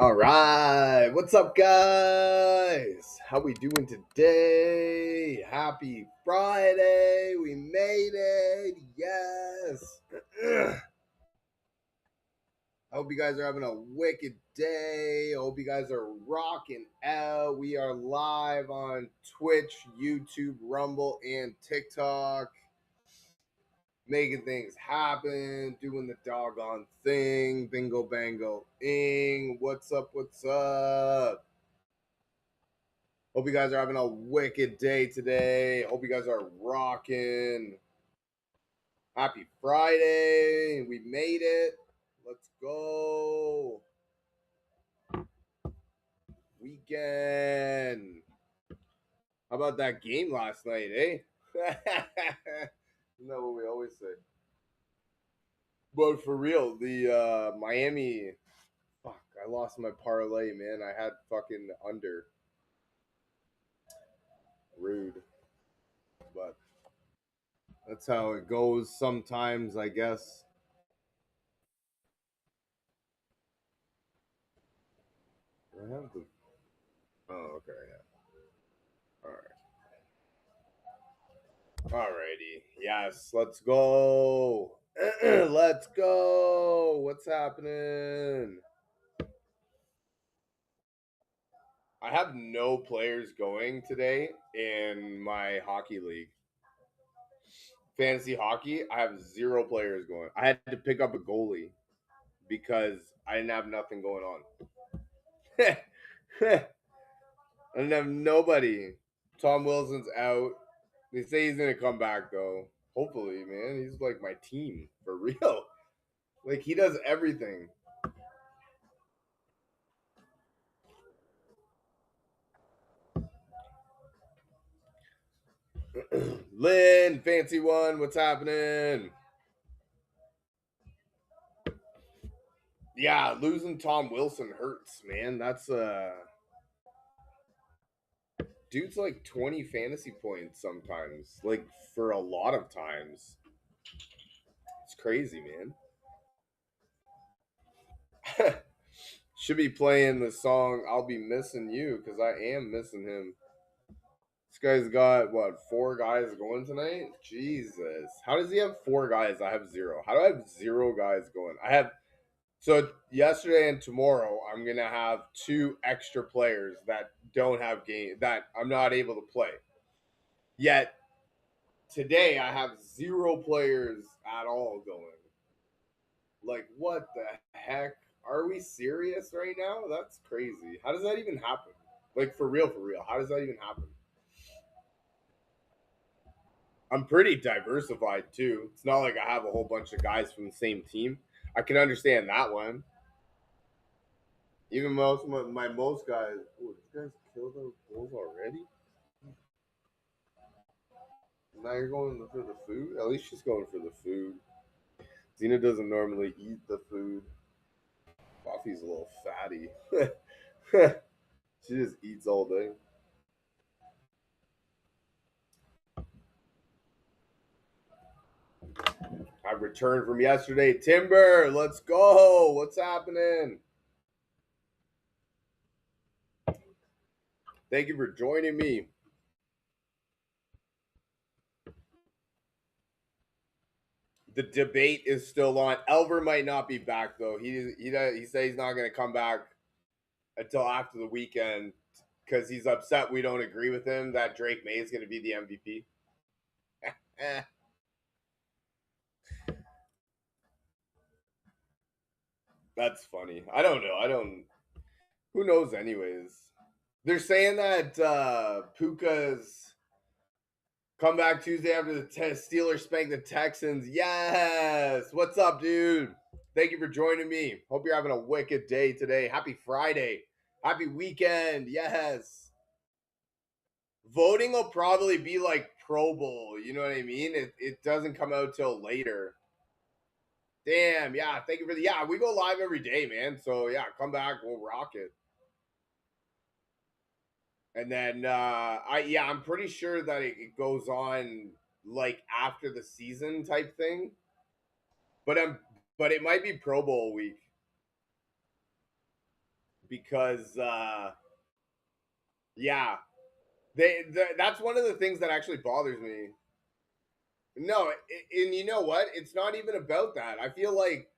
All right, what's up, guys? How we doing today? Happy Friday! We made it. Yes. I hope you guys are having a wicked day. I hope you guys are rocking out. We are live on Twitch, YouTube, Rumble, and TikTok, making things happen, doing the doggone thing. Bingo, bango, ing. What's up? What's up? Hope you guys are having a wicked day today. Hope you guys are rocking. Happy Friday. We made it. Let's go. Weekend. How about that game last night, eh? Isn't that what we always say? But for real, the Miami. Fuck, I lost my parlay, man. I had fucking under. Rude. But that's how it goes sometimes, I guess. Do I have the. Oh, okay. All right. Alrighty. Yes, let's go. Let's go. What's happening? I have no players going today in my hockey league. Fantasy hockey, I have zero players going. I had to pick up a goalie because I didn't have nothing going on. I didn't have nobody. Tom Wilson's out. They say he's gonna come back though. Hopefully, man. He's like my team for real. Like he does everything. Lynn, fancy one, what's happening? Yeah, losing Tom Wilson hurts, man. That's dude's like 20 fantasy points sometimes. Like for a lot of times. It's crazy, man. Should be playing the song I'll Be Missing You because I am missing him. This guy's got what, four guys going tonight? Jesus. How does he have four guys? I have zero. How do I have zero guys going? I have So yesterday and tomorrow, I'm gonna have two extra players that don't have game that I'm not able to play. Yet today, I have zero players at all going. Like, what the heck? Are we serious right now? That's crazy. How does that even happen? Like, for real, for real. How does that even happen? I'm pretty diversified too. It's not like I have a whole bunch of guys from the same team. I can understand that one. Even most my most guys. Oh, did you guys kill those bulls already? Now you're going for the food? At least she's going for the food. Xena doesn't normally eat the food. Coffee's a little fatty. She just eats all day. I returned from yesterday. Timber, let's go. What's happening? Thank you for joining me. The debate is still on. Elver might not be back though. He said he's not going to come back until after the weekend because he's upset we don't agree with him that Drake May is going to be the MVP. That's funny. I don't know. I don't. Who knows? Anyways, they're saying that Puka's come back Tuesday after the Steelers spank the Texans. Yes. What's up, dude? Thank you for joining me. Hope you're having a wicked day today. Happy Friday. Happy weekend. Yes. Voting will probably be like Pro Bowl. You know what I mean? It doesn't come out till later. Damn. Yeah. Thank you for the. Yeah, we go live every day, man. So yeah, come back. We'll rock it. And then I'm pretty sure that it goes on like after the season type thing. But it might be Pro Bowl week. because yeah, that's one of the things that actually bothers me. No, and you know what? It's not even about that. I feel like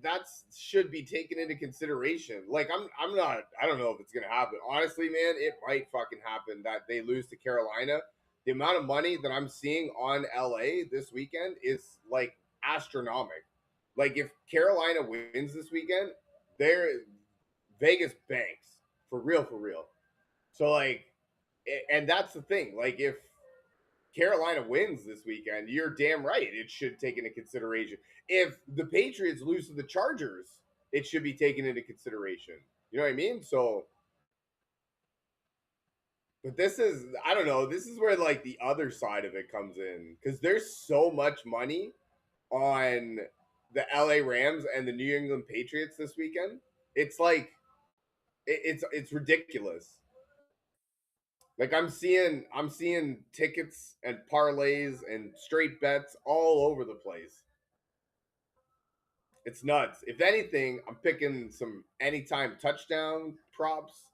that's should be taken into consideration. Like I'm not I don't know if it's gonna happen. Honestly, man, it might fucking happen that they lose to Carolina. The amount of money that I'm seeing on LA this weekend is like astronomical. Like if Carolina wins this weekend, they're Vegas banks for real, for real. So like, and that's the thing. Like if Carolina wins this weekend, you're damn right. It should take into consideration. If the Patriots lose to the Chargers, it should be taken into consideration. You know what I mean? So, but this is, I don't know, this is where like the other side of it comes in because there's so much money on the LA Rams and the New England Patriots this weekend. It's like, it's ridiculous. Like I'm seeing tickets and parlays and straight bets all over the place. It's nuts. If anything, I'm picking some anytime touchdown props.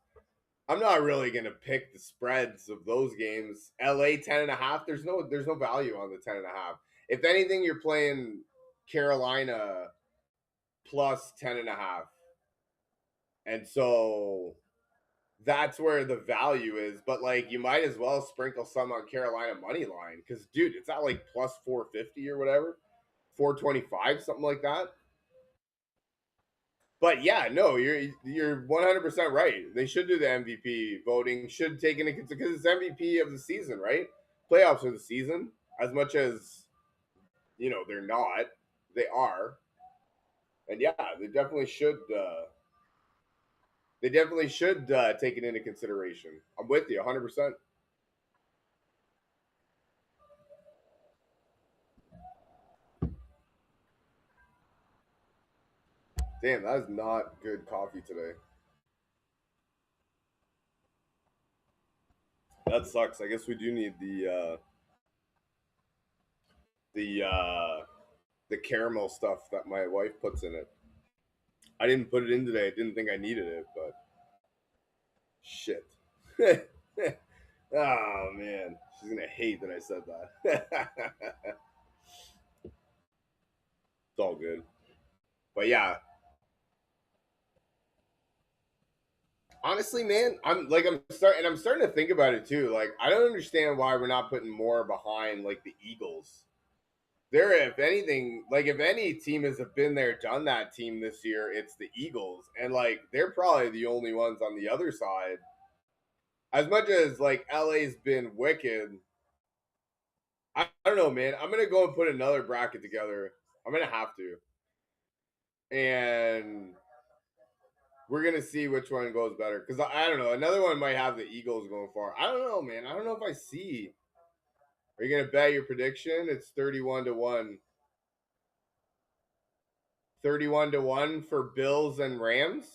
I'm not really gonna pick the spreads of those games. LA 10.5. There's no value on the 10.5. If anything, you're playing Carolina plus 10.5. And so that's where the value is. But like you might as well sprinkle some on Carolina money line. Cause dude, it's at like plus 450 or whatever. 425, something like that. But yeah, no, you're 100% right. They should do the MVP voting. Should take into consideration because it's MVP of the season, right? Playoffs are the season. As much as they're not, they are. And yeah, they definitely should. They definitely should take it into consideration. I'm with you 100%. Damn, that is not good coffee today. That sucks. I guess we do need the the caramel stuff that my wife puts in it. I didn't put it in today. I didn't think I needed it, but shit. Oh man, she's gonna hate that I said that. It's all good, but yeah. Honestly, man, I'm starting to think about it too. Like, I don't understand why we're not putting more behind like the Eagles. They're, if anything, like if any team has been there, done that team this year, it's the Eagles, and like they're probably the only ones on the other side. As much as like LA's been wicked, I don't know, man. I'm gonna go and put another bracket together. I'm gonna have to, and we're gonna see which one goes better. Because I don't know, another one might have the Eagles going far. I don't know, man. I don't know if I see. Are you gonna bet your prediction? It's 31-1. 31-1 for Bills and Rams.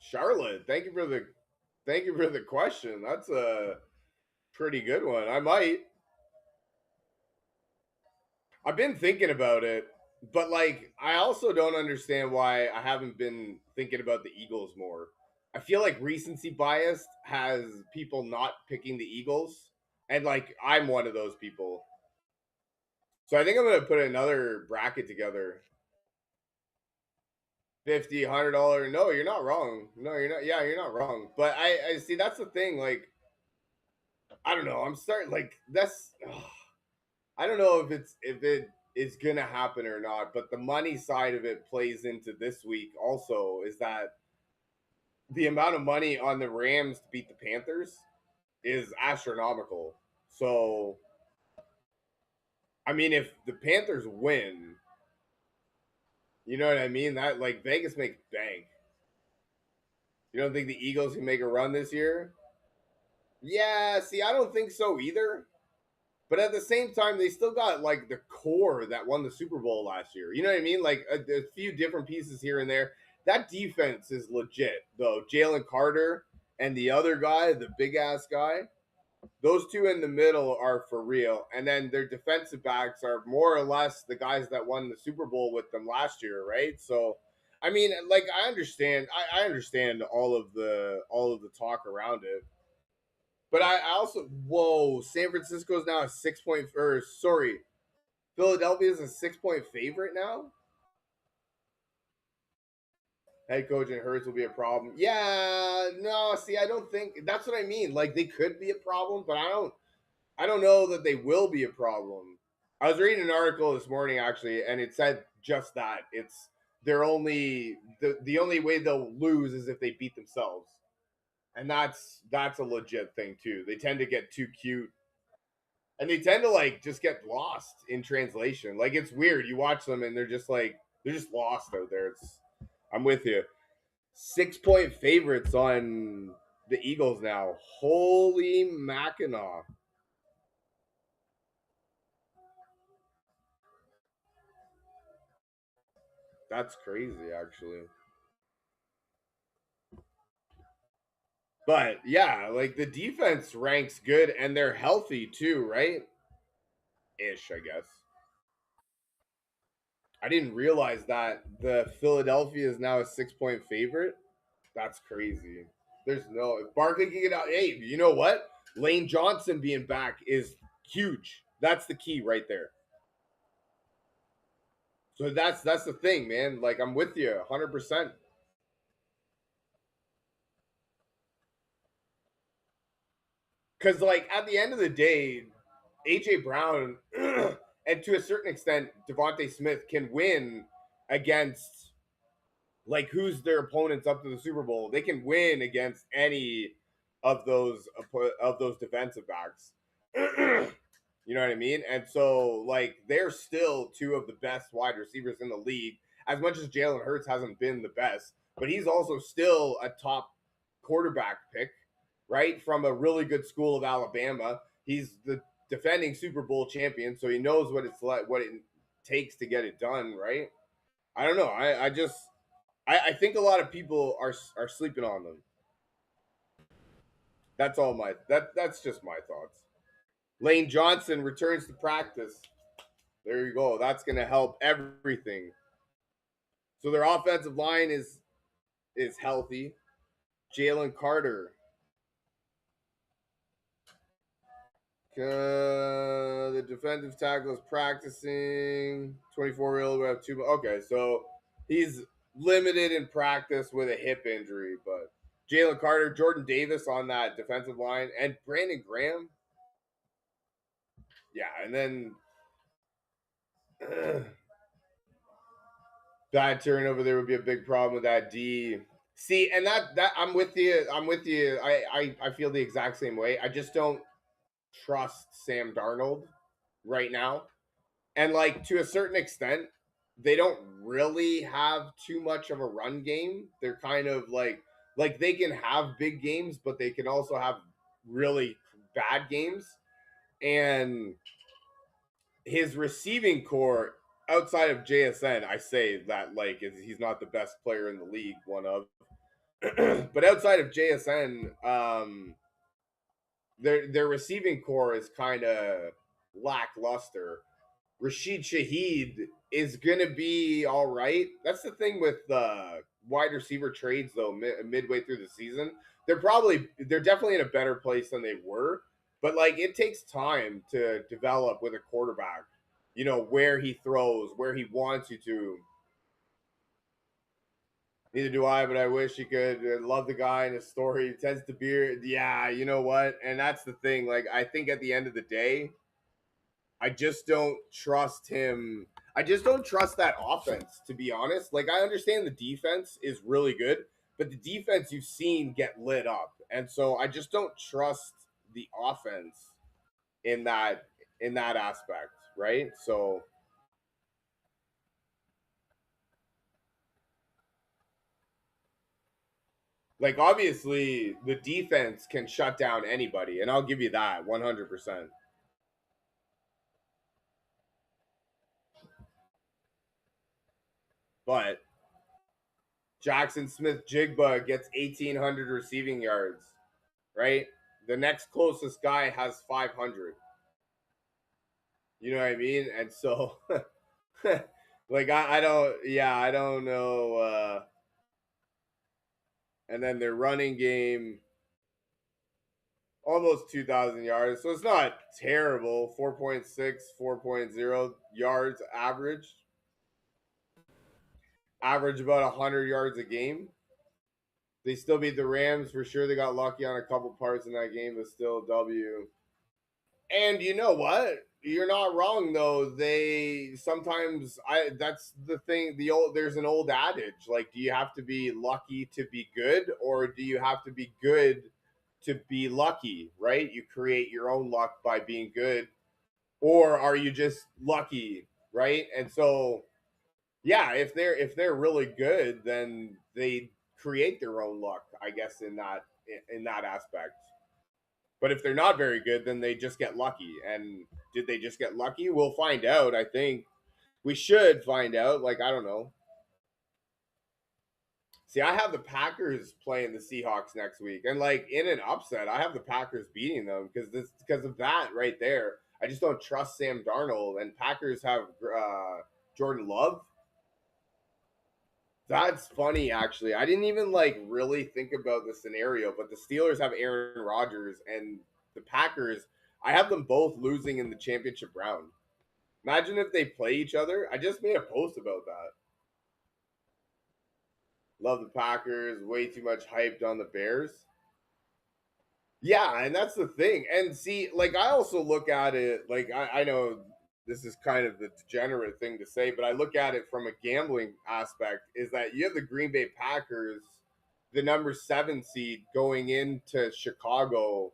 Charlotte, thank you for the question. That's a pretty good one. I might. I've been thinking about it, but like I also don't understand why I haven't been thinking about the Eagles more. I feel like recency bias has people not picking the Eagles, and like I'm one of those people. So I think I'm gonna put another bracket together. 50, $100. No, you're not wrong. No, you're not. Yeah, you're not wrong. But I see that's the thing. Like I don't know. I'm starting like that's. Ugh, I don't know if it is gonna happen or not. But the money side of it plays into this week also. Is that the amount of money on the Rams to beat the Panthers is astronomical. So I mean, if the Panthers win, you know what I mean. That like Vegas makes bank. You don't think the Eagles can make a run this year? Yeah, see, I don't think so either. But at the same time, they still got like the core that won the Super Bowl last year. You know what I mean? Like a few different pieces here and there. That defense is legit, though. Jalen Carter and the other guy, the big ass guy, those two in the middle are for real. And then their defensive backs are more or less the guys that won the Super Bowl with them last year, right? So, I mean, like I understand all of the talk around it, but I also whoa, San Francisco's now a 6 point or sorry, Philadelphia's a 6 point favorite now. Head coach and Hurts will be a problem. Yeah, no, see, I don't think that's what I mean. Like they could be a problem, but I don't know that they will be a problem. I was reading an article this morning actually, and it said just that. It's they're only the only way they'll lose is if they beat themselves. And that's a legit thing too. They tend to get too cute and they tend to like just get lost in translation. Like it's weird. You watch them and they're just lost out there. It's I'm with you. 6 point favorites on the Eagles now. Holy Mackinac. That's crazy, actually. But yeah, like the defense ranks good and they're healthy too, right? Ish, I guess. I didn't realize that the Philadelphia is now a 6 point favorite. That's crazy. There's no if Barkley can get out. Hey, you know what? Lane Johnson being back is huge. That's the key right there. So that's the thing, man. Like I'm with you 100%. Because like at the end of the day, AJ Brown and to a certain extent Devontae Smith can win against like who's their opponents up to the Super Bowl. They can win against any of those defensive backs. You know what I mean? And so like they're still two of the best wide receivers in the league. As much as Jalen Hurts hasn't been the best, but he's also still a top quarterback pick, right? From a really good school of Alabama. He's the defending Super Bowl champion, so he knows what it's like, what it takes to get it done, right? I don't know. I just I think a lot of people are sleeping on them. That's all my that's just my thoughts. Lane Johnson returns to practice. There you go. That's going to help everything. So their offensive line is healthy. Jalen Carter. The defensive tackle is practicing. 24-year-old. We have two. Okay, so he's limited in practice with a hip injury, but Jalen Carter, Jordan Davis on that defensive line, and Brandon Graham. Yeah, and then bad turnover there would be a big problem with that D. See, and that I'm with you. I'm with you. I feel the exact same way. I just don't trust Sam Darnold right now. And like to a certain extent, they don't really have too much of a run game. They're kind of like they can have big games, but they can also have really bad games. And his receiving core outside of JSN, I say that like he's not the best player in the league, one of. But outside of JSN, their receiving core is kind of lackluster. Rashid Shaheed is gonna be all right. That's the thing with wide receiver trades though. Midway through the season, they're definitely in a better place than they were. But like it takes time to develop with a quarterback. You know where he throws, where he wants you to. Neither do I, but I wish you could. Love the guy and his story. He tends to be, yeah, you know what? And that's the thing. Like, I think at the end of the day, I just don't trust him. I just don't trust that offense, to be honest. Like, I understand the defense is really good, but the defense you've seen get lit up. And so I just don't trust the offense in that aspect, right? So like obviously the defense can shut down anybody, and I'll give you that 100%. But Jackson Smith Jigba gets 1,800 receiving yards, right? The next closest guy has 500. You know what I mean? And so Like I don't, yeah, I don't know. And then their running game, almost 2,000 yards, so it's not terrible. 4.6, 4.0 yards average about 100 yards a game. They still beat the Rams for sure. They got lucky on a couple parts in that game, but still a W. And you know what? You're not wrong though. They sometimes I that's the thing. There's an old adage like, do you have to be lucky to be good, or do you have to be good to be lucky? Right? You create your own luck by being good, or are you just lucky? Right? And so yeah, if they're really good, then they create their own luck, I guess, in that aspect. But if they're not very good, then they just get lucky. And did they just get lucky? We'll find out. I think we should find out. Like, I don't know. See, I have the Packers playing the Seahawks next week, and like in an upset, I have the Packers beating them because of that right there. I just don't trust Sam Darnold, and Packers have Jordan Love. That's funny, actually. I didn't even like really think about the scenario, but the Steelers have Aaron Rodgers, and the Packers. I have them both losing in the championship round. Imagine if they play each other. I just made a post about that. Love the Packers. Way too much hyped on the Bears. Yeah, and that's the thing. And see, like I also look at it like I know this is kind of the degenerate thing to say, but I look at it from a gambling aspect. Is that you have the Green Bay Packers, the number 7 seed, going into Chicago,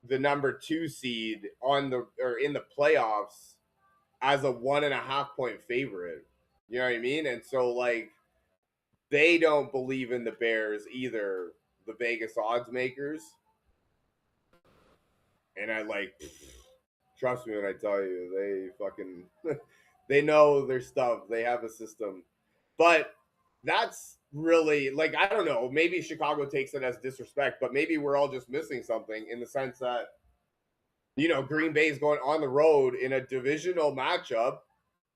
the number 2 seed on the or in the playoffs as a 1.5 point favorite. You know what I mean? And so like they don't believe in the Bears either, the Vegas odds makers. And I like trust me when I tell you, they fucking they know their stuff. They have a system. But that's really like I don't know, maybe Chicago takes it as disrespect, but maybe we're all just missing something in the sense that Green Bay is going on the road in a divisional matchup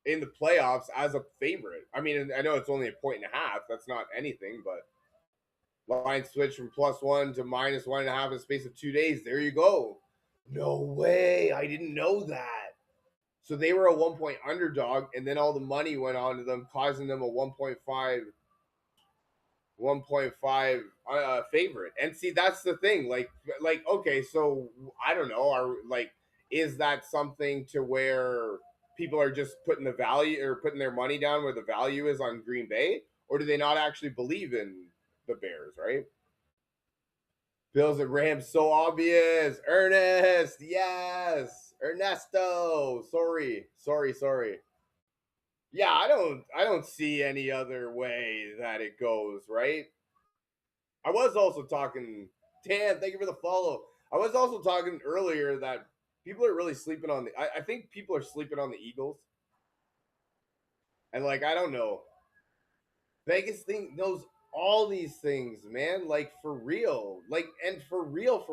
in the playoffs as a favorite. I mean, I know it's only a point and a half. That's not anything, but line switch from +1 to -1.5 in the space of 2 days. There you go. No way. I didn't know that. So they were a 1 point underdog, and then all the money went on to them, causing them a 1.5 favorite. And see, that's the thing. Like okay, so I don't know. Is that something to where people are just putting the value or putting their money down where the value is on Green Bay, or do they not actually believe in the Bears? Right? Bills and Rams, so obvious. Ernest, yes. Ernesto, sorry. Yeah, I don't see any other way that it goes, right? I was also talking, Dan, thank you for the follow. I was also talking earlier that people are really sleeping on I think people are sleeping on the Eagles. And like, I don't know. Vegas knows all these things, man. Like for real. Like, and for real,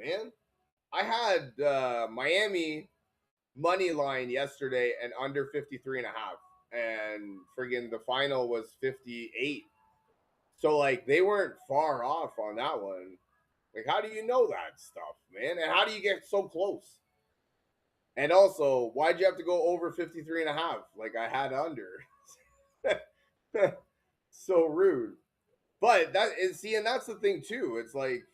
man. I had Miami money line yesterday and under 53.5. And friggin' the final was 58. So like they weren't far off on that one. Like, how do you know that stuff, man? And how do you get so close? And also, why'd you have to go over 53.5? Like I had under. So rude. But that is see, and that's the thing too. It's like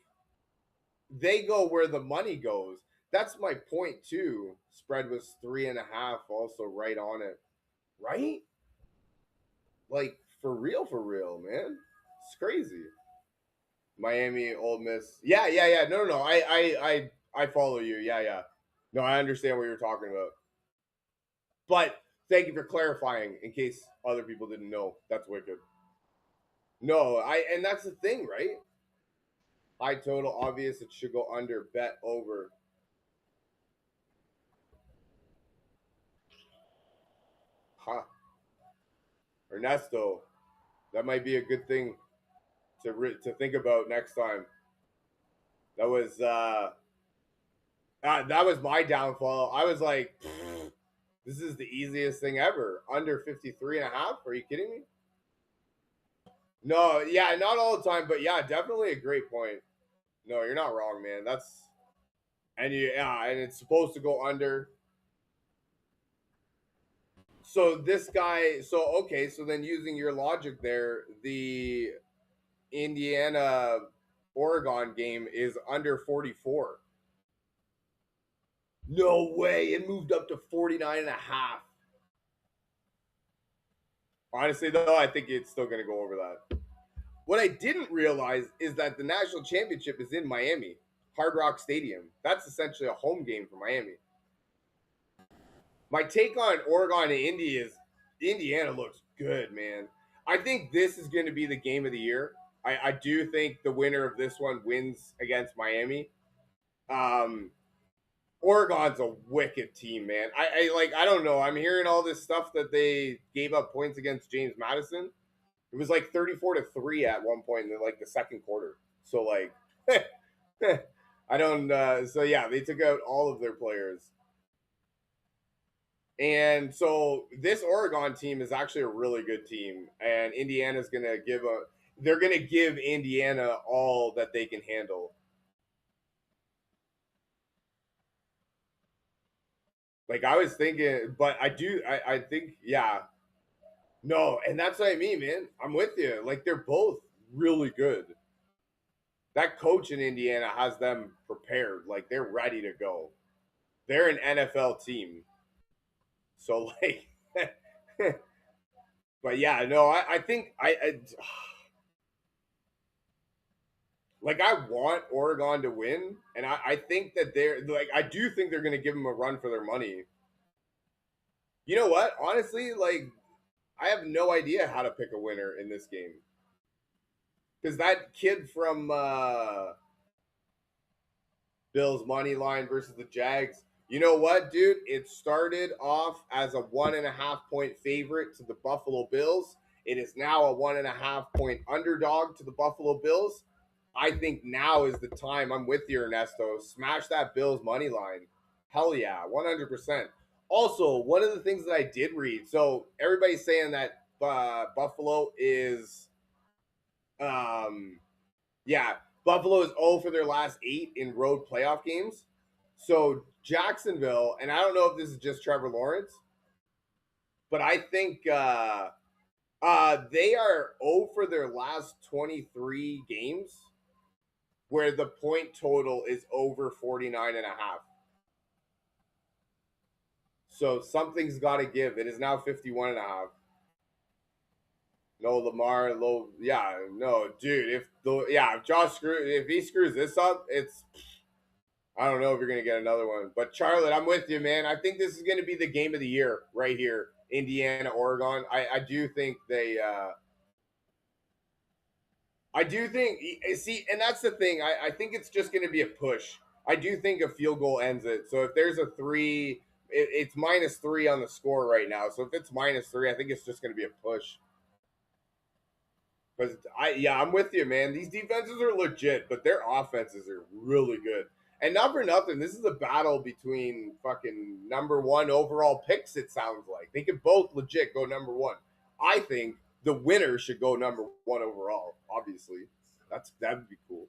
they go where the money goes. That's my point too. Spread was 3.5, also right on it. Right? Like for real, man. It's crazy. Miami, Old Miss. Yeah. No. I follow you. Yeah. No, I understand what you're talking about. But thank you for clarifying in case other people didn't know. That's wicked. No, and that's the thing, right? High total, obvious. It should go under. Bet over. Huh. Ernesto, that might be a good thing to think about next time. That was that was my downfall. I was like, This is the easiest thing ever. Under 53.5. Are you kidding me? No, yeah, not all the time, but yeah, definitely a great point. No, you're not wrong, man. That's and you yeah, and it's supposed to go under. So this guy, so okay, so then using your logic there, the Indiana Oregon game is under 44. No way, it moved up to 49 and a half. Honestly, though, I think it's still going to go over that. What I didn't realize is that the national championship is in Miami, Hard Rock Stadium. That's essentially a home game for Miami. My take on Oregon and Indy is Indiana looks good, man. I think this is going to be the game of the year. I do think the winner of this one wins against Miami. Um, Oregon's a wicked team, man. I don't know. I'm hearing all this stuff that they gave up points against James Madison. It was like 34-3 at one point in like the second quarter. So like I don't so yeah, they took out all of their players. And so this Oregon team is actually a really good team, and Indiana's gonna they're gonna give Indiana all that they can handle. Like I was thinking, but I think yeah. No, and that's what I mean, man. I'm with you. Like they're both really good. That coach in Indiana has them prepared. Like they're ready to go. They're an NFL team. So like but yeah, no, I think I like I want Oregon to win, and I think that they're like I do think they're going to give them a run for their money. You know what? Honestly, like I have no idea how to pick a winner in this game because that kid from Bills money line versus the Jags. You know what, dude? It started off as a 1.5 point favorite to the Buffalo Bills. It is now a 1.5 point underdog to the Buffalo Bills. I think now is the time. I'm with you, Ernesto. Smash that Bills money line. Hell yeah, 100%. Also, one of the things that I did read. So everybody's saying that Buffalo is, yeah, Buffalo is 0 for their last 8 in road playoff games. So Jacksonville, and I don't know if this is just Trevor Lawrence, but I think they are 0 for their last 23 games where the point total is over 49 and a half. So something's got to give. It is now 51 and a half. No Lamar, low, yeah, no, dude. If Josh if he screws this up, it's I don't know if you're gonna get another one. But Charlotte, I'm with you, man. I think this is gonna be the game of the year right here, Indiana, Oregon. I do think they I do think see, and that's the thing. I think it's just gonna be a push. I do think a field goal ends it. So if there's a 3, it's -3 on the score right now. So if it's -3, I think it's just gonna be a push. Because I'm with you, man. These defenses are legit, but their offenses are really good. And not for nothing, this is a battle between fucking number 1 overall picks. It sounds like they could both legit go number 1. I think the winner should go number 1 overall. Obviously, that'd be cool.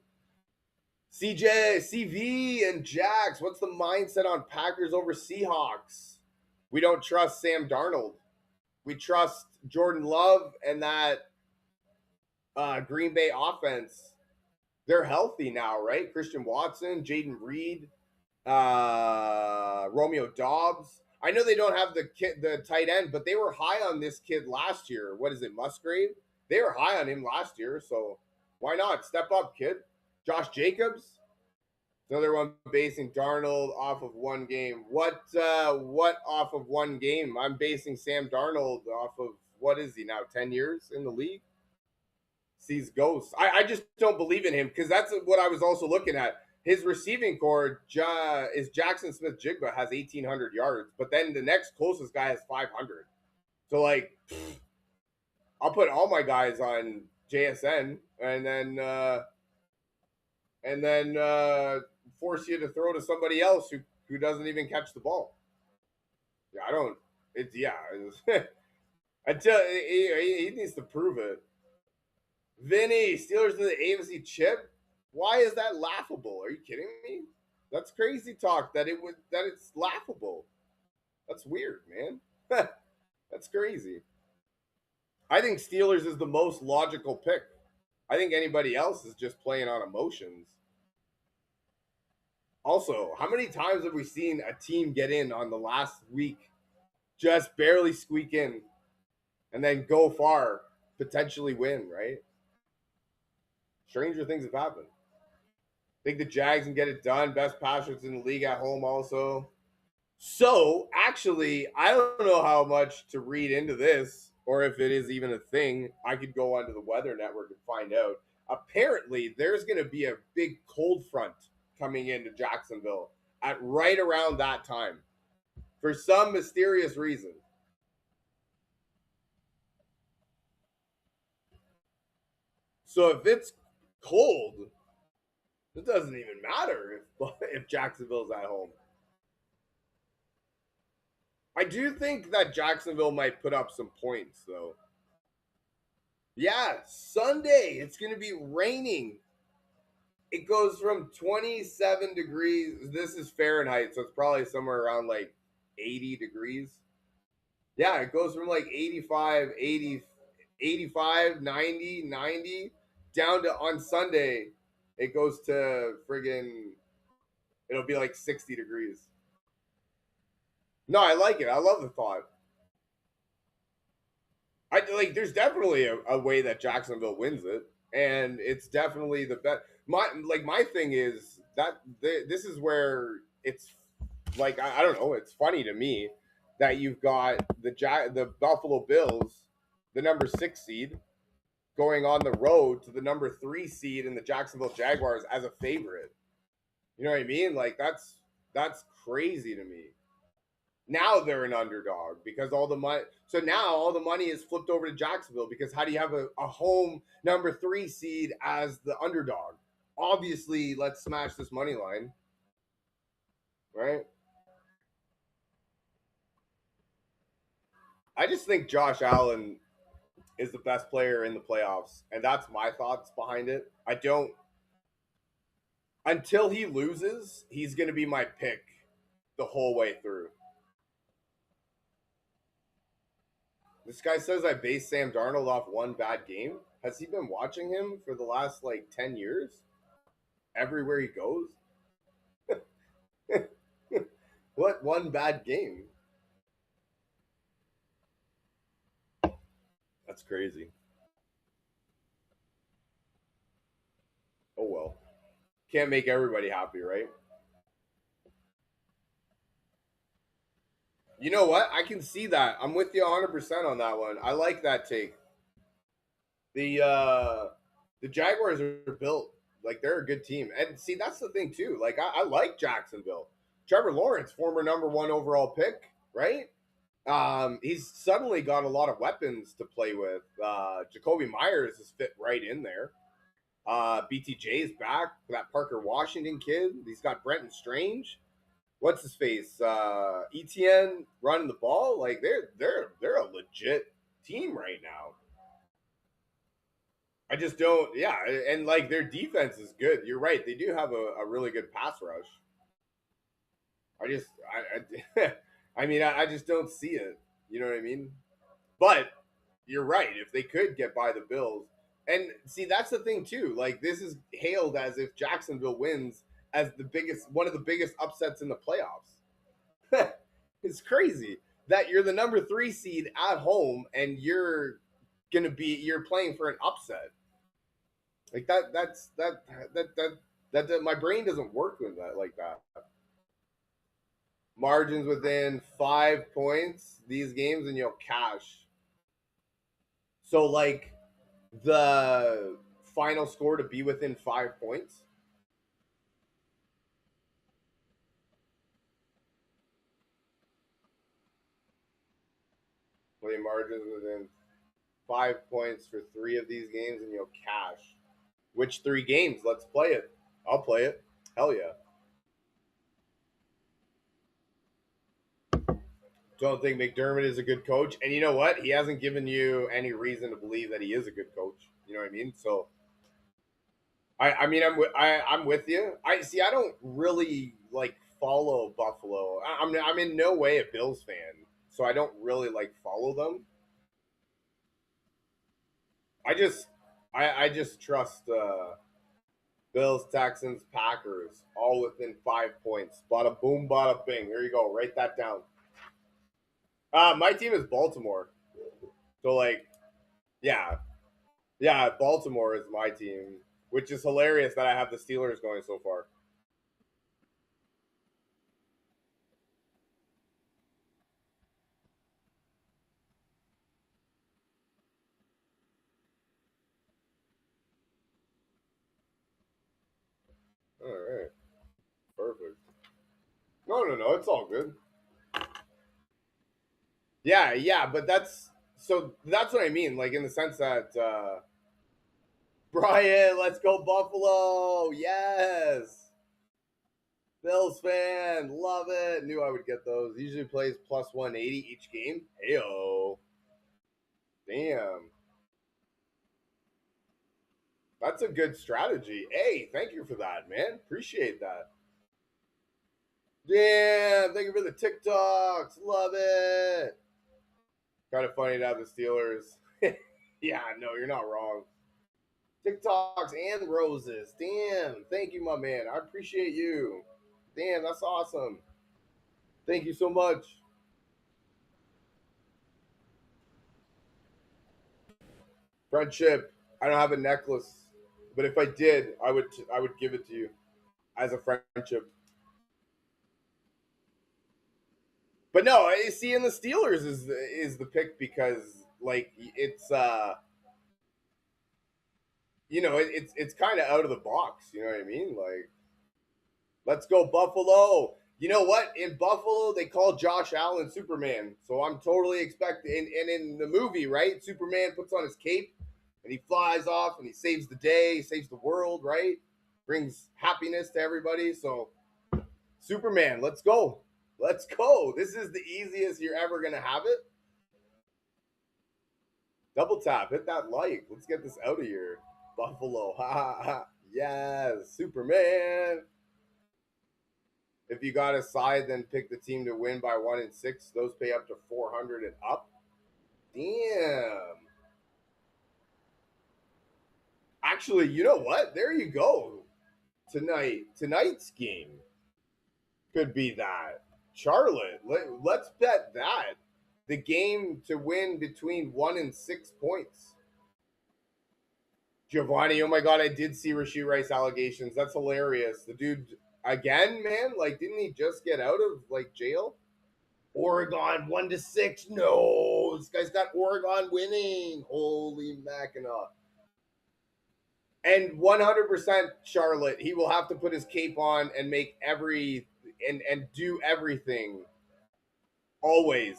CJ, CV, and Jax. What's the mindset on Packers over Seahawks? We don't trust Sam Darnold. We trust Jordan Love and that Green Bay offense. They're healthy now, right? Christian Watson, Jaden Reed, Romeo Dobbs. I know they don't have the tight end, but they were high on this kid last year. What is it, Musgrave? They were high on him last year, so why not step up, kid? Josh Jacobs, another one basing Darnold off of one game. What off of one game? I'm basing Sam Darnold off of what is he now? 10 years in the league. Sees ghosts. I just don't believe in him because that's what I was also looking at. His receiving core is Jackson Smith-Jigba has 1,800 yards, but then the next closest guy has 500. So like, I'll put all my guys on JSN and then force you to throw to somebody else who doesn't even catch the ball. Yeah, I don't. It's yeah. It's, until he needs to prove it. Vinny, Steelers to the AFC chip. Why is that laughable? Are you kidding me? That's crazy talk. That it's laughable. That's weird, man. That's crazy. I think Steelers is the most logical pick. I think anybody else is just playing on emotions. Also, how many times have we seen a team get in on the last week, just barely squeak in, and then go far, potentially win, right? Stranger things have happened. I think the Jags can get it done. Best passers in the league at home, also. So, actually, I don't know how much to read into this or if it is even a thing. I could go onto the Weather Network and find out. Apparently, there's going to be a big cold front coming into Jacksonville at right around that time for some mysterious reason. So, if it's cold, it doesn't even matter if Jacksonville's at home. I do think that Jacksonville might put up some points, though. Yeah, Sunday, it's going to be raining. It goes from 27 degrees. This is Fahrenheit, so it's probably somewhere around like 80 degrees. Yeah, it goes from like 85, 80, 85, 90, 90 down to on Sunday, it goes to friggin' it'll be like 60 degrees. No, I like it. I love the thought. I like. There's definitely a way that Jacksonville wins it, and it's definitely the best. My thing is that this is where it's like I don't know. It's funny to me that you've got the Buffalo Bills, the number 6 seed, going on the road to the number 3 seed in the Jacksonville Jaguars as a favorite. You know what I mean? Like that's crazy to me. Now they're an underdog because all the money. So now all the money is flipped over to Jacksonville because how do you have a home number 3 seed as the underdog? Obviously, let's smash this money line, right? I just think Josh Allen is the best player in the playoffs, and that's my thoughts behind it. I don't until he loses, he's going to be my pick the whole way through. This guy says I base Sam Darnold off one bad game. Has he been watching him for the last like 10 years? Everywhere he goes? What one bad game? That's crazy. Oh well. Can't make everybody happy, right? You know what? I can see that. I'm with you 100% on that one. I like that take. The Jaguars are built like they're a good team. And see, that's the thing too. Like I like Jacksonville. Trevor Lawrence, former number 1 overall pick, right? He's suddenly got a lot of weapons to play with. Jacoby Myers is fit right in there. BTJ's back. That Parker Washington kid. He's got Brenton Strange. What's his face? ETN running the ball. Like they're a legit team right now. I just don't. Yeah, and like their defense is good. You're right. They do have a really good pass rush. I just I mean I just don't see it. You know what I mean? But you're right. If they could get by the Bills, and see that's the thing too. Like this is hailed as if Jacksonville wins as the biggest one of the biggest upsets in the playoffs. It's crazy that you're the number 3 seed at home and you're playing for an upset. Like that my brain doesn't work with that like that. Margins within 5 points these games and you'll cash. So like the final score to be within 5 points. Play margins within 5 points for 3 of these games and you'll cash. Which 3 games? Let's play it. I'll play it. Hell yeah. Don't think McDermott is a good coach. And you know what? He hasn't given you any reason to believe that he is a good coach. You know what I mean? So I mean, I'm with you. I see. I don't really like follow Buffalo. I'm in no way a Bills fan, so I don't really like follow them. I just I just trust Bills, Texans, Packers, all within 5 points. Bada boom, bada bing. There you go. Write that down. My team is Baltimore. So like, yeah, yeah, Baltimore is my team, which is hilarious that I have the Steelers going so far. All right, perfect. No, no, no, it's all good. Yeah, yeah, but that's what I mean. Like in the sense that Brian, let's go Buffalo. Yes. Bills fan, love it. Knew I would get those. Usually plays plus 180 each game. Heyo. Damn. That's a good strategy. Hey, thank you for that, man. Appreciate that. Damn, thank you for the TikToks. Love it. Kind of funny to have the Steelers. Yeah, no, you're not wrong. TikToks and roses. Damn. Thank you, my man. I appreciate you. Damn, that's awesome. Thank you so much. Friendship. I don't have a necklace, but if I did, I would give it to you as a friendship. But no, I see, in the Steelers is the pick because like it's it's kind of out of the box. You know what I mean? Like, let's go Buffalo. You know what? In Buffalo, they call Josh Allen Superman. So I'm totally expecting. And in the movie, right? Superman puts on his cape and he flies off and he saves the day, saves the world, right? Brings happiness to everybody. So Superman, let's go. Let's go. This is the easiest you're ever going to have it. Double tap, hit that like. Let's get this out of here. Buffalo. Ha ha ha. Yes, Superman. If you got a side, then pick the team to win by 1 and 6. Those pay up to 400 and up. Damn. Actually, you know what? There you go. Tonight's game could be that. Charlotte. Let's bet that. The game to win between 1 and 6 points. Giovanni, oh my god, I did see Rashid Rice allegations. That's hilarious. The dude again, man. Like, didn't he just get out of like jail? Oregon 1 to 6. No, this guy's got Oregon winning. Holy Mackinac. And 100% Charlotte. He will have to put his cape on and make and do everything always.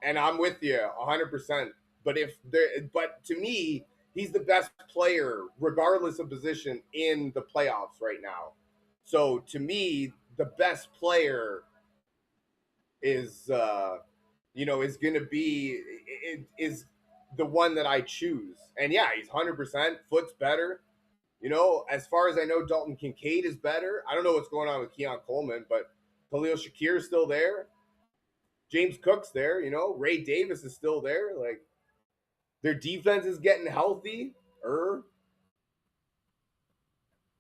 And I'm with you 100%. But to me, he's the best player, regardless of position, in the playoffs right now. So to me, the best player is is going to be is the one that I choose. And yeah, he's 100%. Foot's better. As far as I know, Dalton Kincaid is better. I don't know what's going on with Keon Coleman, but Khalil Shakir is still there. James Cook's there. Ray Davis is still there. Like, their defense is getting healthy.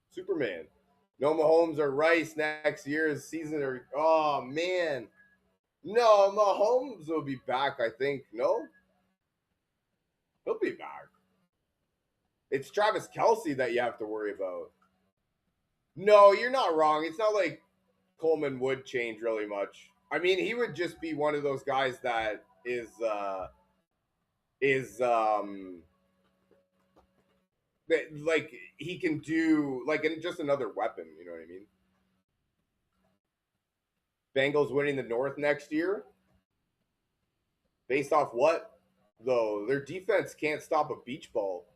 Superman. No Mahomes or Rice next year's season. Oh man, no, Mahomes will be back. I think. No, he'll be back. It's Travis Kelsey that you have to worry about. No, you're not wrong. It's not like Coleman would change really much. I mean, he would just be one of those guys that is like he can do like just another weapon. You know what I mean? Bengals winning the North next year, based off what though? Their defense can't stop a beach ball.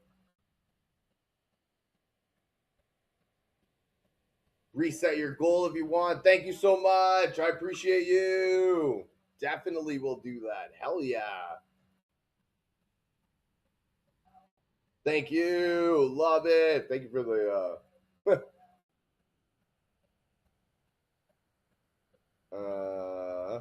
Reset your goal if you want. Thank you so much. I appreciate you. Definitely will do that. Hell yeah. Thank you. Love it. Thank you for the uh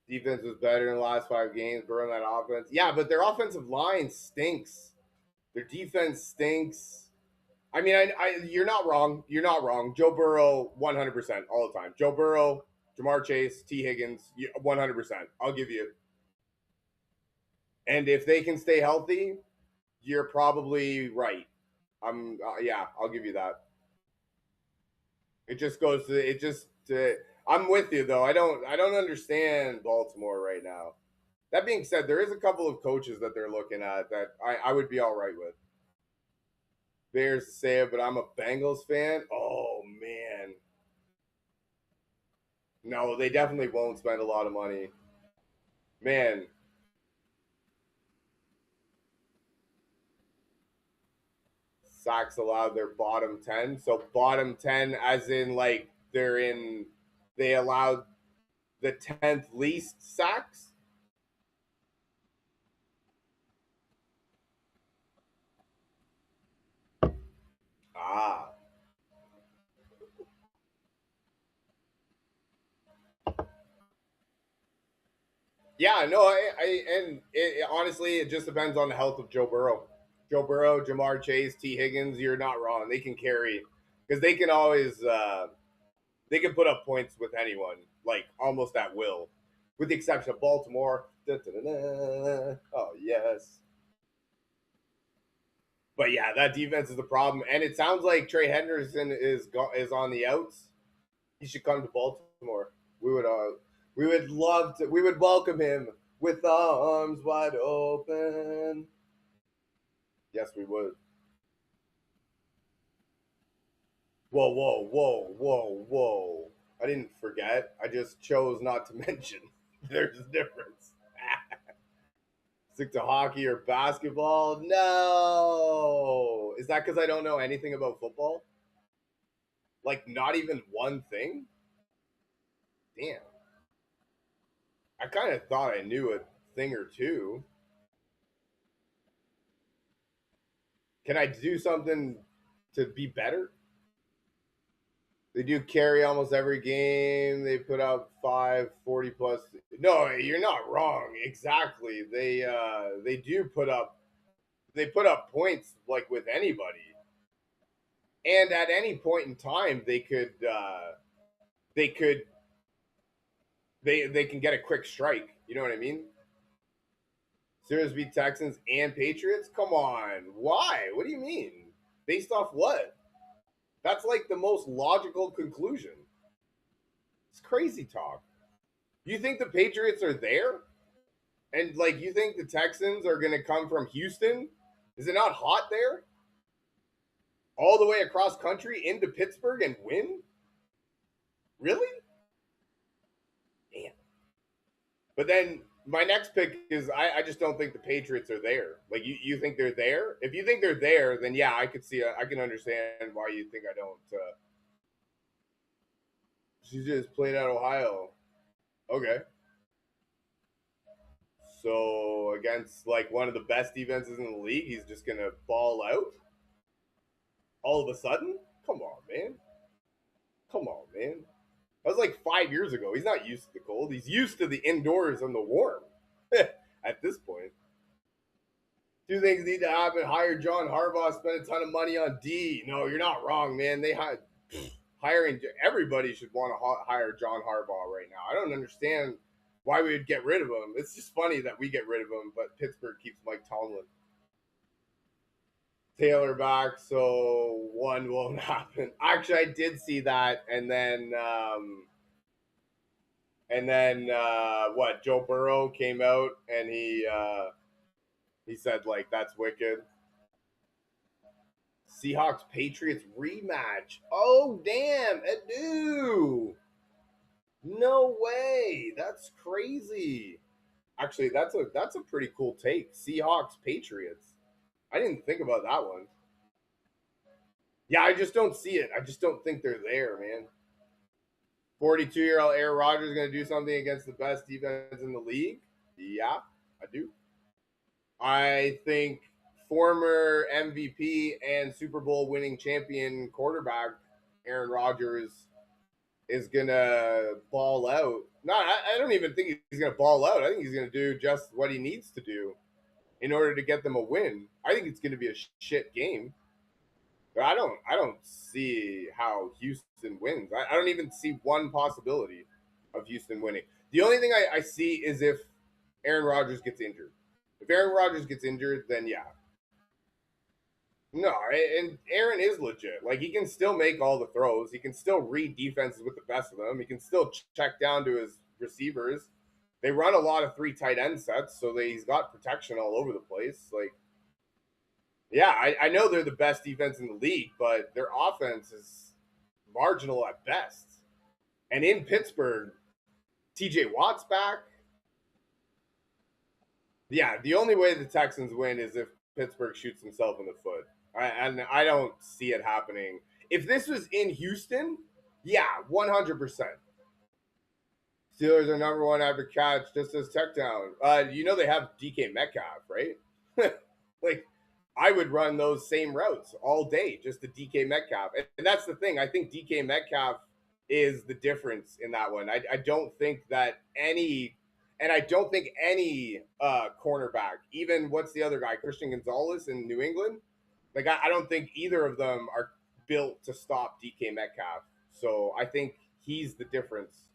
defense was better in the last 5 games. Burn that offense. Yeah, but their offensive line stinks. Their defense stinks. I mean, you're not wrong. You're not wrong. Joe Burrow, 100% all the time. Joe Burrow, Jamar Chase, T. Higgins, 100%. I'll give you. And if they can stay healthy, you're probably right. Yeah, I'll give you that. It just goes to it just to. I'm with you though. I don't understand Baltimore right now. That being said, there is a couple of coaches that they're looking at that I would be all right with. Bears to say it, but I'm a Bengals fan. Oh man, no, they definitely won't spend a lot of money. Man, sacks allowed their bottom 10. So bottom 10, as in like they're in. They allowed the 10th least sacks. Ah, yeah, no, and honestly, it just depends on the health of Joe Burrow. Joe Burrow, Jamar Chase, T. Higgins, you're not wrong. They can carry because they can always they can put up points with anyone, like almost at will, with the exception of Baltimore. Da-da-da-da. Oh yes, but yeah, that defense is the problem, and it sounds like Trey Henderson is on the outs. He should come to Baltimore. We would love to. We would welcome him with arms wide open. Yes, we would. Whoa, whoa, whoa, whoa, whoa! I didn't forget. I just chose not to mention. There's a difference. Stick to hockey or basketball? No. Is that because I don't know anything about football? Like, not even one thing? Damn. I kind of thought I knew a thing or two. Can I do something to be better? They do carry almost every game. They put out 540 plus. No, you're not wrong. Exactly. They do put up points like with anybody. And at any point in time they could they can get a quick strike. You know what I mean? Steelers beat Texans and Patriots? Come on. Why? What do you mean? Based off what? That's like the most logical conclusion. It's crazy talk. You think the Patriots are there? And like you think the Texans are going to come from Houston? Is it not hot there? All the way across country into Pittsburgh and win? Really? Damn. But then my next pick is I just don't think the Patriots are there. Like you think they're there? If you think they're there, then yeah, I can understand why you think I don't. She just played at Ohio. Okay. So against like one of the best defenses in the league, he's just gonna ball out all of a sudden? Come on, man. Come on, man. That was like 5 years ago. He's not used to the cold. He's used to the indoors and the warm. At this point, two things need to happen: hire John Harbaugh, spend a ton of money on D. No, you're not wrong, man. They had hiring everybody should want to hire John Harbaugh right now. I don't understand why we would get rid of him. It's just funny that we get rid of him, but Pittsburgh keeps Mike Tomlin. Taylor back, so one won't happen. Actually, I did see that, and then what? Joe Burrow came out and he said like that's wicked. Seahawks Patriots rematch. Oh damn, Adu. No way. That's crazy. Actually, that's a pretty cool take. Seahawks Patriots. I didn't think about that one. Yeah, I just don't see it. I just don't think they're there, man. 42-year-old Aaron Rodgers is going to do something against the best defense in the league? Yeah, I do. I think former MVP and Super Bowl winning champion quarterback Aaron Rodgers is going to ball out. No, I don't even think he's going to ball out. I think he's going to do just what he needs to do in order to get them a win. I think it's going to be a shit game. But I don't see how Houston wins. I don't even see one possibility of Houston winning. The only thing I see is if Aaron Rodgers gets injured. If Aaron Rodgers gets injured, then yeah. No, and Aaron is legit. Like he can still make all the throws. He can still read defenses with the best of them. He can still check down to his receivers. They run a lot of three tight end sets, so he's got protection all over the place. Like yeah, I know they're the best defense in the league, but their offense is marginal at best. And in Pittsburgh, TJ Watt's back. Yeah, the only way the Texans win is if Pittsburgh shoots himself in the foot. And I don't see it happening. If this was in Houston, yeah, 100%. Steelers are number one after catch, just as tech down. You know they have DK Metcalf, right? Like I would run those same routes all day, just the DK Metcalf. And that's the thing. I think DK Metcalf is the difference in that one. I don't think that any, and I don't think any cornerback, even what's the other guy, Christian Gonzalez in New England, like I don't think either of them are built to stop DK Metcalf. So I think he's the difference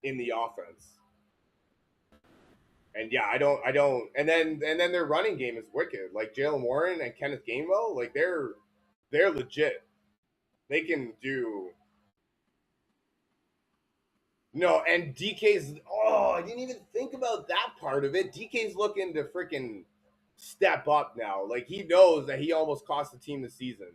in the offense. And yeah, I don't, and then their running game is wicked. Like Jalen Warren and Kenneth Gainwell, like they're legit. They can do no, and DK's. Oh, I didn't even think about that part of it. DK's looking to freaking step up now. Like he knows that he almost cost the team the season,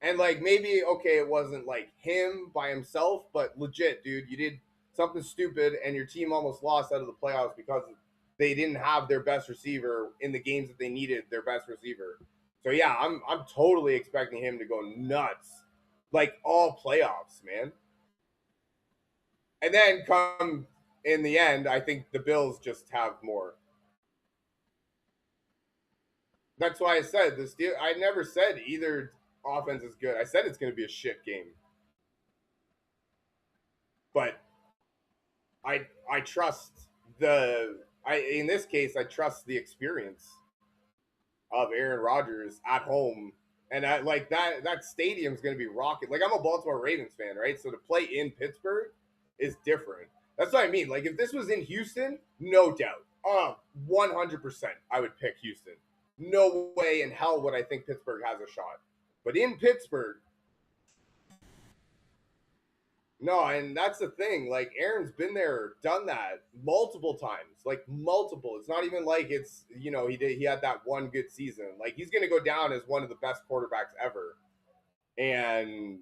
and like maybe okay, it wasn't like him by himself, but legit, dude, you did something stupid, and your team almost lost out of the playoffs because they didn't have their best receiver in the games that they needed their best receiver. So yeah, I'm totally expecting him to go nuts, like all playoffs, man. And then come in the end, I think the Bills just have more. That's why I said this. I never said either offense is good. I said it's going to be a shit game, but I trust the. I in this case I trust the experience of Aaron Rodgers at home, and I like that stadium's going to be rocking. Like I'm a Baltimore Ravens fan, right? So to play in Pittsburgh is different. That's what I mean. Like if this was in Houston, no doubt, 100%, I would pick Houston. No way in hell would I think Pittsburgh has a shot. But in Pittsburgh, no, and that's the thing. Like Aaron's been there, done that multiple times, like multiple. It's not even like it's he had that one good season. Like he's gonna go down as one of the best quarterbacks ever, and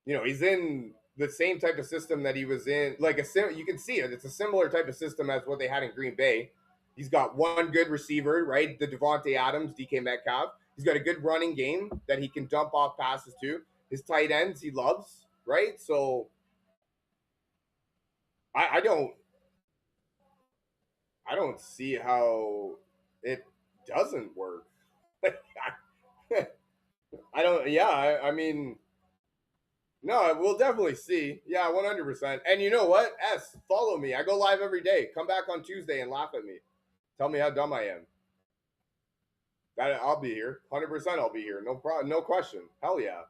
he's in the same type of system that he was in. Like you can see it. It's a similar type of system as what they had in Green Bay. He's got one good receiver, right? The Devontae Adams, DK Metcalf. He's got a good running game that he can dump off passes to. His tight ends he loves, right? So I don't see how it doesn't work. I don't. Yeah, I mean, no, we'll definitely see. Yeah, 100%. And you know what? Follow me. I go live every day. Come back on Tuesday and laugh at me. Tell me how dumb I am. I'll be here. 100%. I'll be here. No problem. No question. Hell yeah.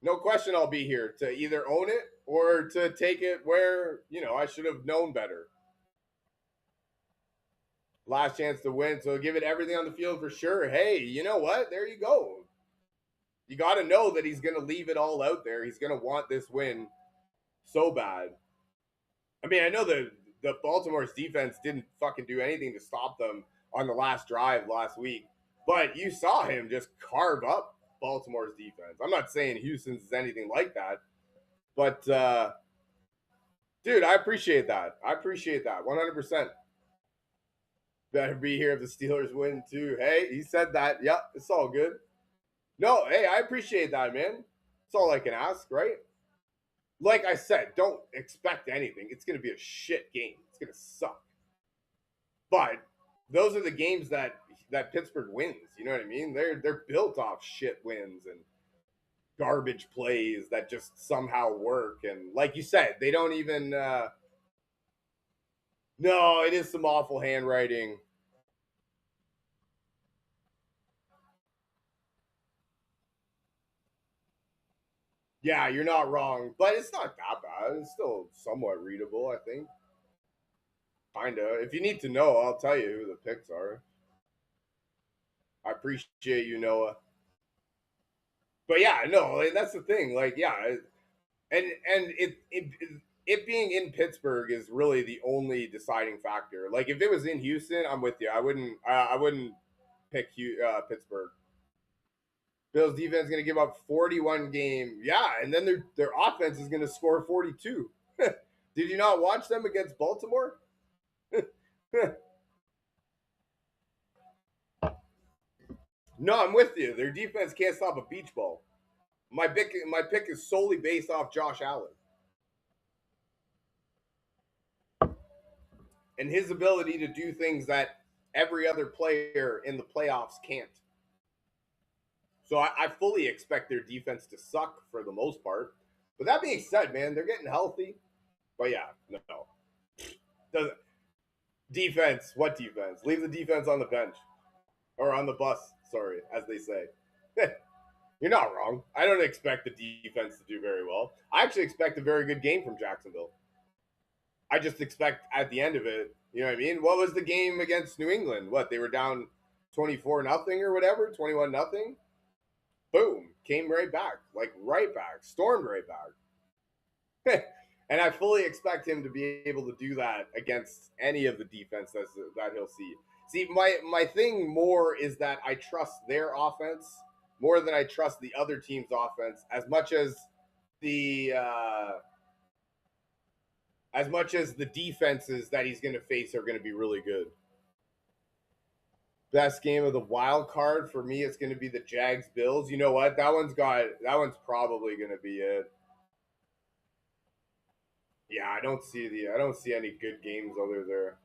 No question. I'll be here to either own it or to take it where I should have known better. Last chance to win, so give it everything on the field for sure. Hey, you know what? There you go. You got to know that he's going to leave it all out there. He's going to want this win so bad. I mean, I know the Baltimore's defense didn't fucking do anything to stop them on the last drive last week, but you saw him just carve up Baltimore's defense. I'm not saying Houston's is anything like that, but dude, I appreciate that. 100%. Better be here if the Steelers win too. Hey, he said that. Yep, it's all good. No, hey, I appreciate that, man. That's all I can ask, right? Like I said, don't expect anything. It's going to be a shit game. It's going to suck. But those are the games that Pittsburgh wins. You know what I mean? They're built off shit wins and garbage plays that just somehow work. And like you said, they don't even. No, it is some awful handwriting. Yeah, you're not wrong, but it's not that bad. It's still somewhat readable, I think. Kinda. If you need to know, I'll tell you who the picks are. I appreciate you, Noah. But yeah, no, like, that's the thing. Like, yeah, and it being in Pittsburgh is really the only deciding factor. Like, if it was in Houston, I'm with you. I wouldn't pick Pittsburgh. Bills defense is going to give up 41 game. Yeah, and then their offense is going to score 42. Did you not watch them against Baltimore? No, I'm with you. Their defense can't stop a beach ball. My pick is solely based off Josh Allen and his ability to do things that every other player in the playoffs can't. So I fully expect their defense to suck for the most part. But that being said, man, they're getting healthy. But yeah, no. Doesn't defense, what defense? Leave the defense on the bench. Or on the bus, sorry, as they say. You're not wrong. I don't expect the defense to do very well. I actually expect a very good game from Jacksonville. I just expect at the end of it, you know what I mean? What was the game against New England? What, they were down 24-0 or whatever, 21-0? Boom, came right back, like right back, stormed right back. And I fully expect him to be able to do that against any of the defense that he'll see. See, my thing more is that I trust their offense more than I trust the other team's offense the uh, as much as the defenses that he's going to face are going to be really good. Best game of the wild card for me, it's going to be the Jags Bills. You know what? That one's probably going to be it. Yeah, I don't see any good games other there.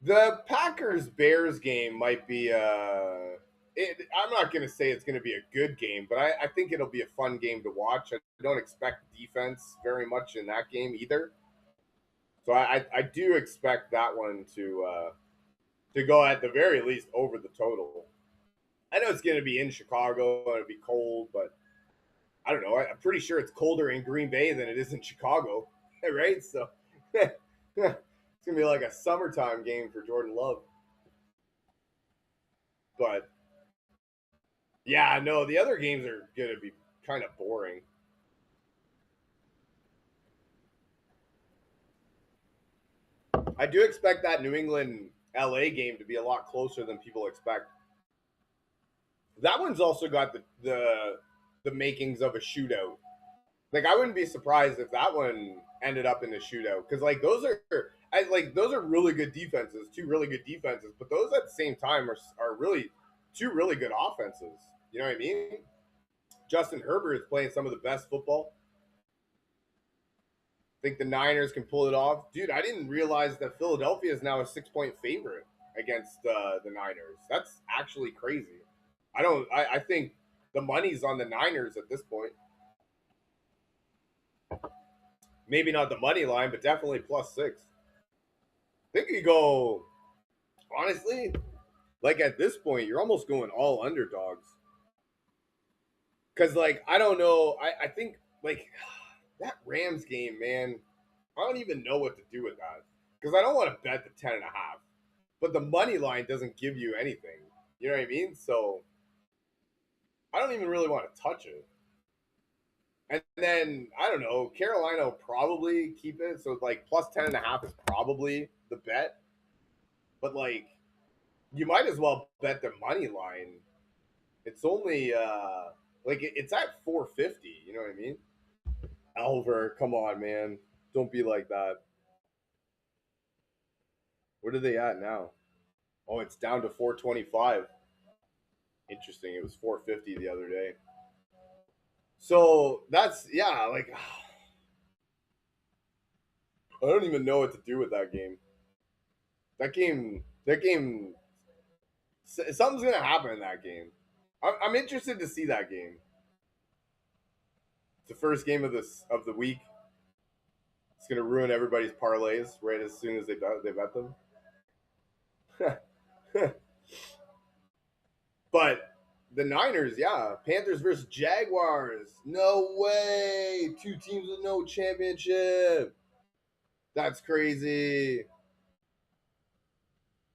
The Packers Bears game might be I'm not going to say it's going to be a good game, but I think it'll be a fun game to watch. I don't expect defense very much in that game either. So I do expect that one to go at the very least over the total. I know it's going to be in Chicago and it'll be cold, but I don't know. I'm pretty sure it's colder in Green Bay than it is in Chicago, right? So it's going to be like a summertime game for Jordan Love. But yeah, no, the other games are going to be kind of boring. I do expect that New England LA game to be a lot closer than people expect. That one's also got the makings of a shootout. Like I wouldn't be surprised if that one ended up in a shootout because those are really good defenses, two really good defenses, but those at the same time are really two really good offenses. You know what I mean? Justin Herbert is playing some of the best football. Think the Niners can pull it off, dude. I didn't realize that Philadelphia is now a 6 point favorite against the Niners. That's actually crazy. I don't. I think the money's on the Niners at this point. Maybe not the money line, but definitely +6. I think you go honestly, like at this point, you're almost going all underdogs. Cause like I don't know, I think like that Rams game, man. I don't even know what to do with that because I don't want to bet the 10.5, but the money line doesn't give you anything. You know what I mean? So I don't even really want to touch it. And then I don't know, Carolina will probably keep it. So like +10.5 is probably the bet. But like you might as well bet the money line. It's only it's at 450. You know what I mean? Alver, come on, man, don't be like that. What are they at now? Oh, it's down to 425. Interesting. It was 450 the other day. So that's yeah, like I don't even know what to do with that game. That game. Something's gonna happen in that game. I'm interested to see that game. It's the first game of the week. It's gonna ruin everybody's parlays right as soon as they bet them. But the Niners, yeah, Panthers versus Jaguars. No way, two teams with no championship. That's crazy.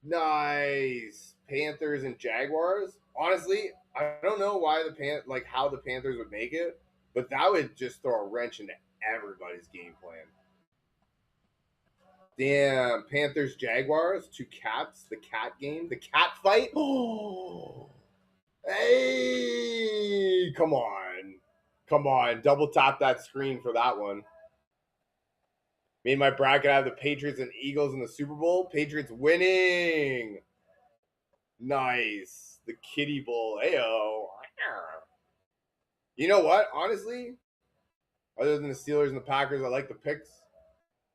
Nice. Panthers and Jaguars. Honestly, I don't know why like how the Panthers would make it, but that would just throw a wrench into everybody's game plan. Damn, Panthers Jaguars, two cats, the cat game, the cat fight. Oh, hey, come on, double tap that screen for that one. Me and my bracket have the Patriots and Eagles in the Super Bowl. Patriots winning. Nice. The Kitty Bowl. Ayo. You know what? Honestly, other than the Steelers and the Packers, I like the picks.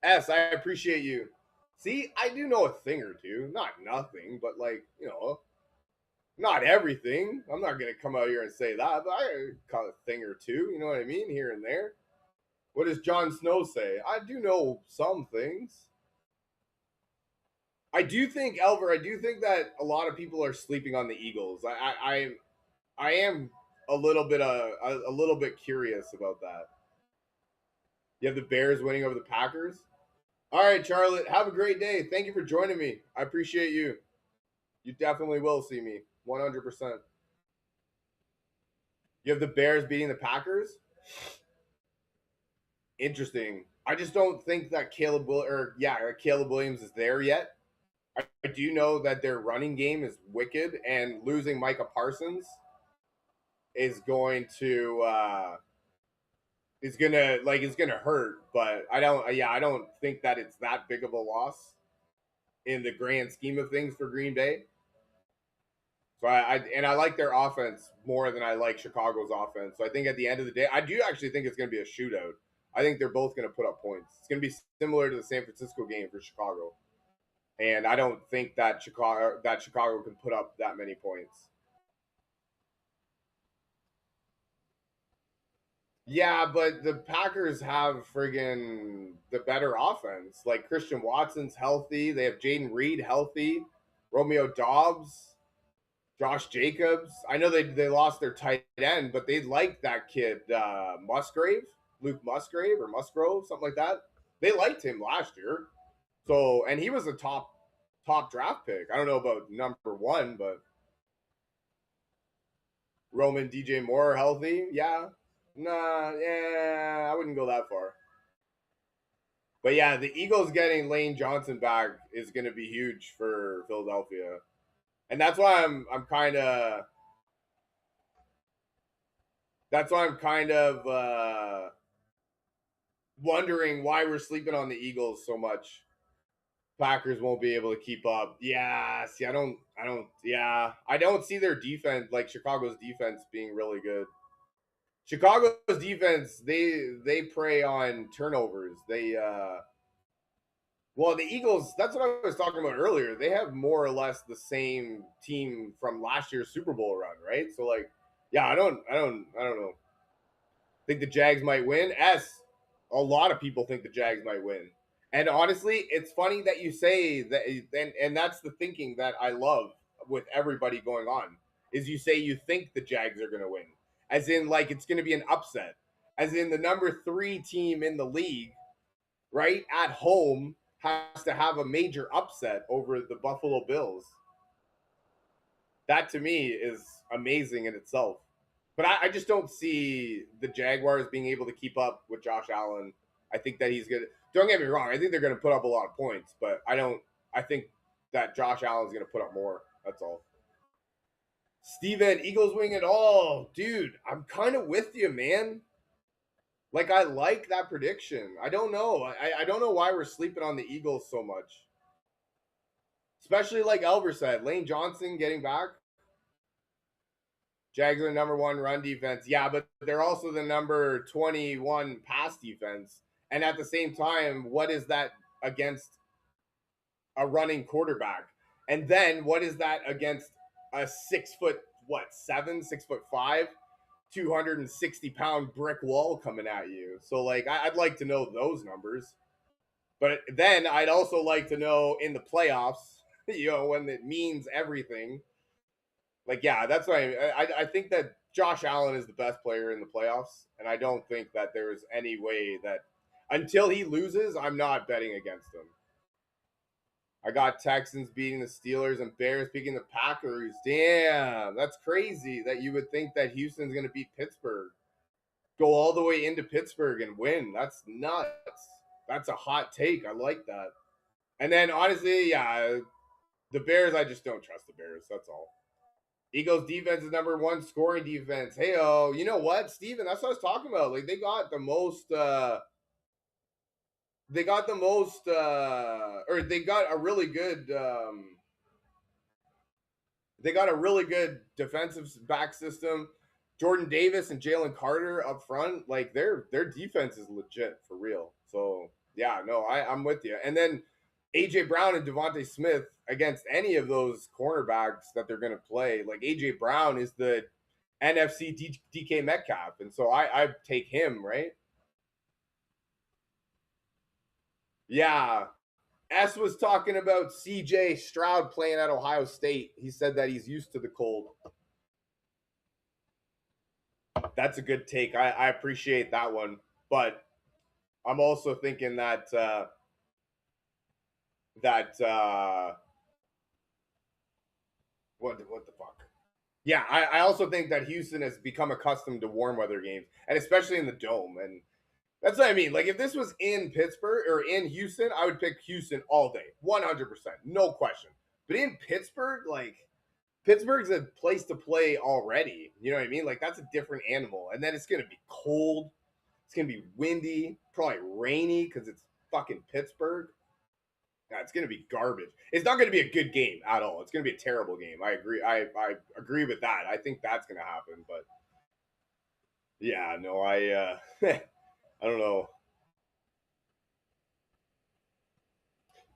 S, I appreciate you. See, I do know a thing or two. Not nothing, but like, not everything. I'm not going to come out here and say that, but I call a thing or two. You know what I mean? Here and there. What does Jon Snow say? I do know some things. I do think, Elver, I do think that a lot of people are sleeping on the Eagles. I am a little bit curious about that. You have the Bears winning over the Packers. All right, Charlotte, have a great day. Thank you for joining me. I appreciate you. You definitely will see me 100%. You have the Bears beating the Packers. Interesting. I just don't think that Caleb Williams is there yet. I do know that their running game is wicked, and losing Micah Parsons is going to it's gonna hurt, but I don't think that it's that big of a loss in the grand scheme of things for Green Bay. So I like their offense more than I like Chicago's offense. So I think at the end of the day, I do actually think it's gonna be a shootout. I think they're both gonna put up points. It's gonna be similar to the San Francisco game for Chicago. And I don't think that Chicago can put up that many points. Yeah, but the Packers have friggin' the better offense. Like Christian Watson's healthy. They have Jaden Reed healthy. Romeo Dobbs, Josh Jacobs. I know they lost their tight end, but they liked that kid, Musgrave, Luke Musgrave or Musgrove, something like that. They liked him last year. So, and he was a top draft pick. I don't know about number one, but Roman DJ Moore healthy. Yeah. Nah, yeah, I wouldn't go that far. But yeah, the Eagles getting Lane Johnson back is going to be huge for Philadelphia, and that's why I'm kind of wondering why we're sleeping on the Eagles so much. Packers won't be able to keep up. Yeah, see, I don't see their defense like Chicago's defense being really good. Chicago's defense, they prey on turnovers. The Eagles, that's what I was talking about earlier. They have more or less the same team from last year's Super Bowl run, right? So like, yeah, I don't know. Think the Jags might win? A lot of people think the Jags might win. And honestly, it's funny that you say that, and that's the thinking that I love with everybody going on. Is you say you think the Jags are going to win, as in like it's going to be an upset, as in the number 3 team in the league, right at home has to have a major upset over the Buffalo Bills. That to me is amazing in itself. But I just don't see the Jaguars being able to keep up with Josh Allen. I think that he's good. Don't get me wrong. I think they're going to put up a lot of points, but I don't. I think that Josh Allen's going to put up more. That's all. Steven, Eagles wing it all. Dude, I'm kind of with you, man. Like, I like that prediction. I don't know. I don't know why we're sleeping on the Eagles so much. Especially like Elver said, Lane Johnson getting back. Jags are the number one run defense. Yeah, but they're also the number 21 pass defense. And at the same time, what is that against a running quarterback? And then what is that against a 6 foot, what, 6 foot 5, 260-pound brick wall coming at you? So, like, I'd like to know those numbers. But then I'd also like to know in the playoffs, when it means everything. Like, yeah, that's why I think that Josh Allen is the best player in the playoffs, and I don't think that there's any way that until he loses, I'm not betting against him. I got Texans beating the Steelers and Bears beating the Packers. Damn, that's crazy that you would think that Houston's going to beat Pittsburgh, go all the way into Pittsburgh and win. That's nuts. That's a hot take. I like that. And then honestly, yeah, the Bears, I just don't trust the Bears. That's all. Eagles defense is number one scoring defense. Hey, oh, you know what, Steven? That's what I was talking about. Like, they got a really good they got a really good defensive back system. Jordan Davis and Jalen Carter up front, like their defense is legit for real. So yeah, no, I'm with you. And then AJ Brown and Devontae Smith against any of those cornerbacks that they're going to play. Like AJ Brown is the NFC DK Metcalf, and so I take him, right? Yeah. S was talking about CJ Stroud playing at Ohio State. He said that he's used to the cold. That's a good take. I appreciate that one, but I'm also thinking that what the fuck? Yeah, I also think that Houston has become accustomed to warm weather games, and especially in the dome. And that's what I mean. Like if this was in Pittsburgh or in Houston, I would pick Houston all day, 100%, no question. But in Pittsburgh, like Pittsburgh's a place to play already. You know what I mean? Like that's a different animal. And then it's gonna be cold. It's gonna be windy, probably rainy because it's fucking Pittsburgh. Yeah, it's gonna be garbage. It's not gonna be a good game at all. It's gonna be a terrible game. I agree. I agree with that. I think that's gonna happen. But yeah, no, I don't know.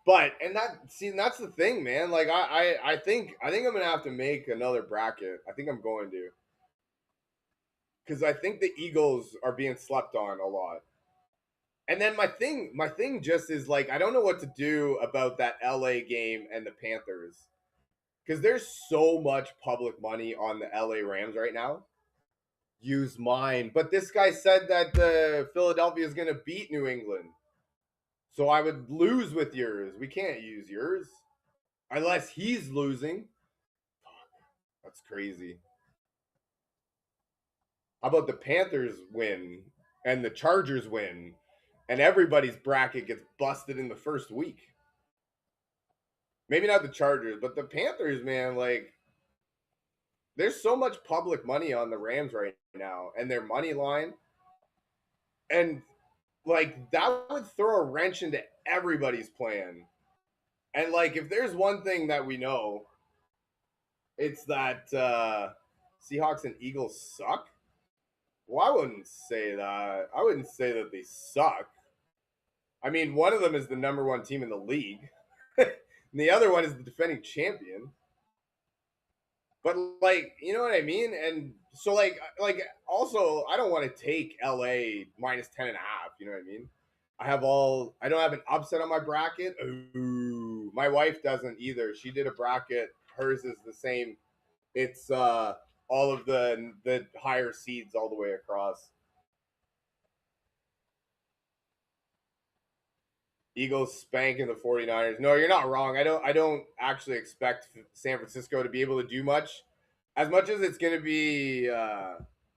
But and that's the thing, man. Like I think I'm gonna have to make another bracket. I think I'm going to because I think the Eagles are being slept on a lot. And then my thing just is like I don't know what to do about that LA game and the Panthers because there's so much public money on the LA Rams right now. Use mine, but this guy said that the Philadelphia is going to beat New England, so I would lose with yours. We can't use yours unless he's losing. That's crazy. How about the Panthers win and the Chargers win, and everybody's bracket gets busted in the first week? Maybe not the Chargers, but the Panthers, man, like there's so much public money on the Rams right now and their money line. And like that would throw a wrench into everybody's plan. And like if there's one thing that we know, it's that Seahawks and Eagles suck. Well, I wouldn't say that. I wouldn't say that they suck. I mean, one of them is the number one team in the league, and the other one is the defending champion. But like, you know what I mean? And so like also I don't want to take LA minus 10.5, you know what I mean? I don't have an upset on my bracket. Ooh, my wife doesn't either. She did a bracket. Hers is the same. It's all of the higher seeds all the way across. Eagles spanking the 49ers. No, you're not wrong. I don't actually expect San Francisco to be able to do much as it's going to be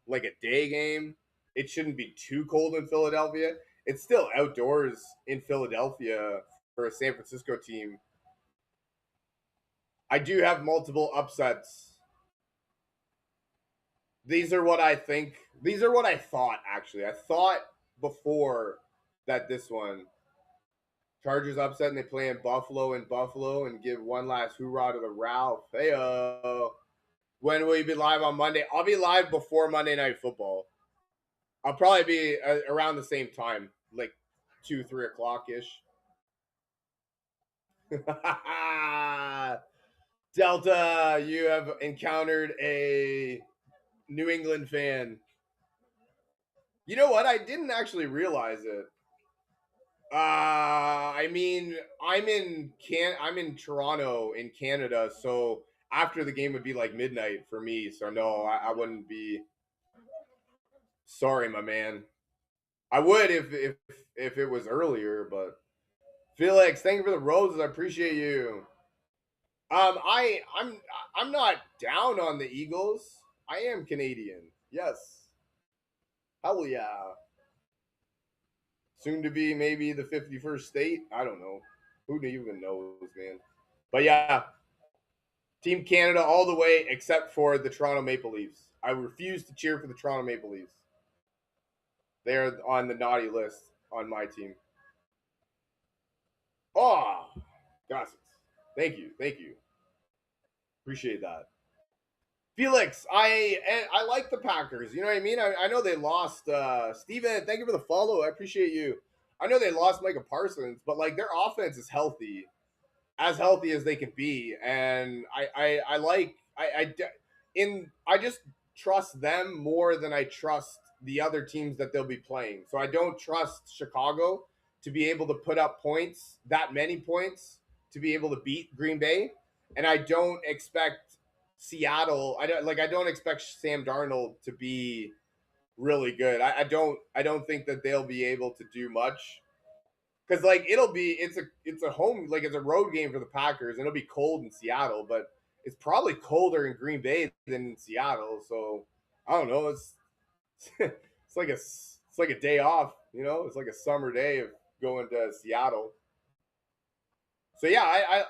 like a day game. It shouldn't be too cold in Philadelphia. It's still outdoors in Philadelphia for a San Francisco team. I do have multiple upsets. These are what I think. These are what I thought actually. I thought before that this one Chargers upset and they play in Buffalo and give one last hoorah to the Ralph. Heyo. When will you be live on Monday? I'll be live before Monday Night Football. I'll probably be around the same time, like 2, 3 o'clock ish. Delta, you have encountered a New England fan. You know what? I didn't actually realize it. I mean, I'm in Toronto in Canada, so after the game would be like midnight for me. So no, I wouldn't be. Sorry, my man. I would if it was earlier, but Felix, thank you for the roses. I appreciate you. I'm not down on the Eagles. I am Canadian. Yes. Hell yeah. Soon to be maybe the 51st state. I don't know. Who even knows, man? But yeah, Team Canada all the way except for the Toronto Maple Leafs. I refuse to cheer for the Toronto Maple Leafs. They're on the naughty list on my team. Oh, gossip. Thank you. Thank you. Appreciate that. Felix, I like the Packers. You know what I mean? I know they lost Steven, thank you for the follow. I appreciate you. I know they lost Micah Parsons, but like their offense is healthy, as healthy as they can be. And I like I just trust them more than I trust the other teams that they'll be playing. So I don't trust Chicago to be able to put up points, that many points, to be able to beat Green Bay. And I don't expect Seattle. I don't expect Sam Darnold to be really good. I don't think that they'll be able to do much. Because like it's a home, like it's a road game for the Packers and it'll be cold in Seattle, but it's probably colder in Green Bay than in Seattle. So I don't know. It's like a day off, you know. It's like a summer day of going to Seattle. So yeah,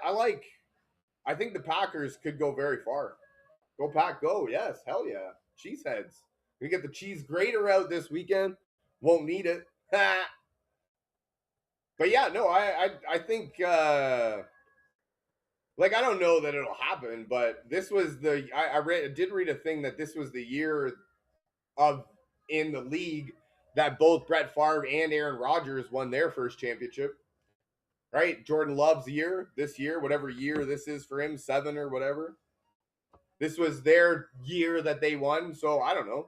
I think the Packers could go very far. Go Pack, go! Yes, hell yeah, cheeseheads. We get the cheese grater out this weekend. Won't need it. But yeah, no, I think like I don't know that it'll happen, but this was I did read a thing that this was the year of in the league that both Brett Favre and Aaron Rodgers won their first championship. Right? Jordan Love's year, whatever year this is for him, 7 or whatever. This was their year that they won, so I don't know.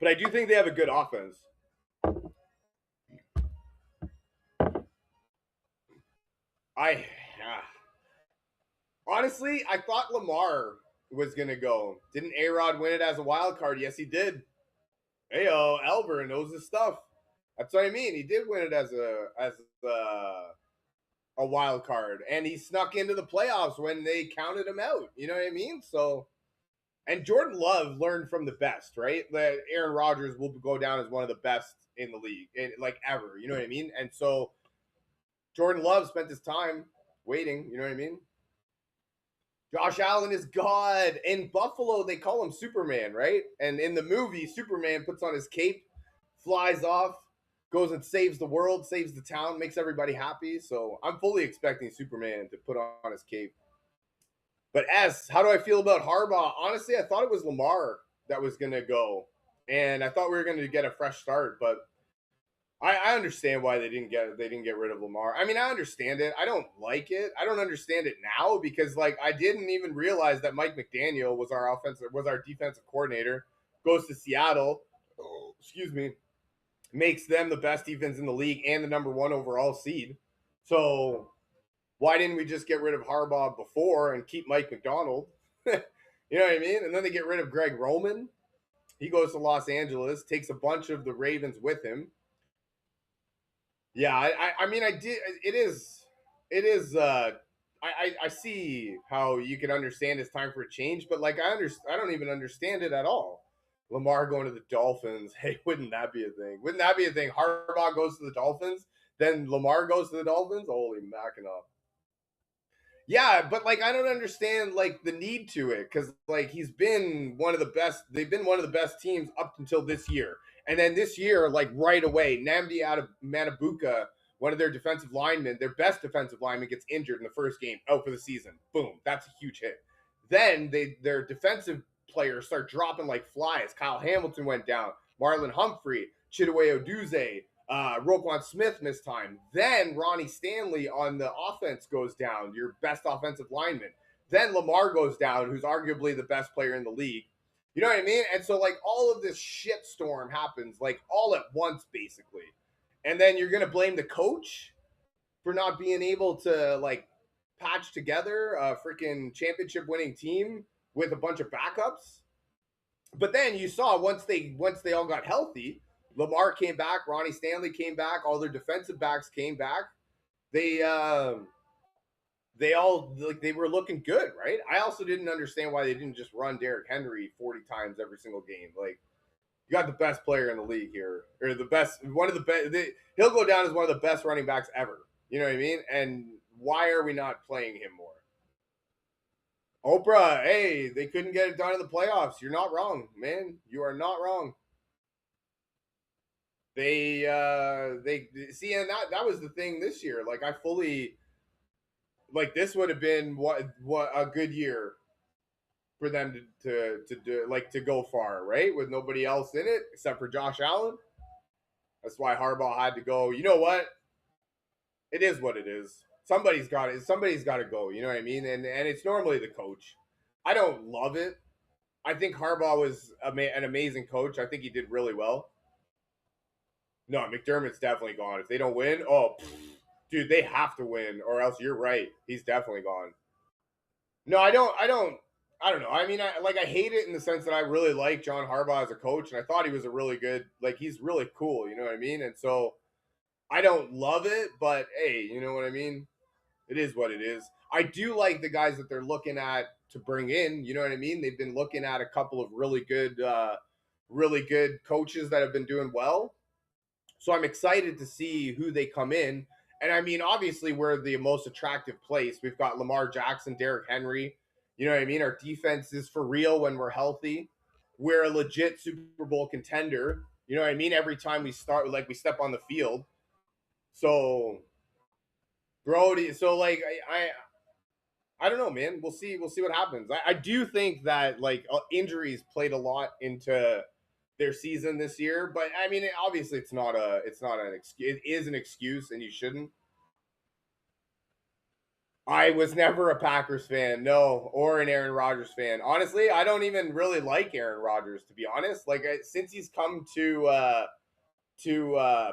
But I do think they have a good offense. I honestly, I thought Lamar was gonna go. Didn't A-Rod win it as a wild card? Yes, he did. Heyo, Elver knows his stuff. That's what I mean. He did win it as a wild card, and he snuck into the playoffs when they counted him out. You know what I mean? So, and Jordan Love learned from the best, right? That Aaron Rodgers will go down as one of the best in the league, like ever. You know what I mean? And so, Jordan Love spent his time waiting. You know what I mean? Josh Allen is God. In Buffalo, they call him Superman, right? And in the movie, Superman puts on his cape, flies off, goes and saves the world, saves the town, makes everybody happy. So I'm fully expecting Superman to put on his cape. But S, how do I feel about Harbaugh? Honestly, I thought it was Lamar that was going to go. And I thought we were going to get a fresh start, but I understand why they didn't get rid of Lamar. I mean, I understand it. I don't like it. I don't understand it now because like I didn't even realize that Mike McDaniel was our defensive coordinator. Goes to Seattle. Oh, excuse me. Makes them the best defense in the league and the number 1 overall seed. So why didn't we just get rid of Harbaugh before and keep Mike McDonald? You know what I mean? And then they get rid of Greg Roman. He goes to Los Angeles, takes a bunch of the Ravens with him. Yeah, I mean, I did. It is. I see how you can understand it's time for a change, but like I don't even understand it at all. Lamar going to the Dolphins. Hey, wouldn't that be a thing? Wouldn't that be a thing? Harbaugh goes to the Dolphins, then Lamar goes to the Dolphins. Holy mackerel! Yeah, but like I don't understand like the need to it because like he's been one of the best. They've been one of the best teams up until this year, and then this year, like right away, Namdi out of Manabuka one of their defensive linemen, their best defensive lineman, gets injured in the first game, out for the season. Boom, that's a huge hit. Then their defensive players start dropping like flies. Kyle Hamilton went down, Marlon Humphrey, Chidoue Oduze, Roquan Smith missed time. Then Ronnie Stanley on the offense goes down, your best offensive lineman. Then Lamar goes down, who's arguably the best player in the league. You know what I mean? And so, like, all of this shit storm happens, like, all at once, basically. And then you're going to blame the coach for not being able to, like, patch together a freaking championship winning team with a bunch of backups. But then you saw once they all got healthy, Lamar came back, Ronnie Stanley came back, all their defensive backs came back. They all, like, they were looking good, right? I also didn't understand why they didn't just run Derrick Henry 40 times every single game. Like, you got the best player in the league here, or the best, one of the best. He'll go down as one of the best running backs ever. You know what I mean? And why are we not playing him more? Oprah, hey, they couldn't get it done in the playoffs. You're not wrong, man. You are not wrong. They see, and that was the thing this year. Like, I fully, like, this would have been what a good year for them to do, like, to go far, right? With nobody else in it except for Josh Allen. That's why Harbaugh had to go. You know what? It is what it is. Somebody's got it. Somebody's got to go. You know what I mean? And it's normally the coach. I don't love it. I think Harbaugh was an amazing coach. I think he did really well. No, McDermott's definitely gone. If they don't win, dude, they have to win, or else you're right. He's definitely gone. No, I don't know. I mean, I hate it in the sense that I really like John Harbaugh as a coach, and I thought he was a really good, like, he's really cool, you know what I mean? And so I don't love it, but hey, you know what I mean? It is what it is. I do like the guys that they're looking at to bring in, you know what I mean? They've been looking at a couple of really good coaches that have been doing well. So I'm excited to see who they come in. And I mean, obviously, we're the most attractive place. We've got Lamar Jackson, Derrick Henry. You know what I mean? Our defense is for real when we're healthy. We're a legit Super Bowl contender. You know what I mean? Every time we start, like, we step on the field. So, Brody, so, like, I don't know, man. We'll see what happens. I do think that, like, injuries played a lot into their season this year, but I mean, obviously, it's not an excuse. It is an excuse, and you shouldn't. I was never a Packers fan, no, or an Aaron Rodgers fan. Honestly, I don't even really like Aaron Rodgers, to be honest. Like, since he's come to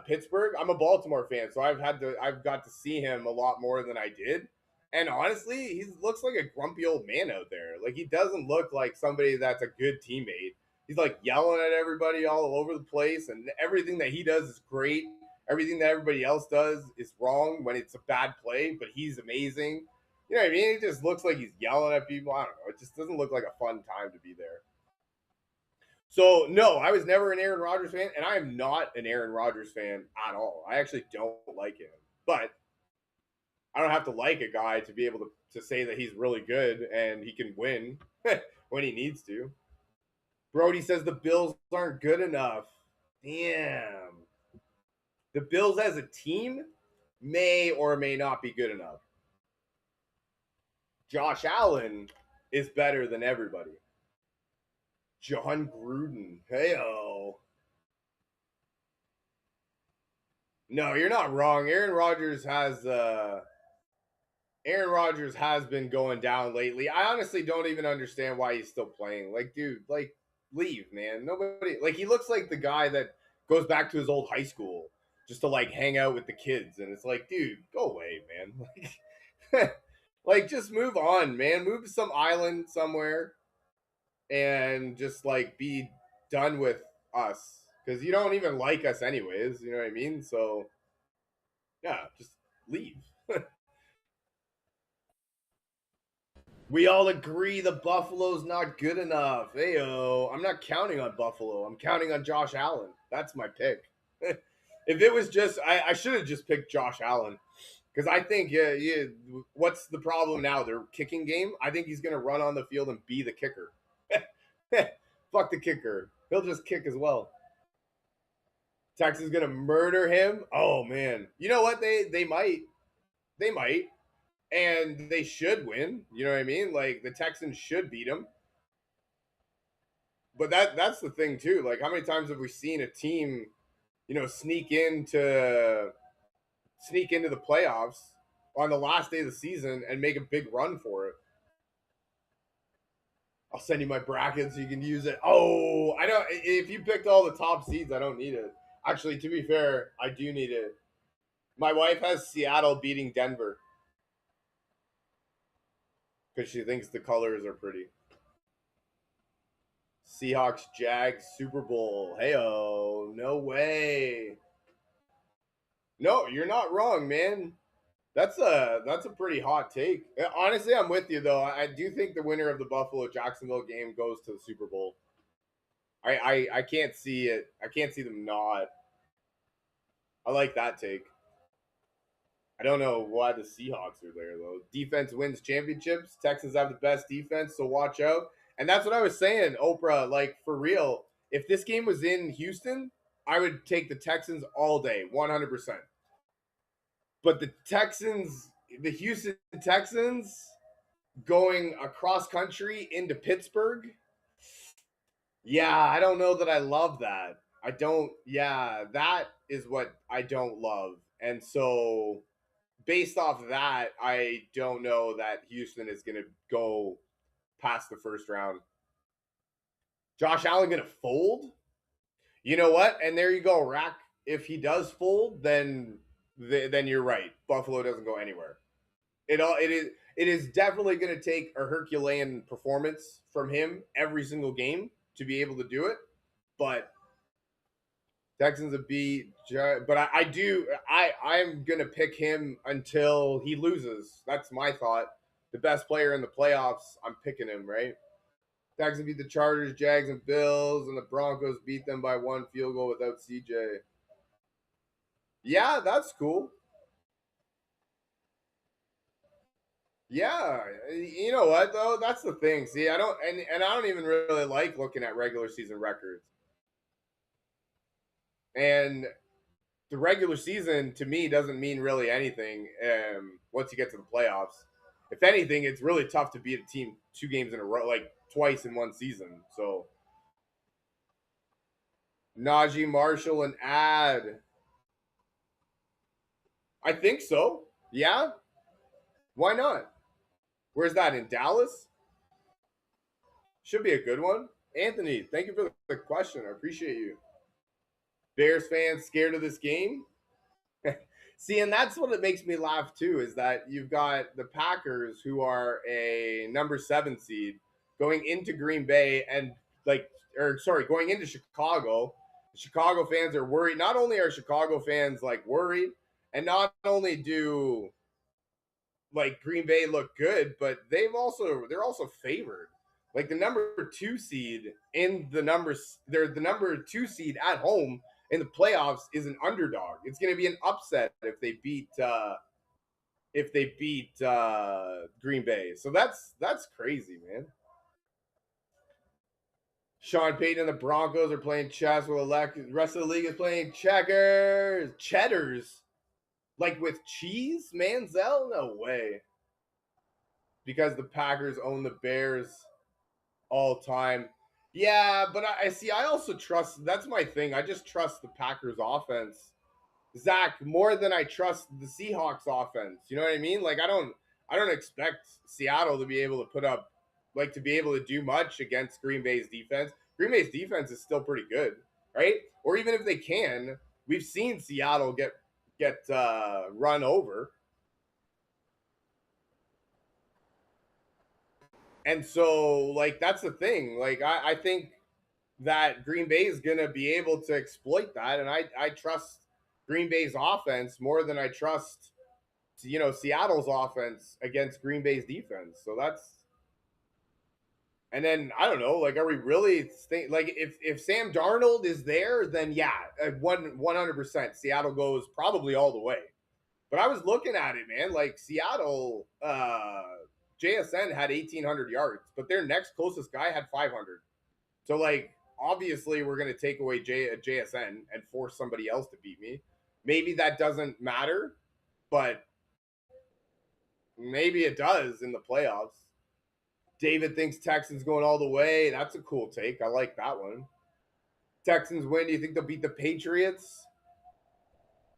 Pittsburgh, I'm a Baltimore fan, so I've got to see him a lot more than I did. And honestly, he looks like a grumpy old man out there. Like, he doesn't look like somebody that's a good teammate. He's like yelling at everybody all over the place, and everything that he does is great. Everything that everybody else does is wrong when it's a bad play, but he's amazing. You know what I mean? It just looks like he's yelling at people. I don't know. It just doesn't look like a fun time to be there. So, no, I was never an Aaron Rodgers fan, and I am not an Aaron Rodgers fan at all. I actually don't like him. But I don't have to like a guy to be able to say that he's really good and he can win when he needs to. Brody says the Bills aren't good enough. Damn. The Bills as a team may or may not be good enough. Josh Allen is better than everybody. John Gruden. Hey-o. No, you're not wrong. Aaron Rodgers has been going down lately. I honestly don't even understand why he's still playing. Like, dude, like, leave, man. Nobody, like, he looks like the guy that goes back to his old high school just to, like, hang out with the kids. And it's like, dude, go away, man. Like, like, just move on, man. Move to some island somewhere and just, like, be done with us. Because you don't even like us anyways. You know what I mean? So, yeah, just leave. We all agree the Buffalo's not good enough. Heyo, I'm not counting on Buffalo. I'm counting on Josh Allen. That's my pick. If it was just, I should have just picked Josh Allen. Because I think, what's the problem now? Their kicking game? I think he's going to run on the field and be the kicker. Fuck the kicker. He'll just kick as well. Texas gonna murder him. Oh man, you know what? They might, and they should win. You know what I mean? Like the Texans should beat them. But that's the thing too. Like how many times have we seen a team, sneak into the playoffs on the last day of the season and make a big run for it? I'll send you my bracket so you can use it. Oh, I don't. If you picked all the top seeds, I don't need it. Actually, to be fair, I do need it. My wife has Seattle beating Denver because she thinks the colors are pretty. Seahawks, Jags, Super Bowl. Heyo, no way. No, you're not wrong, man. That's a pretty hot take. Honestly, I'm with you though. I do think the winner of the Buffalo Jacksonville game goes to the Super Bowl. I can't see it. I can't see them not. I like that take. I don't know why the Seahawks are there though. Defense wins championships. Texans have the best defense, so watch out. And that's what I was saying, Oprah. Like for real, if this game was in Houston, I would take the Texans all day, 100%. But the Houston Texans, going across country into Pittsburgh, yeah, I don't know that I love that. I don't. Yeah, that is what I don't love. And so based off of that, I don't know that Houston is going to go past the first round. Josh Allen going to fold? You know what? And there you go, Rack. If he does fold, then you're right. Buffalo doesn't go anywhere. It is definitely going to take a Herculean performance from him every single game to be able to do it. But Texans have beat, but I'm gonna pick him until he loses. That's my thought. The best player in the playoffs, I'm picking him, right? Texans beat the Chargers, Jags, and Bills, and the Broncos beat them by one field goal without CJ. Yeah, that's cool. Yeah, you know what though? That's the thing. See, and I don't even really like looking at regular season records. And the regular season to me doesn't mean really anything once you get to the playoffs. If anything, it's really tough to beat a team 2 games in a row, like twice in one season. So Najee Marshall and Ad, I think so. Yeah, why not? Where's that in Dallas? Should be a good one. Anthony, thank you for the question. I appreciate you. Bears fans scared of this game? See, and that's what it makes me laugh too, is that you've got the Packers, who are a number 7 seed, going into Green Bay and going into Chicago. Chicago fans are worried. Not only are Chicago fans like worried, and not only do like Green Bay look good, but they're also favored. Like the number 2 seed in the numbers, they're the number 2 seed at home in the playoffs is an underdog. It's going to be an upset if they beat Green Bay. So that's crazy, man. Sean Payton and the Broncos are playing chess while the rest of the league is playing cheddars, like with cheese. Manziel, no way. Because the Packers own the Bears all time. Yeah, but I see. I also trust. That's my thing. I just trust the Packers offense, Zach, more than I trust the Seahawks offense. You know what I mean? Like I don't expect Seattle to be able to put up, like to be able to do much against Green Bay's defense. Green Bay's defense is still pretty good, right? Or even if they can, we've seen Seattle get run over. And so, like, that's the thing. Like, I think that Green Bay is going to be able to exploit that. And I trust Green Bay's offense more than I trust, Seattle's offense against Green Bay's defense. So and then I don't know, like, are we really like if Sam Darnold is there, then yeah, 100% Seattle goes probably all the way. But I was looking at it, man. Like Seattle, JSN had 1,800 yards, but their next closest guy had 500. So like obviously we're going to take away JSN and force somebody else to beat me. Maybe that doesn't matter, but maybe it does in the playoffs. David thinks Texans going all the way. That's a cool take. I like that one. Texans win. Do you think they'll beat the Patriots?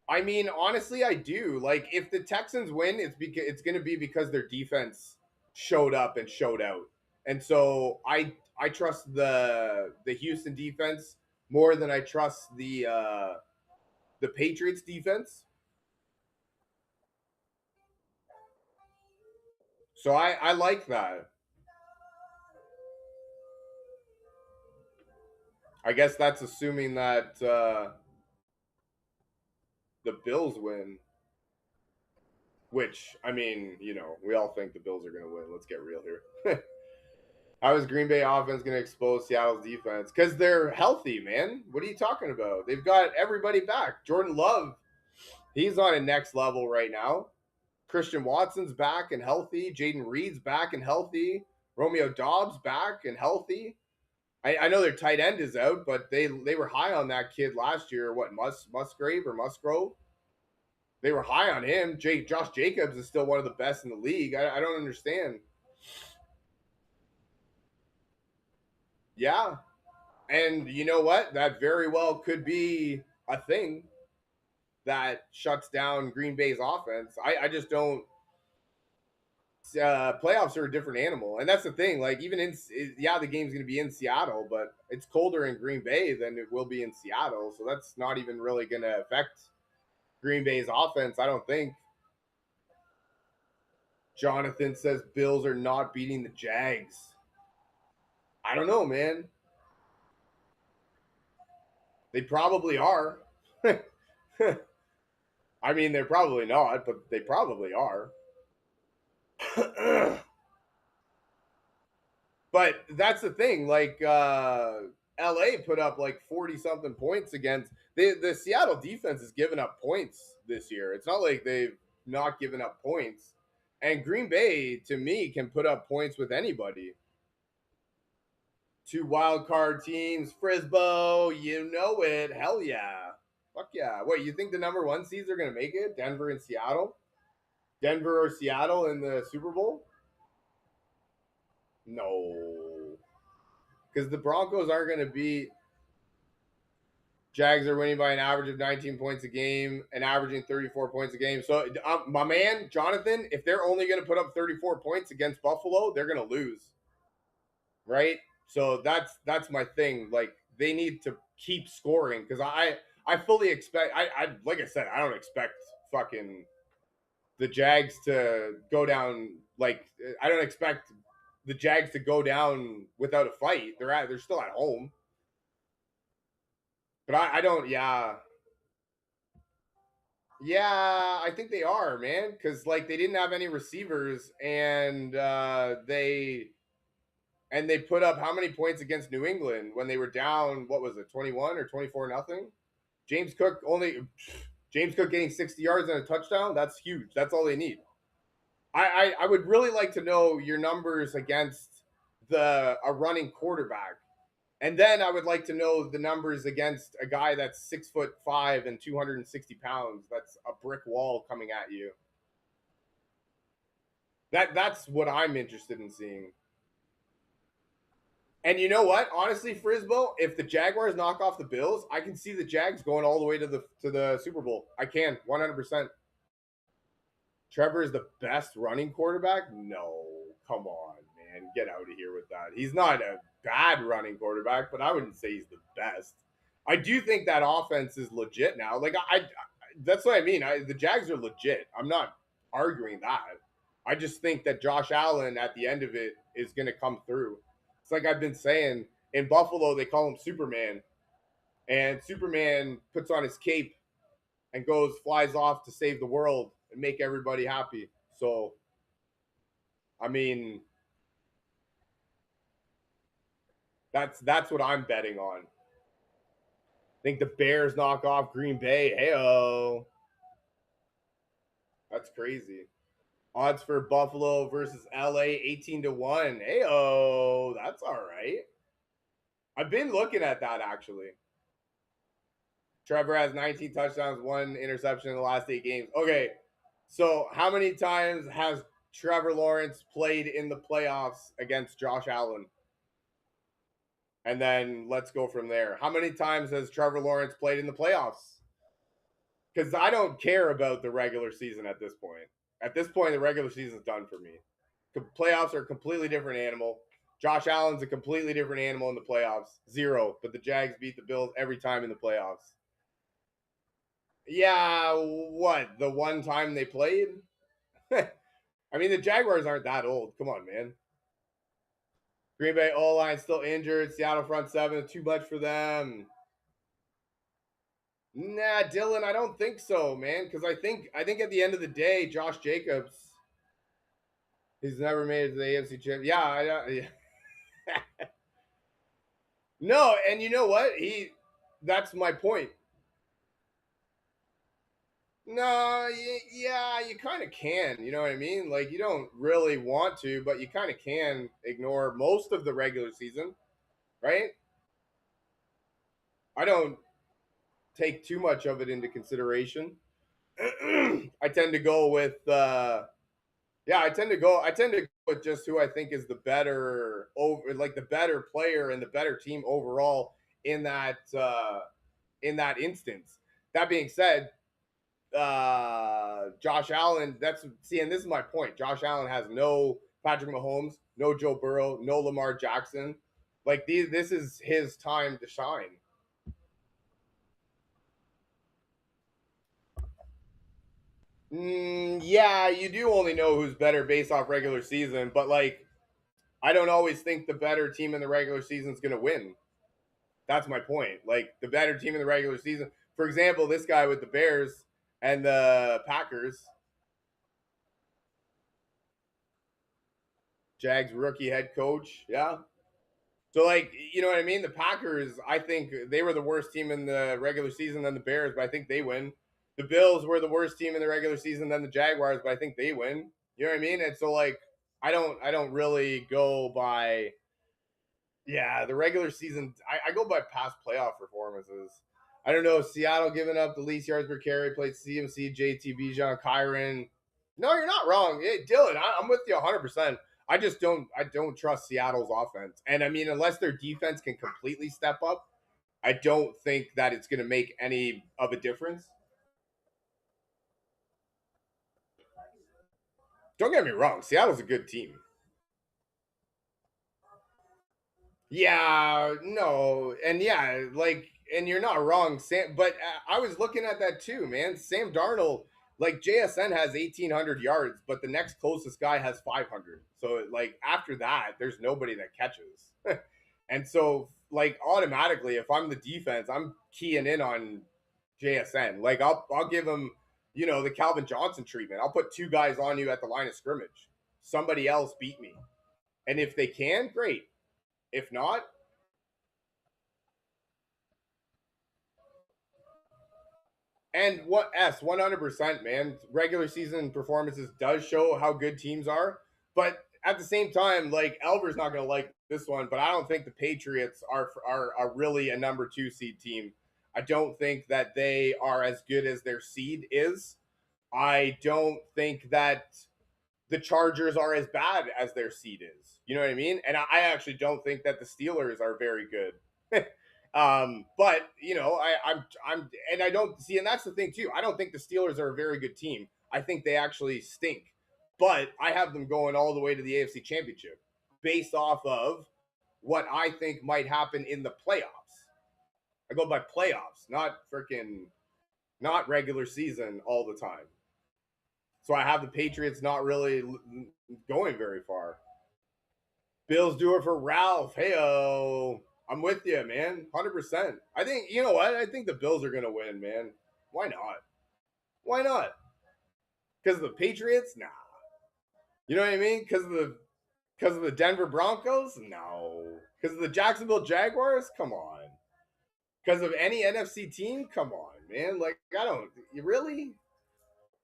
I mean, honestly, I do. Like, if the Texans win, it's going to be because their defense showed up and showed out, and so I trust the Houston defense more than I trust the Patriots defense. So I like that. I guess that's assuming that the Bills win. Which, I mean, we all think the Bills are going to win. Let's get real here. How is Green Bay offense going to expose Seattle's defense? Because they're healthy, man. What are you talking about? They've got everybody back. Jordan Love, he's on a next level right now. Christian Watson's back and healthy. Jaden Reed's back and healthy. Romeo Dobbs back and healthy. I know their tight end is out, but they were high on that kid last year. What, Musgrave or Musgrove? They were high on him. Josh Jacobs is still one of the best in the league. I don't understand. Yeah. And you know what? That very well could be a thing that shuts down Green Bay's offense. I just don't. Playoffs are a different animal, and that's the thing. Like, even the game's going to be in Seattle, but it's colder in Green Bay than it will be in Seattle, so that's not even really going to affect Green Bay's offense, I don't think. Jonathan says Bills are not beating the Jags. I don't know, man. They probably are. I mean, they're probably not, but they probably are. But that's the thing. Like, LA put up like 40 something points against the Seattle defense has given up points this year. It's not like they've not given up points. And Green Bay, to me, can put up points with anybody. Two wild card teams, Frisbo, you know it. Hell yeah. Fuck yeah. What, you think the number one seeds are going to make it? Denver and Seattle? Denver or Seattle in the Super Bowl? No. Because the Broncos aren't going to beat. Jags are winning by an average of 19 points a game and averaging 34 points a game. So, my man, Jonathan, if they're only going to put up 34 points against Buffalo, they're going to lose. Right? So that's my thing. Like, they need to keep scoring because I fully expect I like I said, I don't expect fucking the Jags to go down. Like, I don't expect the Jags to go down without a fight. They're still at home. But I don't. Yeah, I think they are, man, because like they didn't have any receivers, and they put up how many points against New England when they were down? What was it, 21 or 24-0? James Cook getting 60 yards and a touchdown. That's huge. That's all they need. I would really like to know your numbers against a running quarterback. And then I would like to know the numbers against a guy that's 6'5" and 260 pounds. That's a brick wall coming at you. That's what I'm interested in seeing. And you know what? Honestly, Frisbo, if the Jaguars knock off the Bills, I can see the Jags going all the way to the Super Bowl. I can, 100%. Trevor is the best running quarterback? No, come on, man. Get out of here with that. He's not a bad running quarterback, but I wouldn't say he's the best. I do think that offense is legit now. Like, that's what I mean. The Jags are legit. I'm not arguing that. I just think that Josh Allen at the end of it is going to come through. It's like I've been saying, in Buffalo, they call him Superman. And Superman puts on his cape and flies off to save the world and make everybody happy. So, I mean, that's what I'm betting on. I think the Bears knock off Green Bay. Heyo. That's crazy. Odds for Buffalo versus LA 18-1. Heyo. That's all right. I've been looking at that actually. Trevor has 19 touchdowns, 1 interception in the last 8 games. Okay, so how many times has Trevor Lawrence played in the playoffs against Josh Allen? And then let's go from there. How many times has Trevor Lawrence played in the playoffs? Because I don't care about the regular season at this point. At this point, the regular season's done for me. The playoffs are a completely different animal. Josh Allen's a completely different animal in the playoffs. Zero. But the Jags beat the Bills every time in the playoffs. Yeah, what? The one time they played? I mean, the Jaguars aren't that old. Come on, man. Green Bay O-line still injured. Seattle front seven, too much for them. Nah, Dylan, I don't think so, man. Because I think at the end of the day, Josh Jacobs, he's never made it to the AFC Championship. Yeah. No, and you know what? That's my point. No, yeah, you kind of can. You know what I mean? Like, you don't really want to, but you kind of can ignore most of the regular season, right? I don't take too much of it into consideration. I tend to go with, yeah, I tend to go with just who I think is the better over, like the better player and the better team overall in that instance. That being said, Josh Allen. And this is my point. Josh Allen has no Patrick Mahomes, no Joe Burrow, no Lamar Jackson. Like this is his time to shine. Yeah, you do only know who's better based off regular season, but like I don't always think the better team in the regular season is going to win. That's my point. Like the better team in the regular season. For example, this guy with the Bears and the Packers, Jags rookie head coach. Yeah, so, like, you know what I mean? The Packers, I think they were the worst team in the regular season than the Bears, but I think they win. The Bills were the worst team in the regular season than the Jaguars, but I think they win. You know what I mean? And so, like, I don't really go by, yeah, the regular season. I go by past playoff performances. I don't know. Seattle giving up the least yards per carry, played CMC, JT, Bijan, Kyron. No, you're not wrong. Hey, Dylan, I'm with you 100%. I don't trust Seattle's offense. And I mean, unless their defense can completely step up, I don't think that it's going to make any of a difference. Don't get me wrong, Seattle's a good team. Yeah, no, and yeah, like, and you're not wrong, Sam. But I was looking at that too, man. Sam Darnold, like JSN has 1,800 yards, but the next closest guy has 500. So like after that, there's nobody that catches. And so like automatically, if I'm the defense, I'm keying in on JSN. Like I'll give him, the Calvin Johnson treatment. I'll put two guys on you at the line of scrimmage. Somebody else beat me, and if they can, great. If not, and what S 100%, man. Regular season performances does show how good teams are, but at the same time, like Elver's not going to like this one, but I don't think the Patriots are really a number 2 seed team. I don't think that they are as good as their seed is. I don't think that the Chargers are as bad as their seed is. You know what I mean? And I actually don't think that the Steelers are very good. But and I don't see, and that's the thing too. I don't think the Steelers are a very good team. I think they actually stink. But I have them going all the way to the AFC Championship based off of what I think might happen in the playoffs. I go by playoffs, not regular season all the time. So I have the Patriots not really going very far. Bills do it for Ralph. Heyo. I'm with you, man. 100%. I think, you know what? I think the Bills are going to win, man. Why not? Why not? Because of the Patriots? Nah. You know what I mean? Because of the Denver Broncos? No. Because of the Jacksonville Jaguars? Come on. Because of any NFC team? Come on, man. Like, I don't. You really?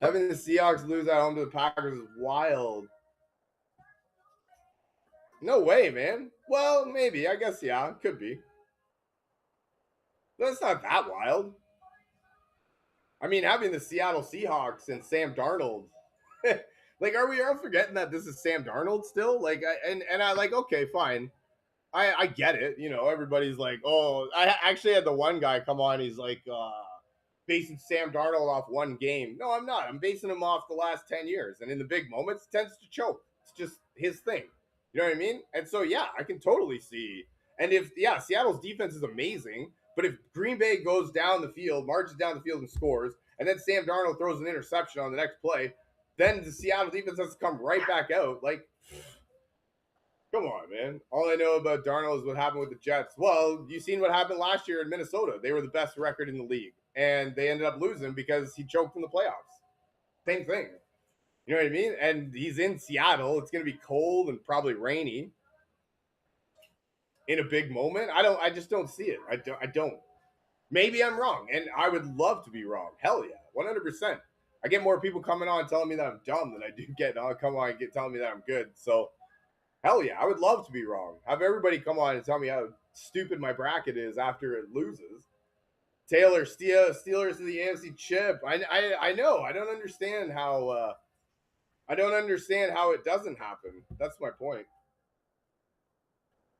Having the Seahawks lose at home to the Packers is wild. No way, man. Well, maybe. I guess, yeah. Could be. That's not that wild. I mean, having the Seattle Seahawks and Sam Darnold, like, are we all forgetting that this is Sam Darnold still? Like, and I like, okay, fine, I get it. You know, everybody's like, oh, I actually had the one guy come on. He's like, basing Sam Darnold off one game. No, I'm not. I'm basing him off the last 10 years, and in the big moments, tends to choke. It's just his thing. You know what I mean? And so, yeah, I can totally see. And if Seattle's defense is amazing, but if Green Bay goes down the field, marches down the field and scores, and then Sam Darnold throws an interception on the next play, then the Seattle defense has to come right back out. Like, come on, man. All I know about Darnold is what happened with the Jets. Well, you seen what happened last year in Minnesota. They were the best record in the league, and they ended up losing because he choked in the playoffs. Same thing. You know what I mean? And he's in Seattle. It's going to be cold and probably rainy in a big moment. I just don't see it. I don't. Maybe I'm wrong, and I would love to be wrong. Hell yeah, 100%. I get more people coming on telling me that I'm dumb than I do get come on and telling me that I'm good. So hell yeah, I would love to be wrong. Have everybody come on and tell me how stupid my bracket is after it loses. Taylor Steelers to the AFC chip. I know. I don't understand how. I don't understand how it doesn't happen. That's my point.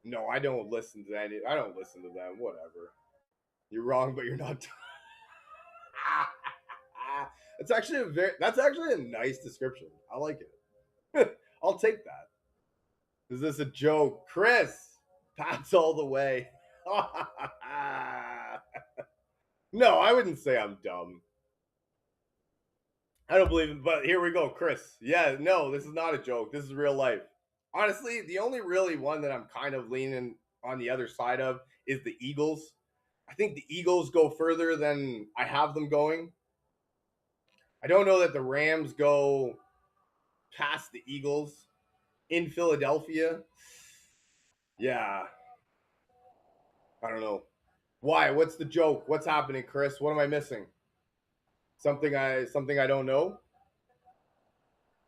No, I don't listen to any. I don't listen to them. Whatever. You're wrong, but you're not. That's actually a nice description. I like it. I'll take that. Is this a joke? Chris, Pats all the way. No, I wouldn't say I'm dumb. I don't believe it, but here we go, Chris. Yeah, no, this is not a joke. This is real life. Honestly, the only really one that I'm kind of leaning on the other side of is the Eagles. I think the Eagles go further than I have them going. I don't know that the Rams go past the Eagles in Philadelphia. Yeah, I don't know. Why? What's the joke? What's happening, Chris? What am I missing? Something I don't know.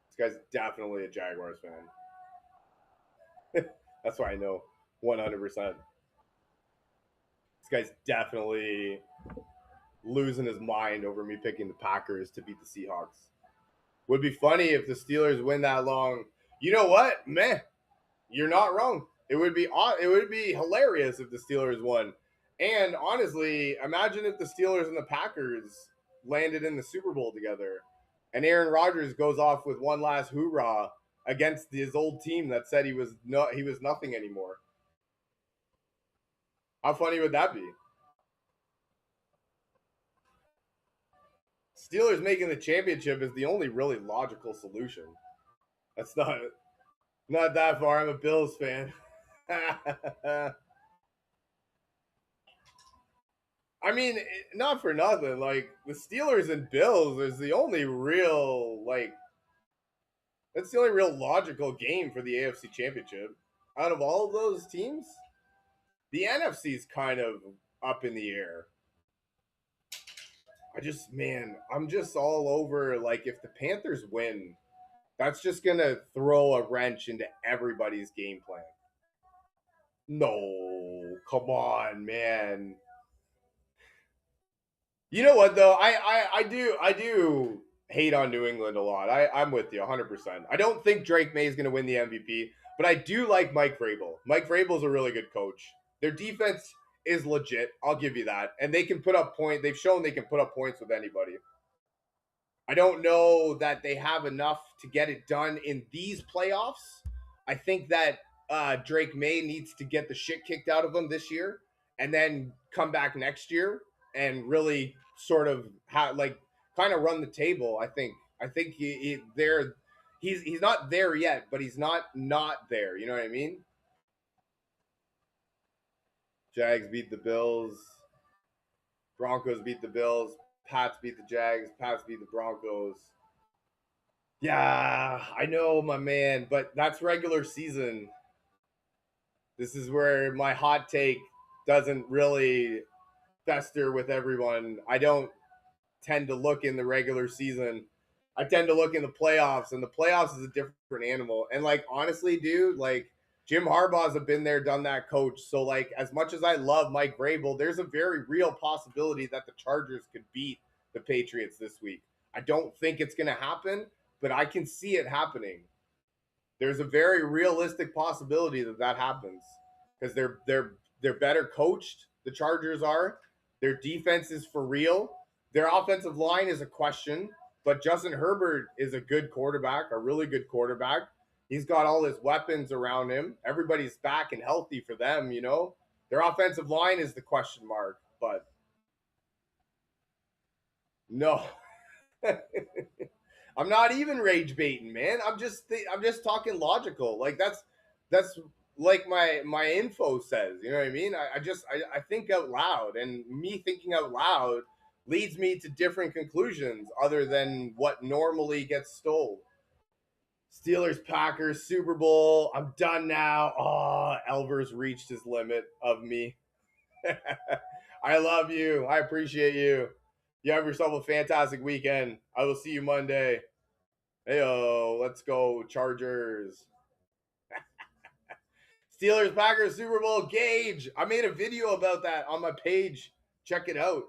This guy's definitely a Jaguars fan. That's why I know 100%. This guy's definitely losing his mind over me picking the Packers to beat the Seahawks. Would be funny if the Steelers win that long. You know what? Meh. You're not wrong. It would be hilarious if the Steelers won. And honestly, imagine if the Steelers and the Packers landed in the Super Bowl together, and Aaron Rodgers goes off with one last hoorah against his old team that said he was nothing anymore. How funny would that be? Steelers making the championship is the only really logical solution. That's not that far. I'm a Bills fan. I mean, not for nothing. Like the Steelers and Bills is the only real that's the only real logical game for the AFC Championship. Out of all of those teams, the NFC is kind of up in the air. I'm just all over. Like, if the Panthers win, that's just gonna throw a wrench into everybody's game plan. No, come on, man. You know what though? I do hate on New England a lot. I'm with you 100%. I don't think Drake May is going to win the MVP, but I do like Mike Vrabel. Mike Vrabel's a really good coach. Their defense is legit. I'll give you that, and they can put up points. They've shown they can put up points with anybody. I don't know that they have enough to get it done in these playoffs. I think that Drake May needs to get the shit kicked out of him this year, and then come back next year and really sort of kind of run the table. I think he's not there yet, but he's not there. You know what I mean? Jags beat the Bills. Broncos beat the Bills. Pats beat the Jags. Pats beat the Broncos. Yeah, I know, my man, but that's regular season. This is where my hot take doesn't really fester with everyone. I don't tend to look in the regular season. I tend to look in the playoffs, and the playoffs is a different animal. And like honestly, dude, like Jim Harbaugh's have been there, done that coach. So, like, as much as I love Mike Vrabel, there's a very real possibility that the Chargers could beat the Patriots this week. I don't think it's going to happen, but I can see it happening. There's a very realistic possibility that that happens because they're better coached. The Chargers are. Their defense is for real. Their offensive line is a question, but Justin Herbert is a good quarterback, a really good quarterback. He's got all his weapons around him. Everybody's back and healthy for them, you know. Their offensive line is the question mark, but no. I'm not even rage baiting, man. I'm just talking logical. Like that's like my info says. You know what I mean? I think out loud, and me thinking out loud leads me to different conclusions other than what normally gets stole. Steelers, Packers, Super Bowl. I'm done now. Oh, Elver's reached his limit of me. I love you. I appreciate you. You have yourself a fantastic weekend. I will see you Monday. Heyo, let's go Chargers. Steelers, Packers, Super Bowl, Gage. I made a video about that on my page. Check it out.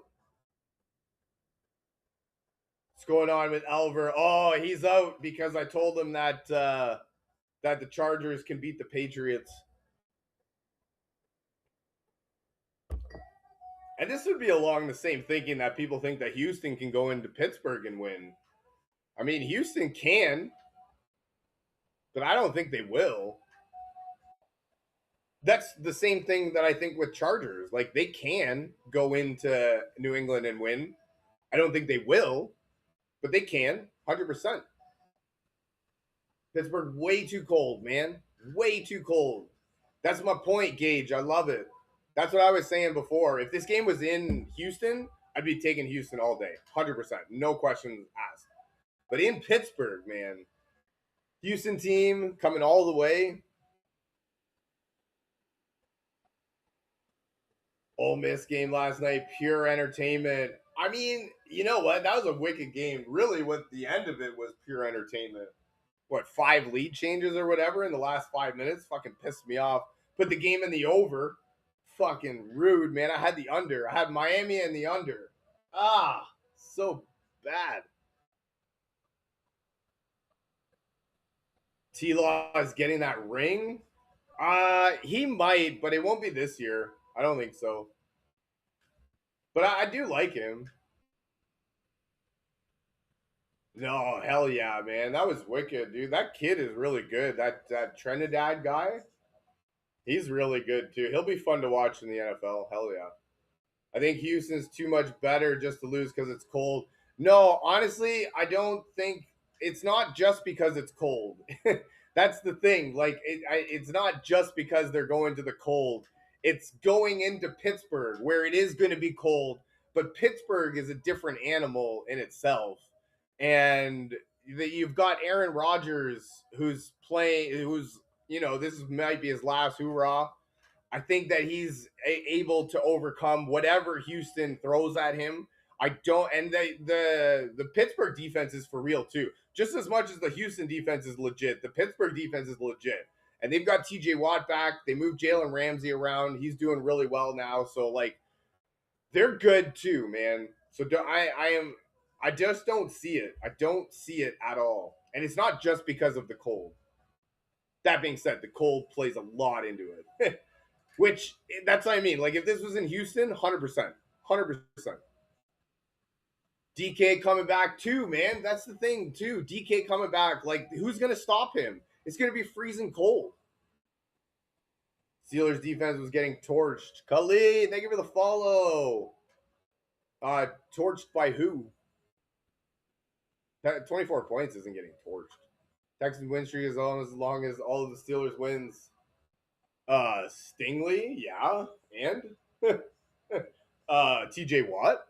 What's going on with Elver? Oh, he's out because I told him that that the Chargers can beat the Patriots. And this would be along the same thinking that people think that Houston can go into Pittsburgh and win. I mean, Houston can, but I don't think they will. That's the same thing that I think with Chargers. Like, they can go into New England and win. I don't think they will, but they can, 100%. Pittsburgh, way too cold, man. Way too cold. That's my point, Gage. I love it. That's what I was saying before. If this game was in Houston, I'd be taking Houston all day, 100%. No questions asked. But in Pittsburgh, man, Houston team coming all the way. Ole Miss game last night, pure entertainment. I mean, you know what? That was a wicked game. Really, what the end of it was pure entertainment. What, 5 lead changes or whatever in the last 5 minutes? Fucking pissed me off. Put the game in the over. Fucking rude, man. I had the under. I had Miami in the under. Ah, so bad. T-Law is getting that ring. He might, but it won't be this year. I don't think so. But I do like him. No, hell yeah, man. That was wicked, dude. That kid is really good. That Trinidad guy, he's really good too. He'll be fun to watch in the NFL. Hell yeah. I think Houston's too much better just to lose because it's cold. No, honestly, I don't think it's not just because it's cold. That's the thing. Like, it's not just because they're going to the cold. It's going into Pittsburgh where it is going to be cold, but Pittsburgh is a different animal in itself. And you've got Aaron Rodgers who's playing, who's, you know, might be his last hoorah. I think that he's able to overcome whatever Houston throws at him. I don't, and the Pittsburgh defense is for real too. Just as much as the Houston defense is legit, the Pittsburgh defense is legit. And they've got TJ Watt back. They moved Jalen Ramsey around. He's doing really well now. So, like, they're good too, man. So I just don't see it. I don't see it at all. And it's not just because of the cold. That being said, the cold plays a lot into it. Which, that's what I mean. Like, if this was in Houston, 100%. 100%. DK coming back too, man. That's the thing too. DK coming back. Like, who's going to stop him? It's going to be freezing cold. Steelers defense was getting torched. Khalid, thank you for the follow. Torched by who? 24 points isn't getting torched. Texans win streak as long as all of the Steelers wins. Stingley, yeah, and TJ Watt.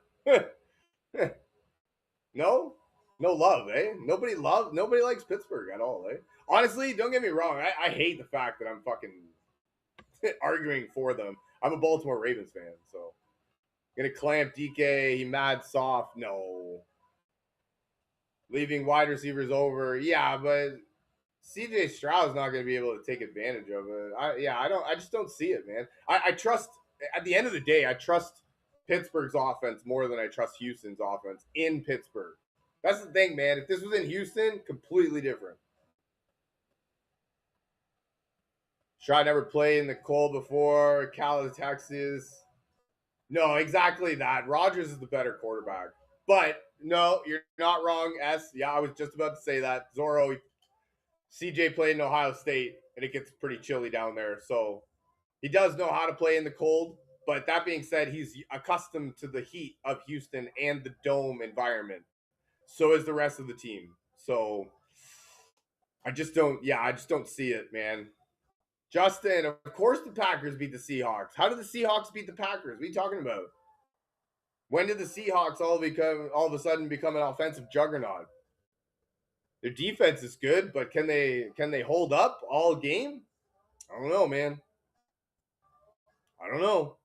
No love, eh? Nobody likes Pittsburgh at all, eh? Honestly, don't get me wrong. I hate the fact that I'm fucking arguing for them. I'm a Baltimore Ravens fan, so gonna clamp DK. He mad soft. No. Leaving wide receivers over. Yeah, but CJ Stroud's not going to be able to take advantage of it. I just don't see it, man. I trust at the end of the day, I trust Pittsburgh's offense more than I trust Houston's offense in Pittsburgh. That's the thing, man. If this was in Houston, completely different. Stroud never played in the cold before. Cal, Texas. No, exactly that. Rodgers is the better quarterback. But no, you're not wrong. Yeah, I was just about to say that. Zorro, CJ played in Ohio State, and it gets pretty chilly down there. So he does know how to play in the cold. But that being said, he's accustomed to the heat of Houston and the dome environment. So is the rest of the team. So I just don't see it, man. Justin, of course the Packers beat the Seahawks. How did the Seahawks beat the Packers? What are you talking about? When did the Seahawks all of a sudden become an offensive juggernaut? Their defense is good, but can they hold up all game? I don't know, man. I don't know.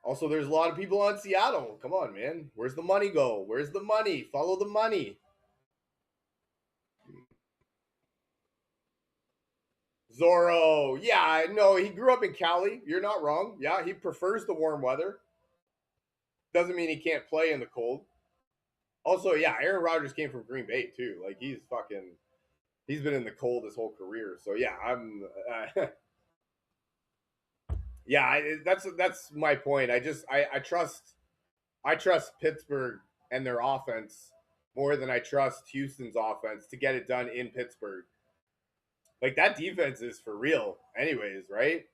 Also, there's a lot of people on Seattle. Come on, man. Where's the money go? Where's the money? Follow the money. Zorro. Yeah, no, he grew up in Cali. You're not wrong. Yeah, he prefers the warm weather. Doesn't mean he can't play in the cold. Also, yeah, Aaron Rodgers came from Green Bay too. Like he's been in the cold his whole career. So yeah, that's my point. I trust Pittsburgh and their offense more than I trust Houston's offense to get it done in Pittsburgh. Like that defense is for real, anyways, right?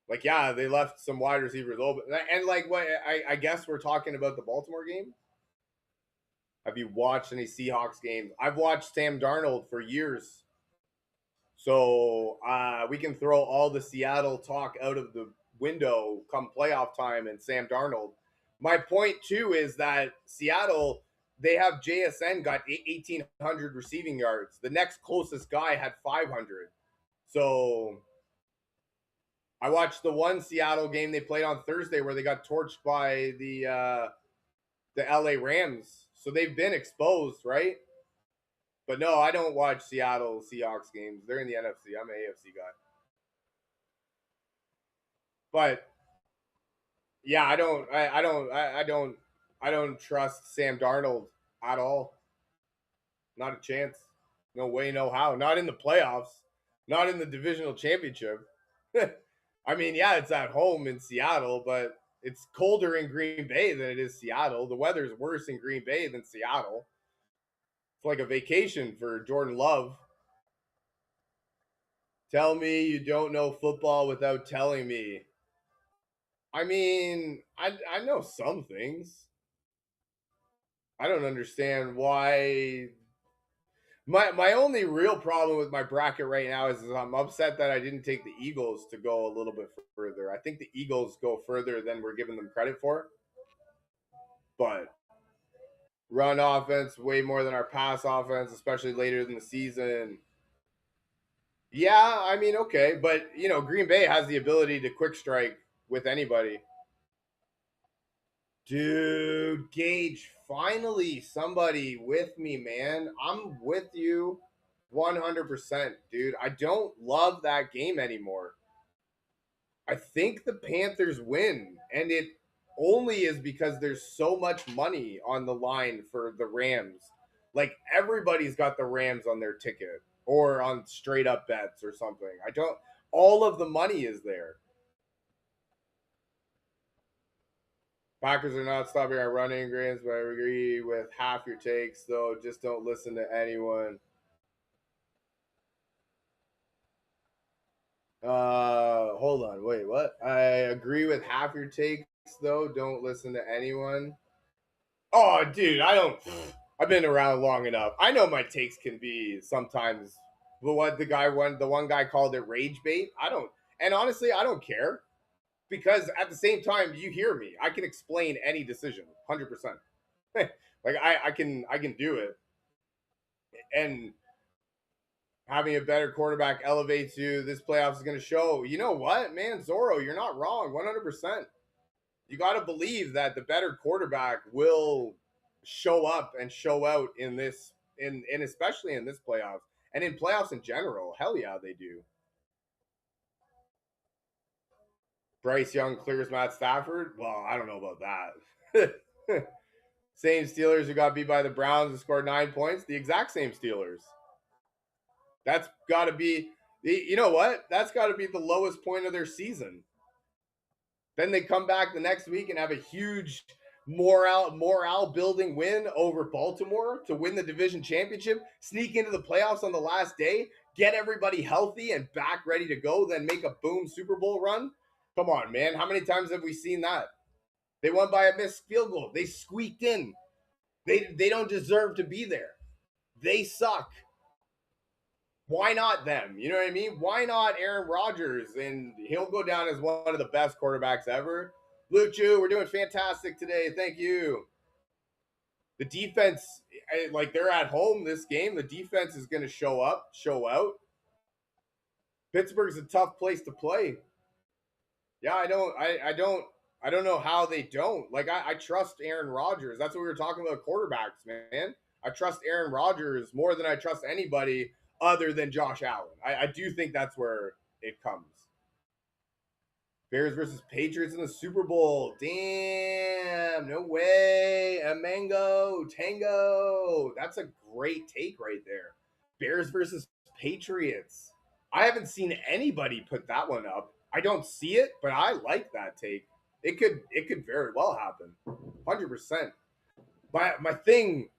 Like yeah, they left some wide receivers open, and like what I guess we're talking about the Baltimore game. Have you watched any Seahawks games? I've watched Sam Darnold for years. So we can throw all the Seattle talk out of the window come playoff time and Sam Darnold. My point too is that Seattle, they have JSN got 1,800 receiving yards. The next closest guy had 500. So I watched the one Seattle game they played on Thursday where they got torched by the LA Rams. So they've been exposed, right? But no, I don't watch Seattle Seahawks games. They're in the NFC. I'm an AFC guy. But yeah, I don't trust Sam Darnold at all. Not a chance. No way, no how. Not in the playoffs. Not in the divisional championship. I mean, yeah, it's at home in Seattle, but it's colder in Green Bay than it is Seattle. The weather's worse in Green Bay than Seattle. It's like a vacation for Jordan Love. Tell me you don't know football without telling me. I mean, I know some things. I don't understand why. My only real problem with my bracket right now is I'm upset that I didn't take the Eagles to go a little bit further. I think the Eagles go further than we're giving them credit for. But run offense way more than our pass offense, especially later in the season. Yeah, I mean, okay, but Green Bay has the ability to quick strike with anybody. Dude, Gage, finally somebody with me, man. I'm with you 100%, dude. I don't love that game anymore. I think the Panthers win, and it only is because there's so much money on the line for the Rams. Like everybody's got the Rams on their ticket or on straight up bets or something. I don't all of the money is there. Packers are not stopping our running games, but I agree with half your takes, though. Just don't listen to anyone. Hold on, wait, what? I agree with half your takes, though. Don't listen to anyone. Oh, dude, I don't. I've been around long enough. I know my takes can be sometimes. What the one guy called it rage bait. I don't, and honestly, I don't care because at the same time, you hear me. I can explain any decision, 100%. Like I can do it, and having a better quarterback elevates you. This playoffs is going to show. You know what, man, Zorro, you're not wrong, 100%. You got to believe that the better quarterback will show up and show out in this, in especially in this playoffs. And in playoffs in general, hell yeah, they do. Bryce Young clears Matt Stafford. Well, I don't know about that. Same Steelers who got beat by the Browns and scored 9 points. The exact same Steelers. That's got to be, you know what? That's got to be the lowest point of their season. Then they come back the next week and have a huge morale building win over Baltimore to win the division championship, sneak into the playoffs on the last day, get everybody healthy and back ready to go, then make a boom Super Bowl run. Come on, man. How many times have we seen that? They won by a missed field goal. They squeaked in. They don't deserve to be there. They suck. Why not them? You know what I mean? Why not Aaron Rodgers? And he'll go down as one of the best quarterbacks ever. Luchu, we're doing fantastic today. Thank you. The defense, like they're at home this game. The defense is going to show up, show out. Pittsburgh's a tough place to play. Yeah, I don't know how they don't. Like I trust Aaron Rodgers. That's what we were talking about quarterbacks, man. I trust Aaron Rodgers more than I trust anybody other than Josh Allen. I do think that's where it comes. Bears versus Patriots in the Super Bowl. Damn, no way. A mango, tango. That's a great take right there. Bears versus Patriots. I haven't seen anybody put that one up. I don't see it, but I like that take. It could very well happen. 100%. My thing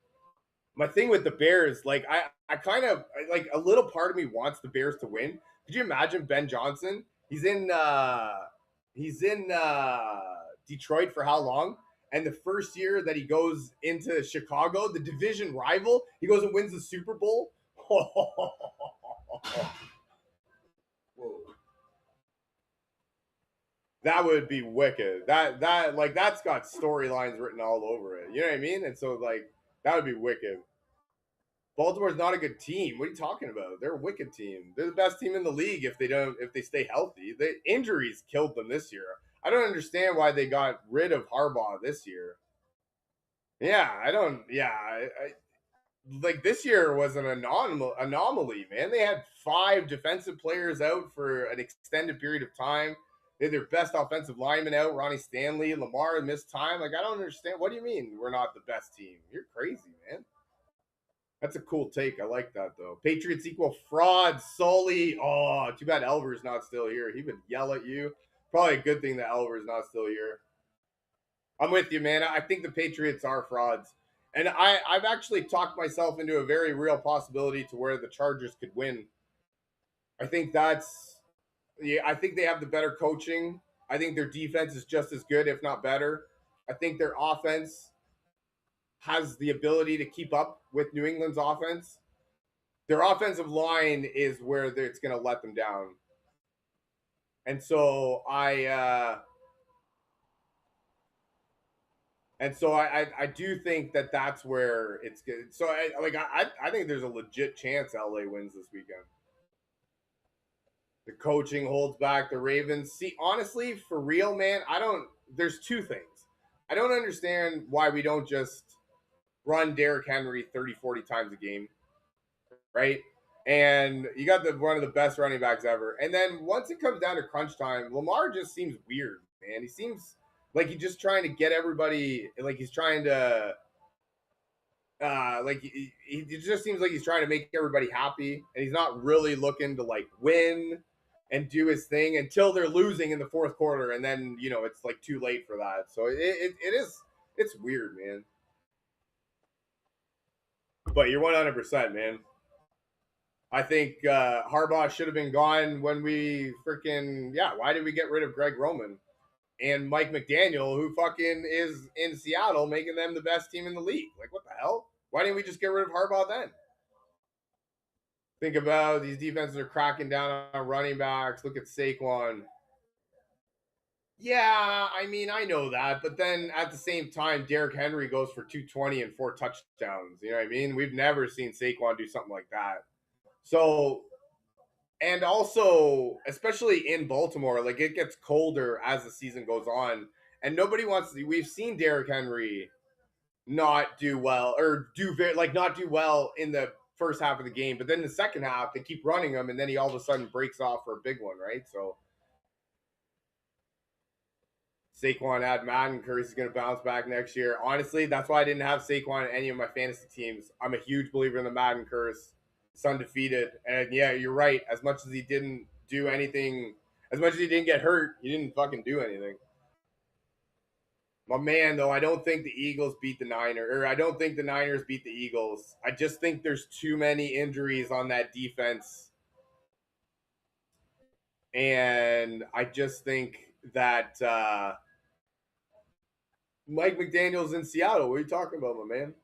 with the Bears, like I kind of like a little part of me wants the Bears to win. Could you imagine Ben Johnson? He's in Detroit for how long? And the first year that he goes into Chicago, the division rival, he goes and wins the Super Bowl. Whoa. That would be wicked. That like that's got storylines written all over it. You know what I mean? And so like that would be wicked. Baltimore's not a good team. What are you talking about? They're a wicked team. They're the best team in the league if they stay healthy. The injuries killed them this year. I don't understand why they got rid of Harbaugh this year. Yeah, I don't. Yeah, like this year was an anomaly, man. They had 5 defensive players out for an extended period of time. They had their best offensive lineman out, Ronnie Stanley. Lamar missed time. Like I don't understand. What do you mean we're not the best team? You're crazy, man. That's a cool take. I like that though. Patriots equal fraud. Sully. Oh, too bad Elver's not still here. He would yell at you. Probably a good thing that Elver's not still here. I'm with you, man. I think the Patriots are frauds. And I've actually talked myself into a very real possibility to where the Chargers could win. I think that's yeah, I think they have the better coaching. I think their defense is just as good, if not better. I think their offense has the ability to keep up with New England's offense. Their offensive line is where it's going to let them down. And so I do think that that's where it's good. So I think there's a legit chance LA wins this weekend. The coaching holds back the Ravens. See, honestly, for real, man, there's 2 things. I don't understand why we don't just run Derrick Henry 30, 40 times a game, right? And you got one of the best running backs ever. And then once it comes down to crunch time, Lamar just seems weird, man. He seems like he's just trying to get everybody, like he's trying to, he just seems like he's trying to make everybody happy, and he's not really looking to like win and do his thing until they're losing in the fourth quarter, and then it's like too late for that. So it's weird, man. But you're 100%, man. I think Harbaugh should have been gone when we why did we get rid of Greg Roman and Mike McDaniel, who fucking is in Seattle making them the best team in the league? Like, what the hell? Why didn't we just get rid of Harbaugh then? Think about these defenses are cracking down on running backs. Look at Saquon. Yeah, I mean, I know that, but then at the same time, Derrick Henry goes for 220 and 4 touchdowns. You know what I mean? We've never seen Saquon do something like that. So, and also, especially in Baltimore, like it gets colder as the season goes on, and nobody wants to. We've seen Derrick Henry not do well or not do well in the first half of the game, but then the second half they keep running him, and then he all of a sudden breaks off for a big one, right? So Saquon had Madden. Curry's going to bounce back next year. Honestly, that's why I didn't have Saquon in any of my fantasy teams. I'm a huge believer in the Madden curse. It's undefeated. And yeah, you're right. As much as he didn't do anything, as much as he didn't get hurt, he didn't fucking do anything. My man, though, I don't think the Eagles beat the Niners, or I don't think the Niners beat the Eagles. I just think there's too many injuries on that defense. And I just think that Mike McDaniel's in Seattle. What are you talking about, my man?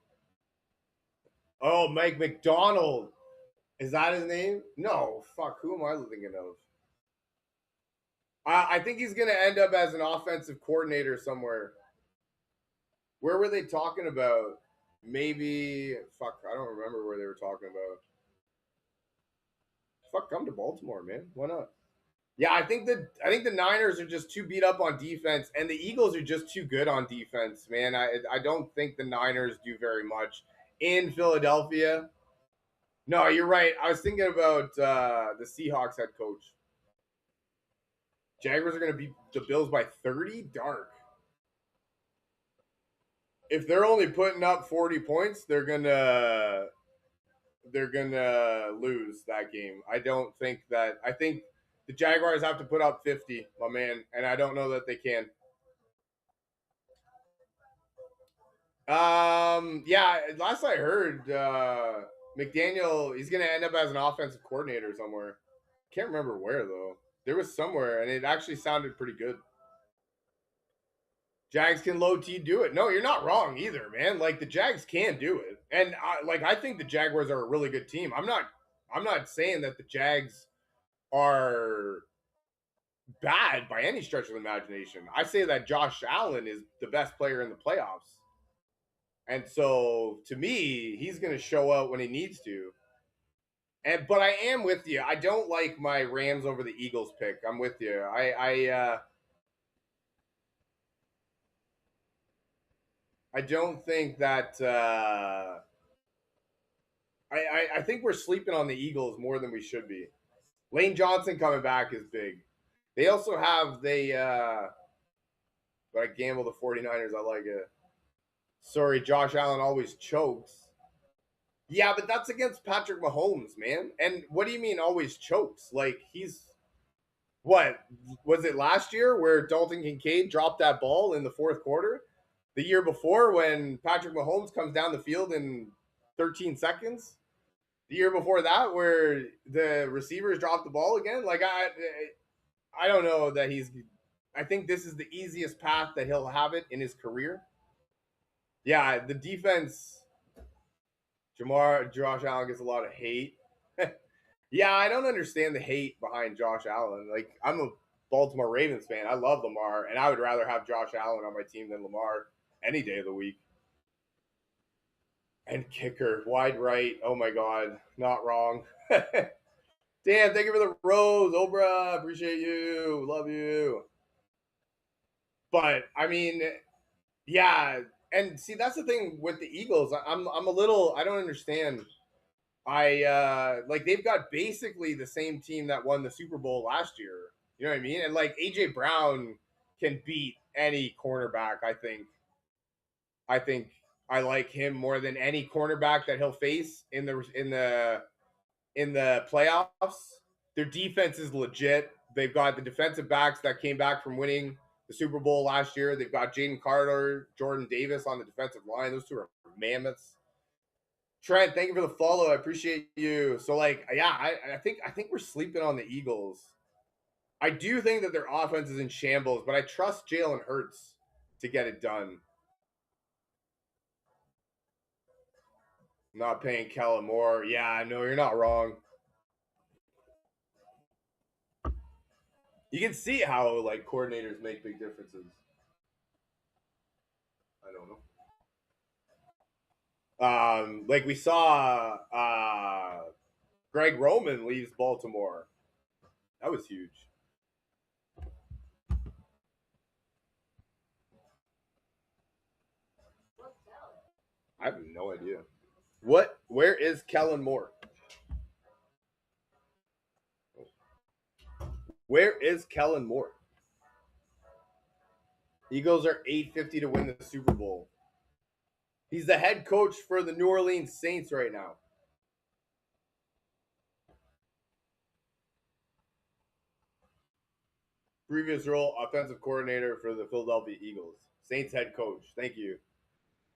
Oh, Mike McDonald. Is that his name? No, fuck. Who am I thinking of? I think he's going to end up as an offensive coordinator somewhere. Where were they talking about? Maybe, fuck, I don't remember where they were talking about. Fuck, come to Baltimore, man. Why not? Yeah, I think the Niners are just too beat up on defense, and the Eagles are just too good on defense, man. I don't think the Niners do very much in Philadelphia. No, you're right. I was thinking about the Seahawks head coach. Jaguars are going to beat the Bills by 30. Dark. If they're only putting up 40 points, they're gonna lose that game. I don't think that. I think the Jaguars have to put up 50, my man, and I don't know that they can. Yeah, last I heard, McDaniel, he's gonna end up as an offensive coordinator somewhere. Can't remember where though. There was somewhere, and it actually sounded pretty good. Jags can low T do it. No, you're not wrong either, man. Like the Jags can do it, and I think the Jaguars are a really good team. I'm not saying that the Jags are bad by any stretch of the imagination. I say that Josh Allen is the best player in the playoffs. And so to me, he's going to show out when he needs to. But I am with you. I don't like my Rams over the Eagles pick. I'm with you. I don't think that I think we're sleeping on the Eagles more than we should be. Lane Johnson coming back is big. They also have but I gamble the 49ers. I like it. Sorry, Josh Allen always chokes. Yeah, but that's against Patrick Mahomes, man. And what do you mean always chokes? Like he's what was it last year where Dalton Kincaid dropped that ball in the fourth quarter? The year before when Patrick Mahomes comes down the field in 13 seconds? The year before that where the receivers dropped the ball again? Like I don't know that he's I think this is the easiest path that he'll have it in his career. Yeah, the defense Josh Allen gets a lot of hate. Yeah, I don't understand the hate behind Josh Allen. Like, I'm a Baltimore Ravens fan. I love Lamar, and I would rather have Josh Allen on my team than Lamar any day of the week. And kicker, wide right. Oh my God, not wrong. Dan, thank you for the rose, Oprah. Appreciate you. Love you. But I mean, yeah, and see that's the thing with the Eagles. I'm a little. I don't understand. Like they've got basically the same team that won the Super Bowl last year. You know what I mean? And like AJ Brown can beat any cornerback. I think I like him more than any cornerback that he'll face in the playoffs. Their defense is legit. They've got the defensive backs that came back from winning the Super Bowl last year. They've got Jaden Carter, Jordan Davis on the defensive line. Those two are mammoths. Trent, thank you for the follow. I appreciate you. So, like, yeah, I think we're sleeping on the Eagles. I do think that their offense is in shambles, but I trust Jalen Hurts to get it done. Not paying Kellen Moore. Yeah, no, you're not wrong. You can see how like coordinators make big differences. I don't know. Like we saw Greg Roman leaves Baltimore. That was huge. I have no idea. What? Where is Kellen Moore? Where is Kellen Moore? Eagles are 850 to win the Super Bowl. He's the head coach for the New Orleans Saints right now. Previous role, offensive coordinator for the Philadelphia Eagles. Saints head coach. Thank you.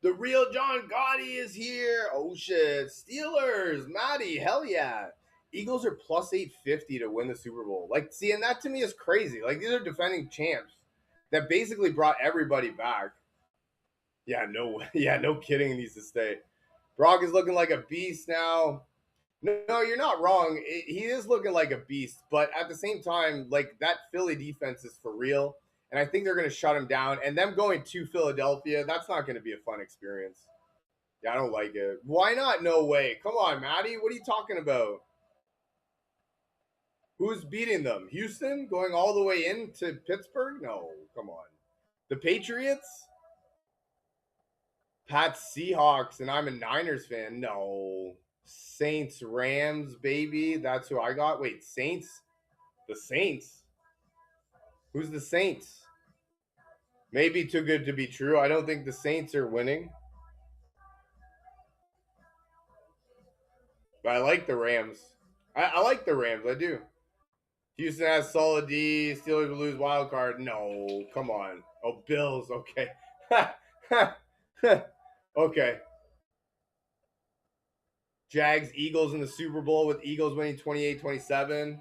The real John Gotti is here. Oh shit. Steelers, Matty, hell yeah. Eagles are plus 850 to win the Super Bowl. Like, see, and that to me is crazy. Like, these are defending champs that basically brought everybody back. Yeah, no, yeah, no kidding. He needs to stay. Brock is looking like a beast now. No, you're not wrong. He is looking like a beast, but at the same time, like that Philly defense is for real, and I think they're going to shut him down. And them going to Philadelphia, that's not going to be a fun experience. Yeah, I don't like it. Why not? No way. Come on, Maddie. What are you talking about? Who's beating them? Houston going all the way into Pittsburgh? No, come on. The Patriots? Pats Seahawks, and I'm a Niners fan. No. Saints Rams, baby. That's who I got. Wait, Saints? The Saints? Who's the Saints? Maybe too good to be true. I don't think the Saints are winning. But I like the Rams. I like the Rams. I do. Houston has solid D. Steelers will lose wild card. No, come on. Oh, Bills. Okay. Okay. Jags, Eagles in the Super Bowl with Eagles winning 28-27.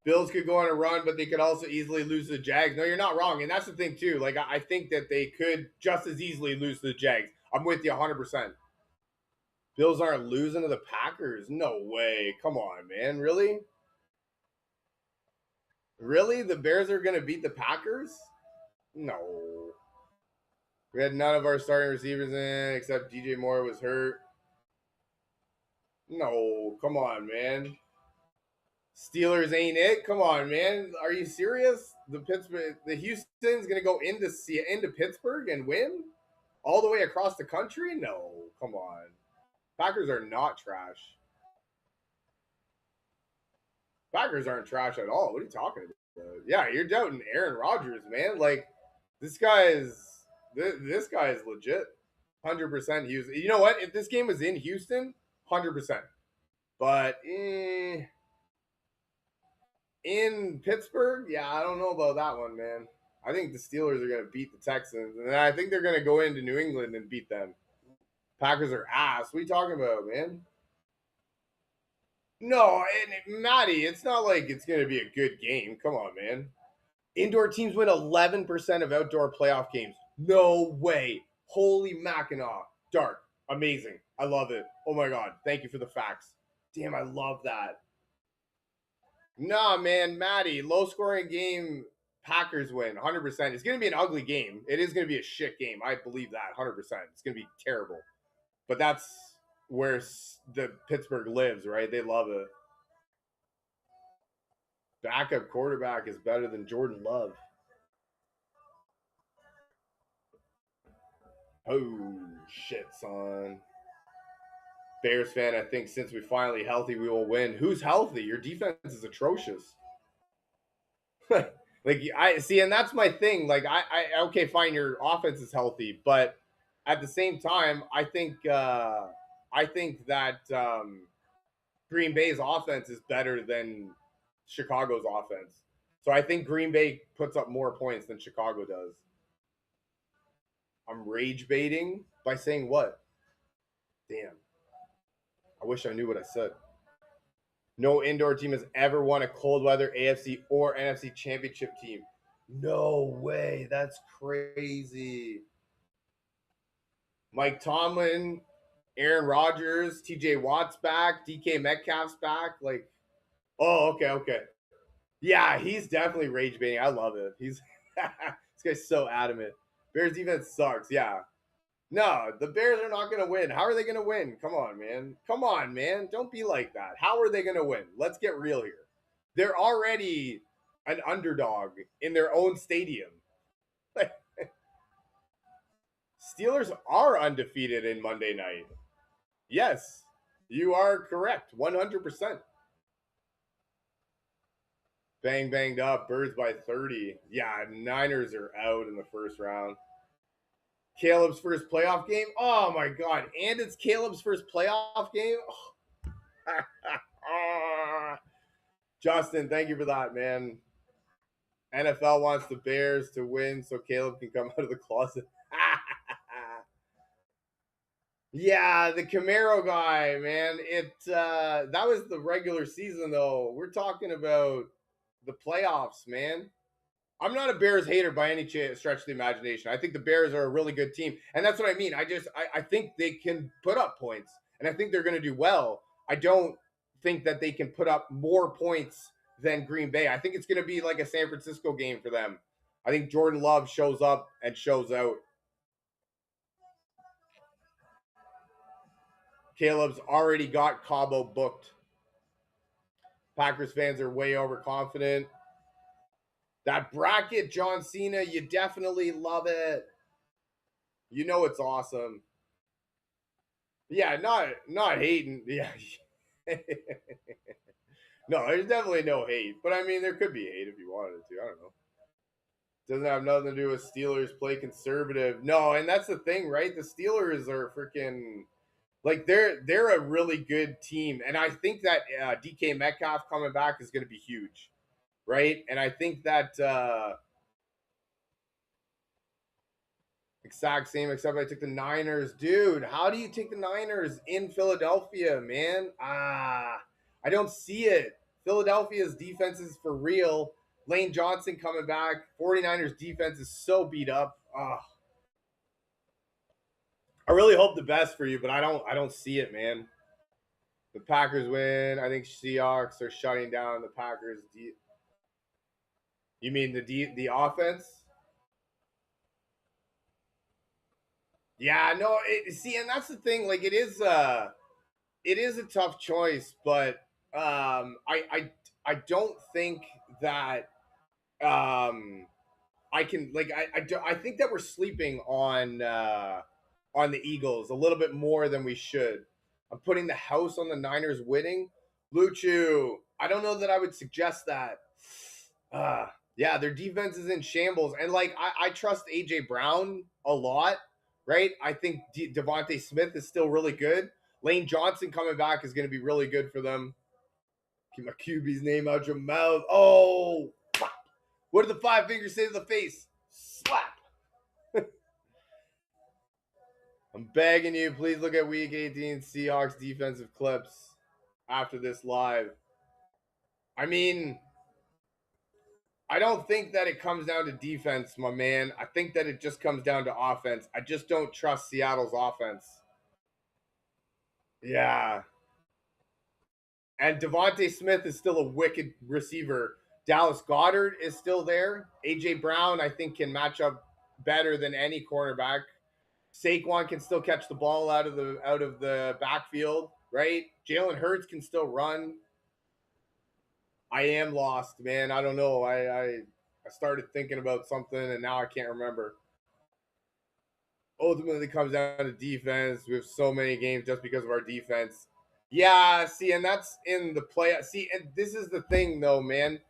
Bills could go on a run, but they could also easily lose to the Jags. No, you're not wrong. And that's the thing, too. Like, I think that they could just as easily lose to the Jags. I'm with you 100%. Bills aren't losing to the Packers. No way. Come on, man. Really? Really? The Bears are going to beat the Packers? No. We had none of our starting receivers in except DJ Moore was hurt. No. Come on, man. Steelers ain't it. Come on, man. Are you serious? The Houston's gonna go into Pittsburgh and win all the way across the country? No, come on. Packers are not trash. Packers aren't trash at all. What are you talking about? Yeah, you're doubting Aaron Rodgers, man. Like this guy is this guy is legit. 100% Houston. You know what? If this game was in Houston, 100%. But in Pittsburgh, yeah, I don't know about that one, man. I think the Steelers are going to beat the Texans, and I think they're going to go into New England and beat them. Packers are ass. What are you talking about, man? No, and Matty, it's not like it's going to be a good game. Come on, man. Indoor teams win 11% of outdoor playoff games. No way. Holy Mackinac. Dark. Amazing. I love it. Oh my God. Thank you for the facts. Damn, I love that. Nah, man, Matty, low scoring game. Packers win 100%. It's going to be an ugly game. It is going to be a shit game. I believe that 100%. It's going to be terrible. But that's where the Pittsburgh lives, right? They love it. Backup quarterback is better than Jordan Love. Oh, shit, son. Bears fan, I think since we finally healthy, we will win. Who's healthy? Your defense is atrocious. Like I see, and that's my thing. Like I okay, fine, your offense is healthy, but at the same time, I think that Green Bay's offense is better than Chicago's offense. So I think Green Bay puts up more points than Chicago does. I'm rage baiting by saying what? Damn. I wish I knew what I said. No indoor team has ever won a cold weather AFC or NFC championship team. No way. That's crazy. Mike Tomlin, Aaron Rodgers, TJ Watt's back, DK Metcalf's back. Like, oh, okay. Yeah, he's definitely rage baiting. I love it. He's this guy's so adamant. Bears defense sucks. Yeah. No, the Bears are not going to win. How are they going to win? Come on, man. Come on, man. Don't be like that. How are they going to win? Let's get real here. They're already an underdog in their own stadium. Steelers are undefeated in Monday night. Yes, you are correct. 100%. Bang banged up. Birds by 30. Yeah, Niners are out in the first round. Caleb's first playoff game. Oh my god. And it's Caleb's first playoff game. Justin, thank you for that, man. NFL wants the Bears to win so Caleb can come out of the closet. Yeah, the Camaro guy, man. That was the regular season though. We're talking about the playoffs, man. I'm not a Bears hater by any stretch of the imagination. I think the Bears are a really good team, and that's what I mean. I think they can put up points, and I think they're going to do well. I don't think that they can put up more points than Green Bay. I think it's going to be like a San Francisco game for them. I think Jordan Love shows up and shows out. Caleb's already got Cabo booked. Packers fans are way overconfident. That bracket, John Cena, you definitely love it. You know it's awesome. Yeah, not hating. Yeah. No, there's definitely no hate. But I mean there could be hate if you wanted it to. I don't know. Doesn't have nothing to do with Steelers play conservative. No, and that's the thing, right? The Steelers are freaking like they're a really good team. And I think that DK Metcalf coming back is gonna be huge. Right? And I think that exact same, except I took the Niners. Dude, how do you take the Niners in Philadelphia, man? I don't see it. Philadelphia's defense is for real. Lane Johnson coming back. 49ers defense is so beat up. I really hope the best for you, but I don't see it, man. The Packers win. I think Seahawks are shutting down the Packers. You mean the offense? Yeah, no. See, and that's the thing. Like, it is a tough choice, but I don't think that I can like I think that we're sleeping on the Eagles a little bit more than we should. I'm putting the house on the Niners winning. Luchu, I don't know that I would suggest that. Yeah, their defense is in shambles, and like I trust AJ Brown a lot, right? I think Devontae Smith is still really good. Lane Johnson coming back is going to be really good for them. Keep my QB's name out your mouth. Oh, what did the five fingers say to the face? Slap. I'm begging you, please look at Week 18 Seahawks defensive clips after this live. I mean, I don't think that it comes down to defense, my man. I think that it just comes down to offense. I just don't trust Seattle's offense. Yeah. And Devontae Smith is still a wicked receiver. Dallas Goedert is still there. AJ Brown, I think, can match up better than any cornerback. Saquon can still catch the ball out of the backfield, right? Jalen Hurts can still run. I am lost, man. I don't know. I started thinking about something and now I can't remember. Ultimately, it comes down to defense. We have so many games just because of our defense. Yeah, see, and that's in the play. See, and this is the thing, though, man.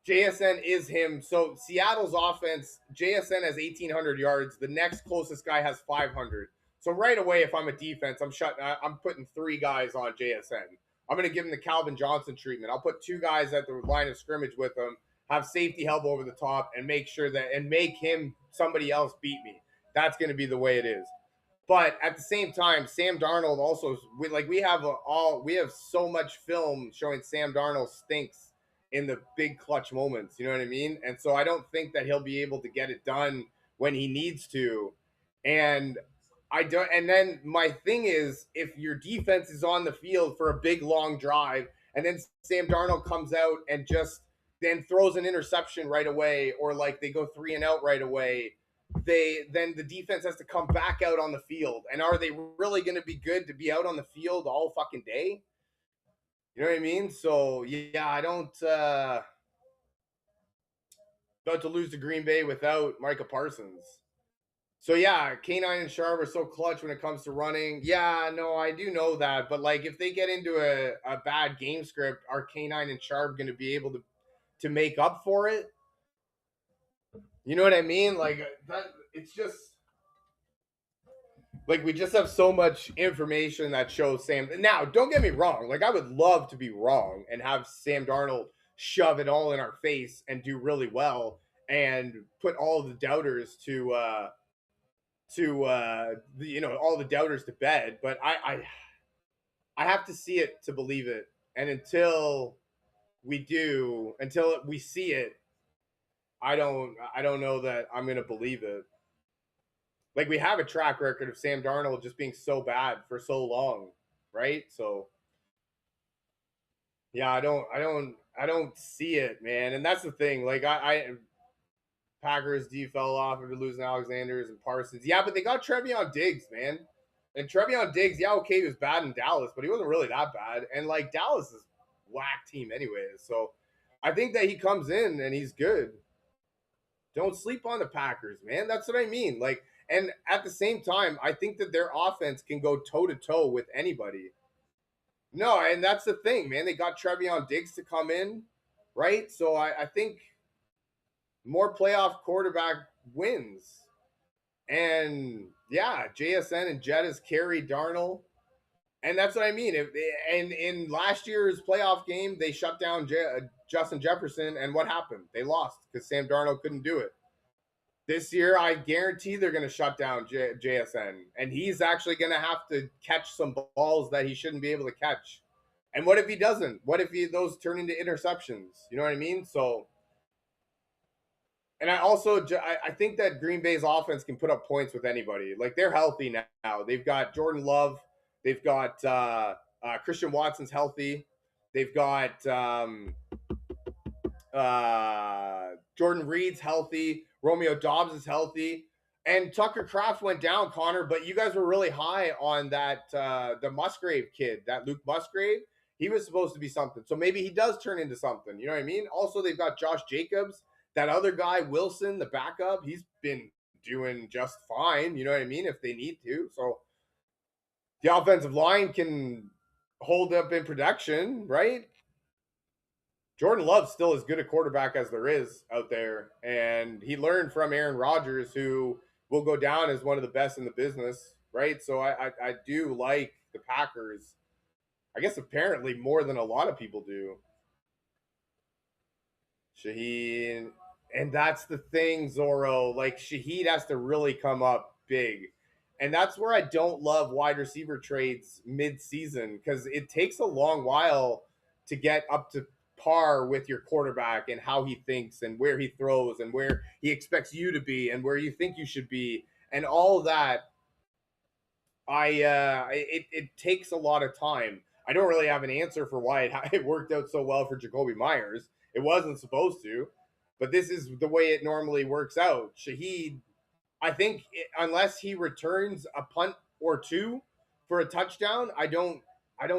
JSN is him. So Seattle's offense, JSN has 1,800 yards. The next closest guy has 500. So right away, if I'm a defense, I'm putting three guys on JSN. I'm going to give him the Calvin Johnson treatment. I'll put two guys at the line of scrimmage with him, have safety help over the top, and make him somebody else beat me. That's going to be the way it is. But at the same time, Sam Darnold also we have so much film showing Sam Darnold stinks in the big clutch moments. You know what I mean? And so I don't think that he'll be able to get it done when he needs to. And I don't. And then my thing is, if your defense is on the field for a big long drive, and then Sam Darnold comes out and just then throws an interception right away, or like they go 3-and-out right away, then the defense has to come back out on the field. And are they really going to be good to be out on the field all fucking day? You know what I mean? So yeah, I don't about to lose to Green Bay without Micah Parsons. So yeah, K9 and Sharp are so clutch when it comes to running. Yeah, no, I do know that. But like if they get into a bad game script, are K9 and Sharp gonna be able to make up for it? You know what I mean? Like that it's just like we just have so much information that shows Sam. Now, don't get me wrong. Like I would love to be wrong and have Sam Darnold shove it all in our face and do really well and put all the doubters all the doubters to bed. But I have to see it to believe it. And until we see it, I don't know that I'm gonna believe it. Like we have a track record of Sam Darnold just being so bad for so long, right? So yeah, I don't see it, man. And that's the thing. Like I Packers D fell off after losing Alexander's and Parsons. Yeah, but they got Trevion Diggs, man. And Trevion Diggs, yeah, okay, he was bad in Dallas, but he wasn't really that bad. And like Dallas is a whack team anyways. So I think that he comes in and he's good. Don't sleep on the Packers, man. That's what I mean. Like, and at the same time, I think that their offense can go toe to toe with anybody. No, and that's the thing, man. They got Trevion Diggs to come in, right? So I think more playoff quarterback wins. And yeah, JSN and Jettis carry Darnold. And that's what I mean. And in last year's playoff game, they shut down Justin Jefferson. And what happened? They lost because Sam Darnold couldn't do it. This year, I guarantee they're going to shut down JSN. And he's actually going to have to catch some balls that he shouldn't be able to catch. And what if he doesn't? What if those turn into interceptions? You know what I mean? So, and I think that Green Bay's offense can put up points with anybody. Like they're healthy now. They've got Jordan Love. They've got Christian Watson's healthy. They've got Jordan Reed's healthy. Romeo Dobbs is healthy. And Tucker Kraft went down, Connor, but you guys were really high on that the Musgrave kid, that Luke Musgrave. He was supposed to be something. So maybe he does turn into something. You know what I mean? Also, they've got Josh Jacobs. That other guy, Wilson, the backup, he's been doing just fine. You know what I mean? If they need to. So the offensive line can hold up in production, right? Jordan Love's still as good a quarterback as there is out there. And he learned from Aaron Rodgers, who will go down as one of the best in the business, right? So I do like the Packers. I guess apparently more than a lot of people do. Shaheen. And that's the thing, Zorro. Like Shahid has to really come up big. And that's where I don't love wide receiver trades mid-season because it takes a long while to get up to par with your quarterback and how he thinks and where he throws and where he expects you to be and where you think you should be and all that. It takes a lot of time. I don't really have an answer for why it worked out so well for Jacoby Myers. It wasn't supposed to, but this is the way it normally works out. Shahid, I think, unless he returns a punt or two for a touchdown, I don't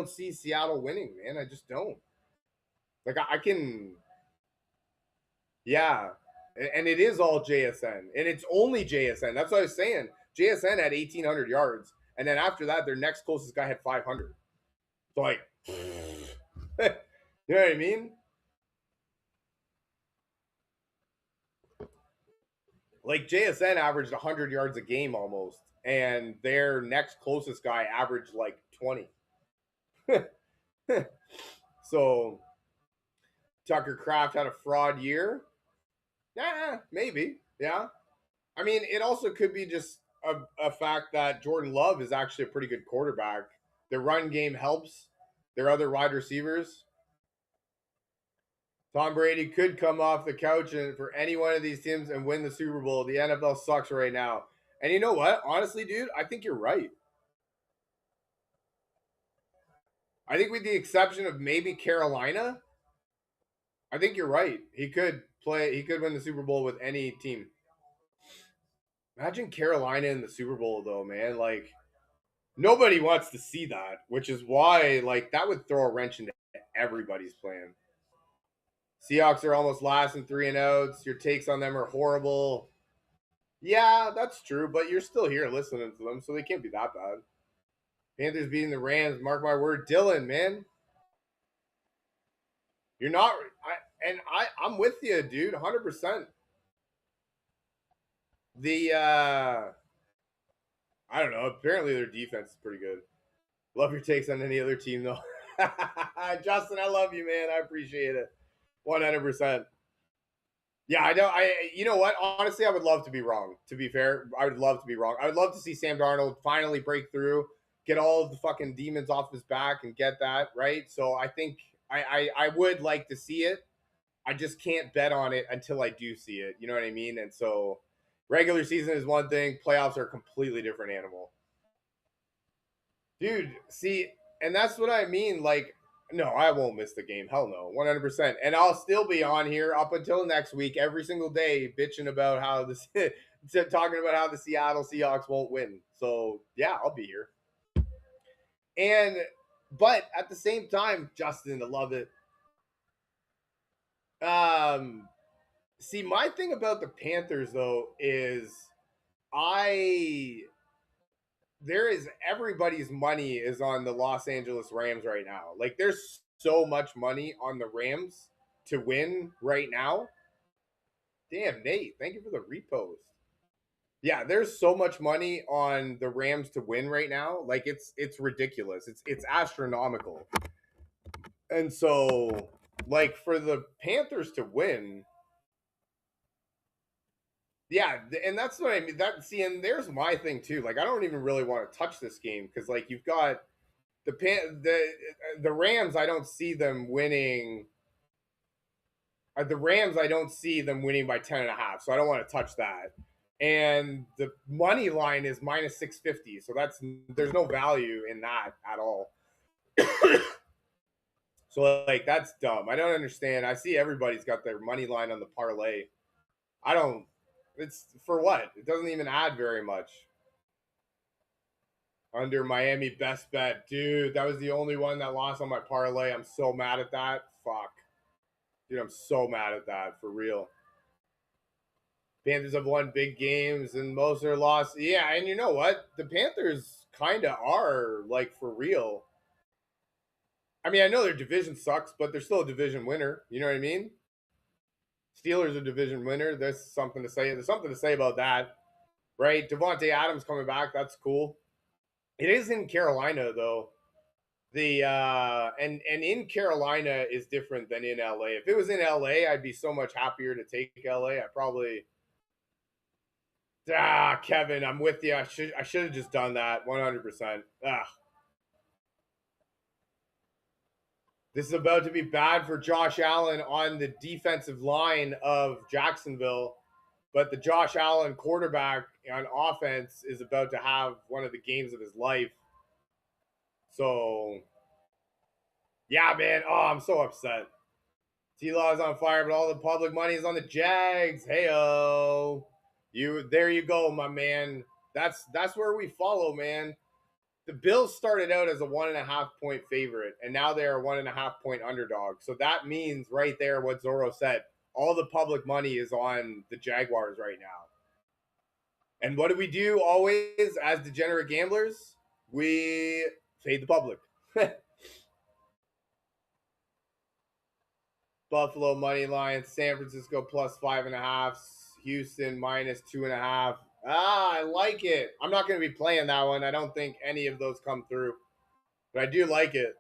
see Seattle winning, man. I just don't. Like I can, yeah, and it is all JSN, and it's only JSN. That's what I was saying. JSN had 1,800 yards, and then after that, their next closest guy had 500. So like, you know what I mean? Like JSN averaged 100 yards a game almost, and their next closest guy averaged like 20. So Tucker Kraft had a fraud year. Yeah, maybe. Yeah. I mean, it also could be just a fact that Jordan Love is actually a pretty good quarterback. Their run game helps their other wide receivers. Tom Brady could come off the couch and for any one of these teams and win the Super Bowl. The NFL sucks right now. And you know what? Honestly, dude, I think you're right. I think with the exception of maybe Carolina, I think you're right. He could win the Super Bowl with any team. Imagine Carolina in the Super Bowl though, man. Like nobody wants to see that, which is why like that would throw a wrench into everybody's plan. Seahawks are almost last in 3 and outs. Your takes on them are horrible. Yeah, that's true, but you're still here listening to them, so they can't be that bad. Panthers beating the Rams, mark my word. Dylan, man, you're not. I'm with you, dude, 100%. The I don't know. Apparently, their defense is pretty good. Love your takes on any other team, though. Justin, I love you, man. I appreciate it, 100%. Yeah, I know. You know what? Honestly, I would love to be wrong. To be fair, I would love to be wrong. I would love to see Sam Darnold finally break through, get all of the fucking demons off his back, and get that right. So I think I would like to see it. I just can't bet on it until I do see it. You know what I mean? And so, regular season is one thing. Playoffs are a completely different animal, dude. See, and that's what I mean. Like, no, I won't miss the game. Hell no, 100%. And I'll still be on here up until next week, every single day, bitching about how this, talking about how the Seattle Seahawks won't win. So yeah, I'll be here. And but at the same time, Justin, I love it. Um, See, my thing about the Panthers though is I there is everybody's money is on the Los Angeles Rams right now. Like there's so much money on the Rams to win right now. Damn, Nate, thank you for the repost. Yeah, there's so much money on the Rams to win right now. Like it's ridiculous. It's astronomical. And so like for the Panthers to win, yeah, and that's what I mean. That see, and there's my thing too. Like I don't even really want to touch this game because like you've got the Rams. I don't see them winning. The Rams, I don't see them winning by 10.5, so I don't want to touch that. And the money line is minus 650, so there's no value in that at all. So like that's dumb. I don't understand. I see everybody's got their money line on the parlay. I don't. It's for what? It doesn't even add very much. Under Miami best bet, dude. That was the only one that lost on my parlay. I'm so mad at that. Fuck, dude. I'm so mad at that for real. Panthers have won big games and most are lost. Yeah, and you know what? The Panthers kind of are like for real. I mean, I know their division sucks, but they're still a division winner. You know what I mean? Steelers are division winner. There's something to say. There's something to say about that, right? Devontae Adams coming back. That's cool. It is in Carolina though. The and in Carolina is different than in LA. If it was in LA, I'd be so much happier to take LA. I probably Kevin, I'm with you. I should have just done that 100%. This is about to be bad for Josh Allen on the defensive line of Jacksonville, but the Josh Allen quarterback on offense is about to have one of the games of his life. So, yeah, man. Oh, I'm so upset. T-Law is on fire, but all the public money is on the Jags. Heyo. There you go, my man. That's where we follow, man. The Bills started out as a 1.5 point favorite, and now they are 1.5 point underdog. So that means right there what Zorro said. All the public money is on the Jaguars right now. And what do we do always as degenerate gamblers? We fade the public. Buffalo money line, San Francisco plus 5.5, Houston minus 2.5. I like it. I'm not going to be playing that one. I don't think any of those come through, but I do like it.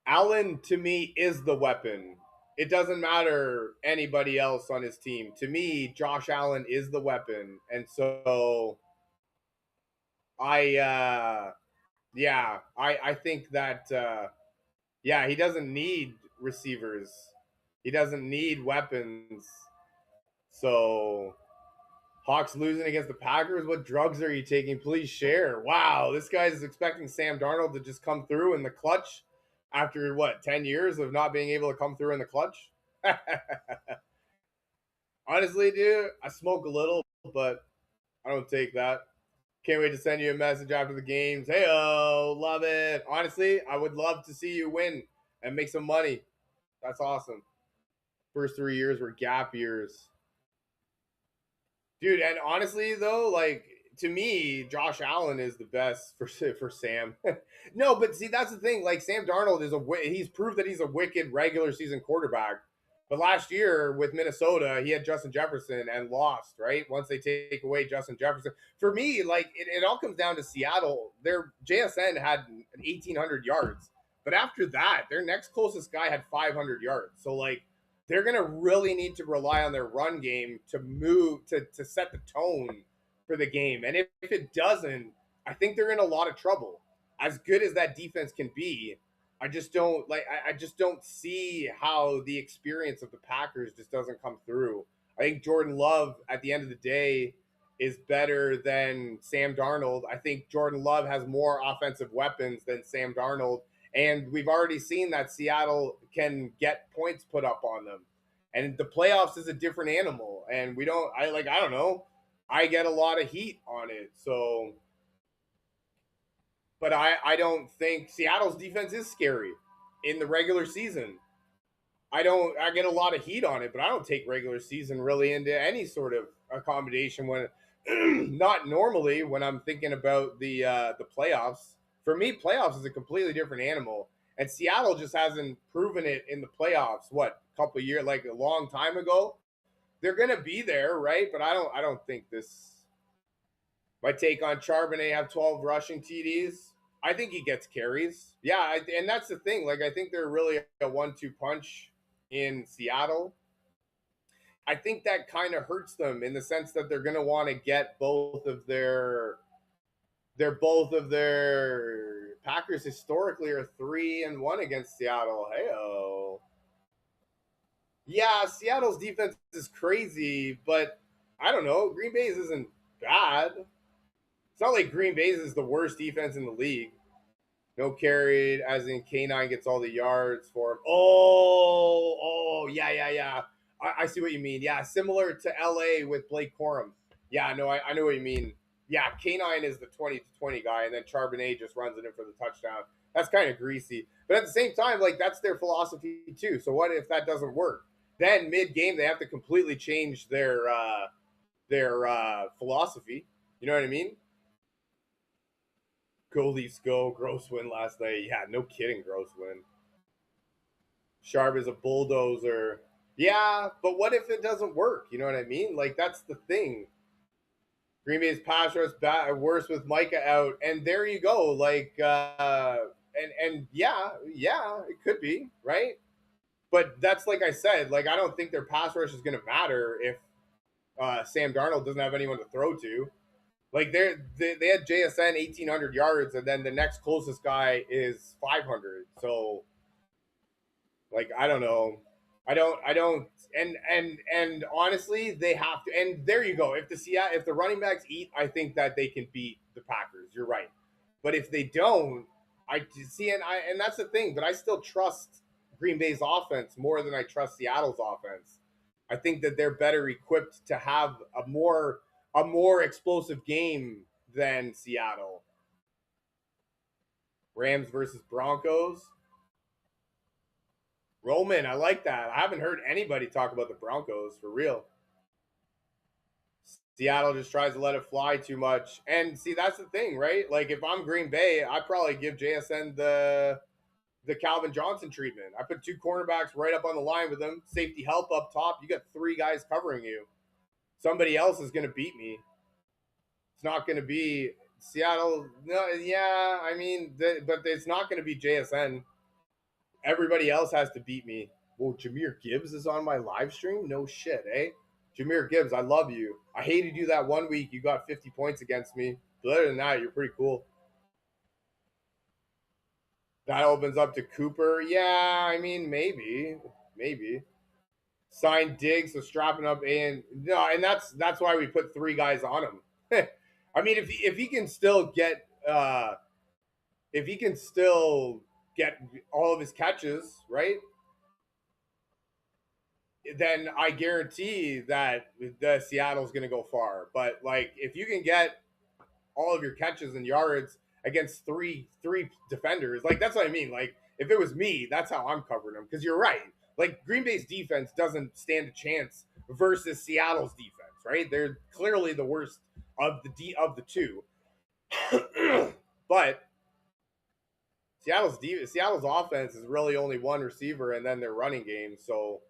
Allen to me is the weapon. It doesn't matter anybody else on his team. To me, Josh Allen is the weapon, and so I think that he doesn't need receivers. He doesn't need weapons. So Hawks losing against the Packers. What drugs are you taking? Please share. Wow, this guy is expecting Sam Darnold to just come through in the clutch after 10 years of not being able to come through in the clutch. Honestly, dude, I smoke a little, but I don't take that. Can't wait to send you a message after the games. Heyo, love it. Honestly, I would love to see you win and make some money. That's awesome. First 3 years were gap years. Dude, and honestly though, like to me, Josh Allen is the best for Sam. No, but see that's the thing. Like Sam Darnold is he's proved that he's a wicked regular season quarterback. But last year with Minnesota, he had Justin Jefferson and lost, right? Once they take away Justin Jefferson. For me, like it all comes down to Seattle. Their JSN had 1,800 yards. But after that, their next closest guy had 500 yards. So like they're going to really need to rely on their run game to move to set the tone for the game. And if it doesn't, I think they're in a lot of trouble. As good as that defense can be, I just don't see how the experience of the Packers just doesn't come through. I think Jordan Love at the end of the day is better than Sam Darnold. I think Jordan Love has more offensive weapons than Sam Darnold, and we've already seen that Seattle can get points put up on them. And the playoffs is a different animal. And I don't know. I get a lot of heat on it. So, but I don't think Seattle's defense is scary in the regular season. I get a lot of heat on it, but I don't take regular season really into any sort of accommodation when not normally when I'm thinking about the playoffs. For me, playoffs is a completely different animal, and Seattle just hasn't proven it in the playoffs. What a couple of years, like a long time ago, they're gonna be there, right? But I don't think this. My take on Charbonnet have 12 rushing TDs. I think he gets carries. Yeah, and that's the thing. Like I think they're really a 1-2 punch in Seattle. I think that kind of hurts them in the sense that they're going to want to get both of their Packers historically are 3-1 against Seattle. Heyo. Yeah, Seattle's defense is crazy, but I don't know. Green Bay's isn't bad. It's not like Green Bay's is the worst defense in the league. No carried, as in K9 gets all the yards for him. Yeah. I see what you mean. Yeah, similar to LA with Blake Corum. Yeah, no, I know what you mean. Yeah, K9 is the 20 to 20 guy, and then Charbonnet just runs it in for the touchdown. That's kind of greasy. But at the same time, like that's their philosophy too. So what if that doesn't work? Then mid game they have to completely change their philosophy. You know what I mean? Go Leafs go. Gross win last night. Yeah, no kidding, gross win. Sharp is a bulldozer. Yeah, but what if it doesn't work? You know what I mean? Like that's the thing. Green Bay's pass rush worse with Micah out, and there you go. Like, and yeah, it could be right. But that's like I said. Like I don't think their pass rush is going to matter if Sam Darnold doesn't have anyone to throw to. Like they had JSN 1,800 yards, and then the next closest guy is 500. So like I don't know. I don't and honestly they have to, and there you go. If the running backs eat, I think that they can beat the Packers. You're right. But if they don't, I see and that's the thing, but I still trust Green Bay's offense more than I trust Seattle's offense. I think that they're better equipped to have a more explosive game than Seattle. Rams versus Broncos. Roman, I like that. I haven't heard anybody talk about the Broncos for real. Seattle just tries to let it fly too much. And see, that's the thing, right? Like if I'm Green Bay, I probably give JSN the Calvin Johnson treatment. I put two cornerbacks right up on the line with them, safety help up top. You got three guys covering you. Somebody else is going to beat me. It's not going to be Seattle. No, yeah, I mean, but it's not going to be JSN. Everybody else has to beat me. Well, Jahmyr Gibbs is on my live stream? No shit, eh? Jahmyr Gibbs, I love you. I hated you that 1 week. You got 50 points against me. But other than that, you're pretty cool. That opens up to Cooper. Yeah, I mean, maybe. Sign Diggs, so strapping up and no, and that's why we put three guys on him. I mean, if he can still get if he can still get all of his catches, right? Then I guarantee that the Seattle's going to go far. But like, if you can get all of your catches and yards against three defenders, like that's what I mean. Like, if it was me, that's how I'm covering them. Because you're right. Like Green Bay's defense doesn't stand a chance versus Seattle's defense. right? They're clearly the worst of the two. But Seattle's offense is really only one receiver and then their running game. So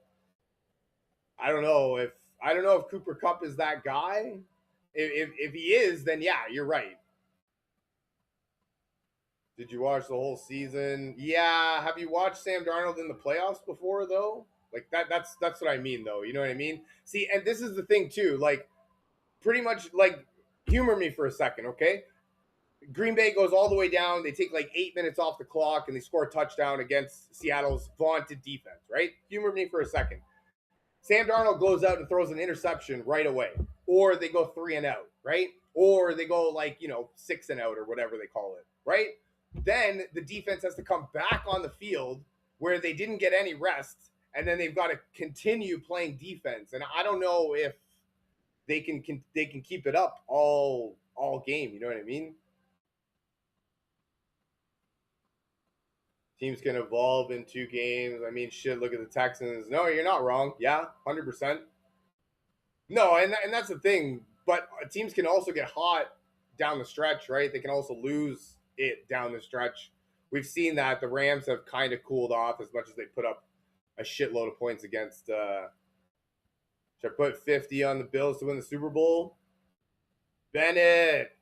I don't know if Cooper Kupp is that guy. If he is, then yeah, you're right. Did you watch the whole season? Yeah. Have you watched Sam Darnold in the playoffs before though? Like that's what I mean though. You know what I mean? See, and this is the thing too. Like pretty much like humor me for a second, okay? Green Bay goes all the way down. They take like 8 minutes off the clock and they score a touchdown against Seattle's vaunted defense, right? Humor me for a second. Sam Darnold goes out and throws an interception right away, or they go 3-and-out, right? Or they go like 6-and-out or whatever they call it, right? Then the defense has to come back on the field where they didn't get any rest, and then they've got to continue playing defense. And I don't know if they can keep it up all game. You know what I mean? Teams can evolve in 2 games. I mean, shit. Look at the Texans. No, you're not wrong. Yeah, 100%. No, and that's the thing. But teams can also get hot down the stretch, right? They can also lose it down the stretch. We've seen that the Rams have kind of cooled off as much as they put up a shitload of points against. Should I put 50 on the Bills to win the Super Bowl? Bennett,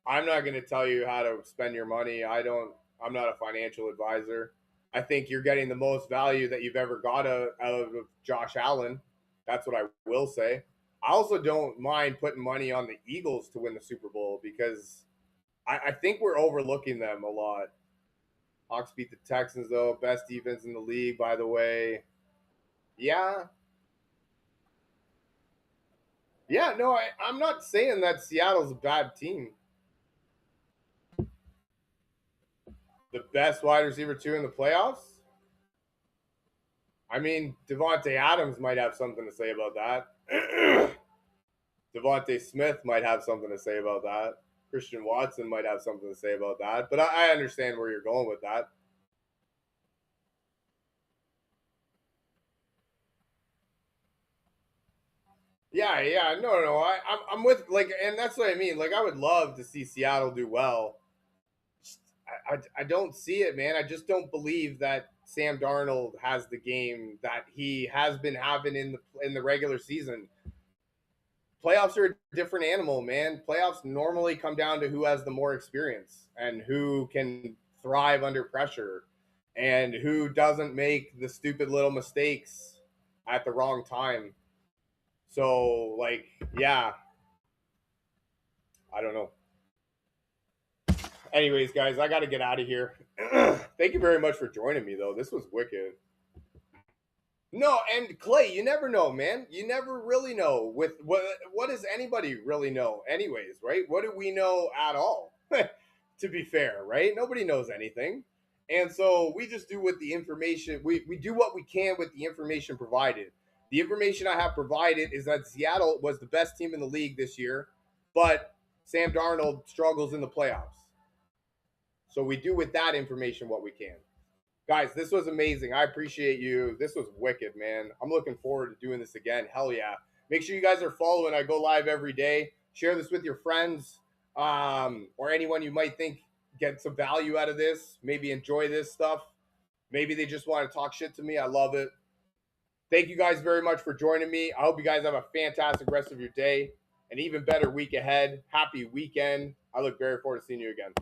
I'm not going to tell you how to spend your money. I'm not a financial advisor. I think you're getting the most value that you've ever got out of Josh Allen. That's what I will say. I also don't mind putting money on the Eagles to win the Super Bowl because I think we're overlooking them a lot. Hawks beat the Texans, though. Best defense in the league, by the way. Yeah. Yeah, no, I'm not saying that Seattle's a bad team. The best wide receiver, two, in the playoffs? I mean, Devontae Adams might have something to say about that. Devontae Smith might have something to say about that. Christian Watson might have something to say about that. But I understand where you're going with that. Yeah, no. I'm with and that's what I mean. Like, I would love to see Seattle do well. I don't see it, man. I just don't believe that Sam Darnold has the game that he has been having in the regular season. Playoffs are a different animal, man. Playoffs normally come down to who has the more experience and who can thrive under pressure and who doesn't make the stupid little mistakes at the wrong time. So, like, yeah, I don't know. Anyways, guys, I got to get out of here. Thank you very much for joining me, though. This was wicked. No, and Clay, you never know, man. You never really know. With what does anybody really know, anyways, right? What do we know at all? To be fair, right? Nobody knows anything. And so we just do with the information, we do what we can with the information provided. The information I have provided is that Seattle was the best team in the league this year, but Sam Darnold struggles in the playoffs. So we do with that information what we can. Guys, this was amazing. I appreciate you. This was wicked, man. I'm looking forward to doing this again. Hell yeah. Make sure you guys are following. I go live every day. Share this with your friends or anyone you might think get some value out of this. Maybe enjoy this stuff. Maybe they just want to talk shit to me. I love it. Thank you guys very much for joining me. I hope you guys have a fantastic rest of your day. An even better week ahead. Happy weekend. I look very forward to seeing you again.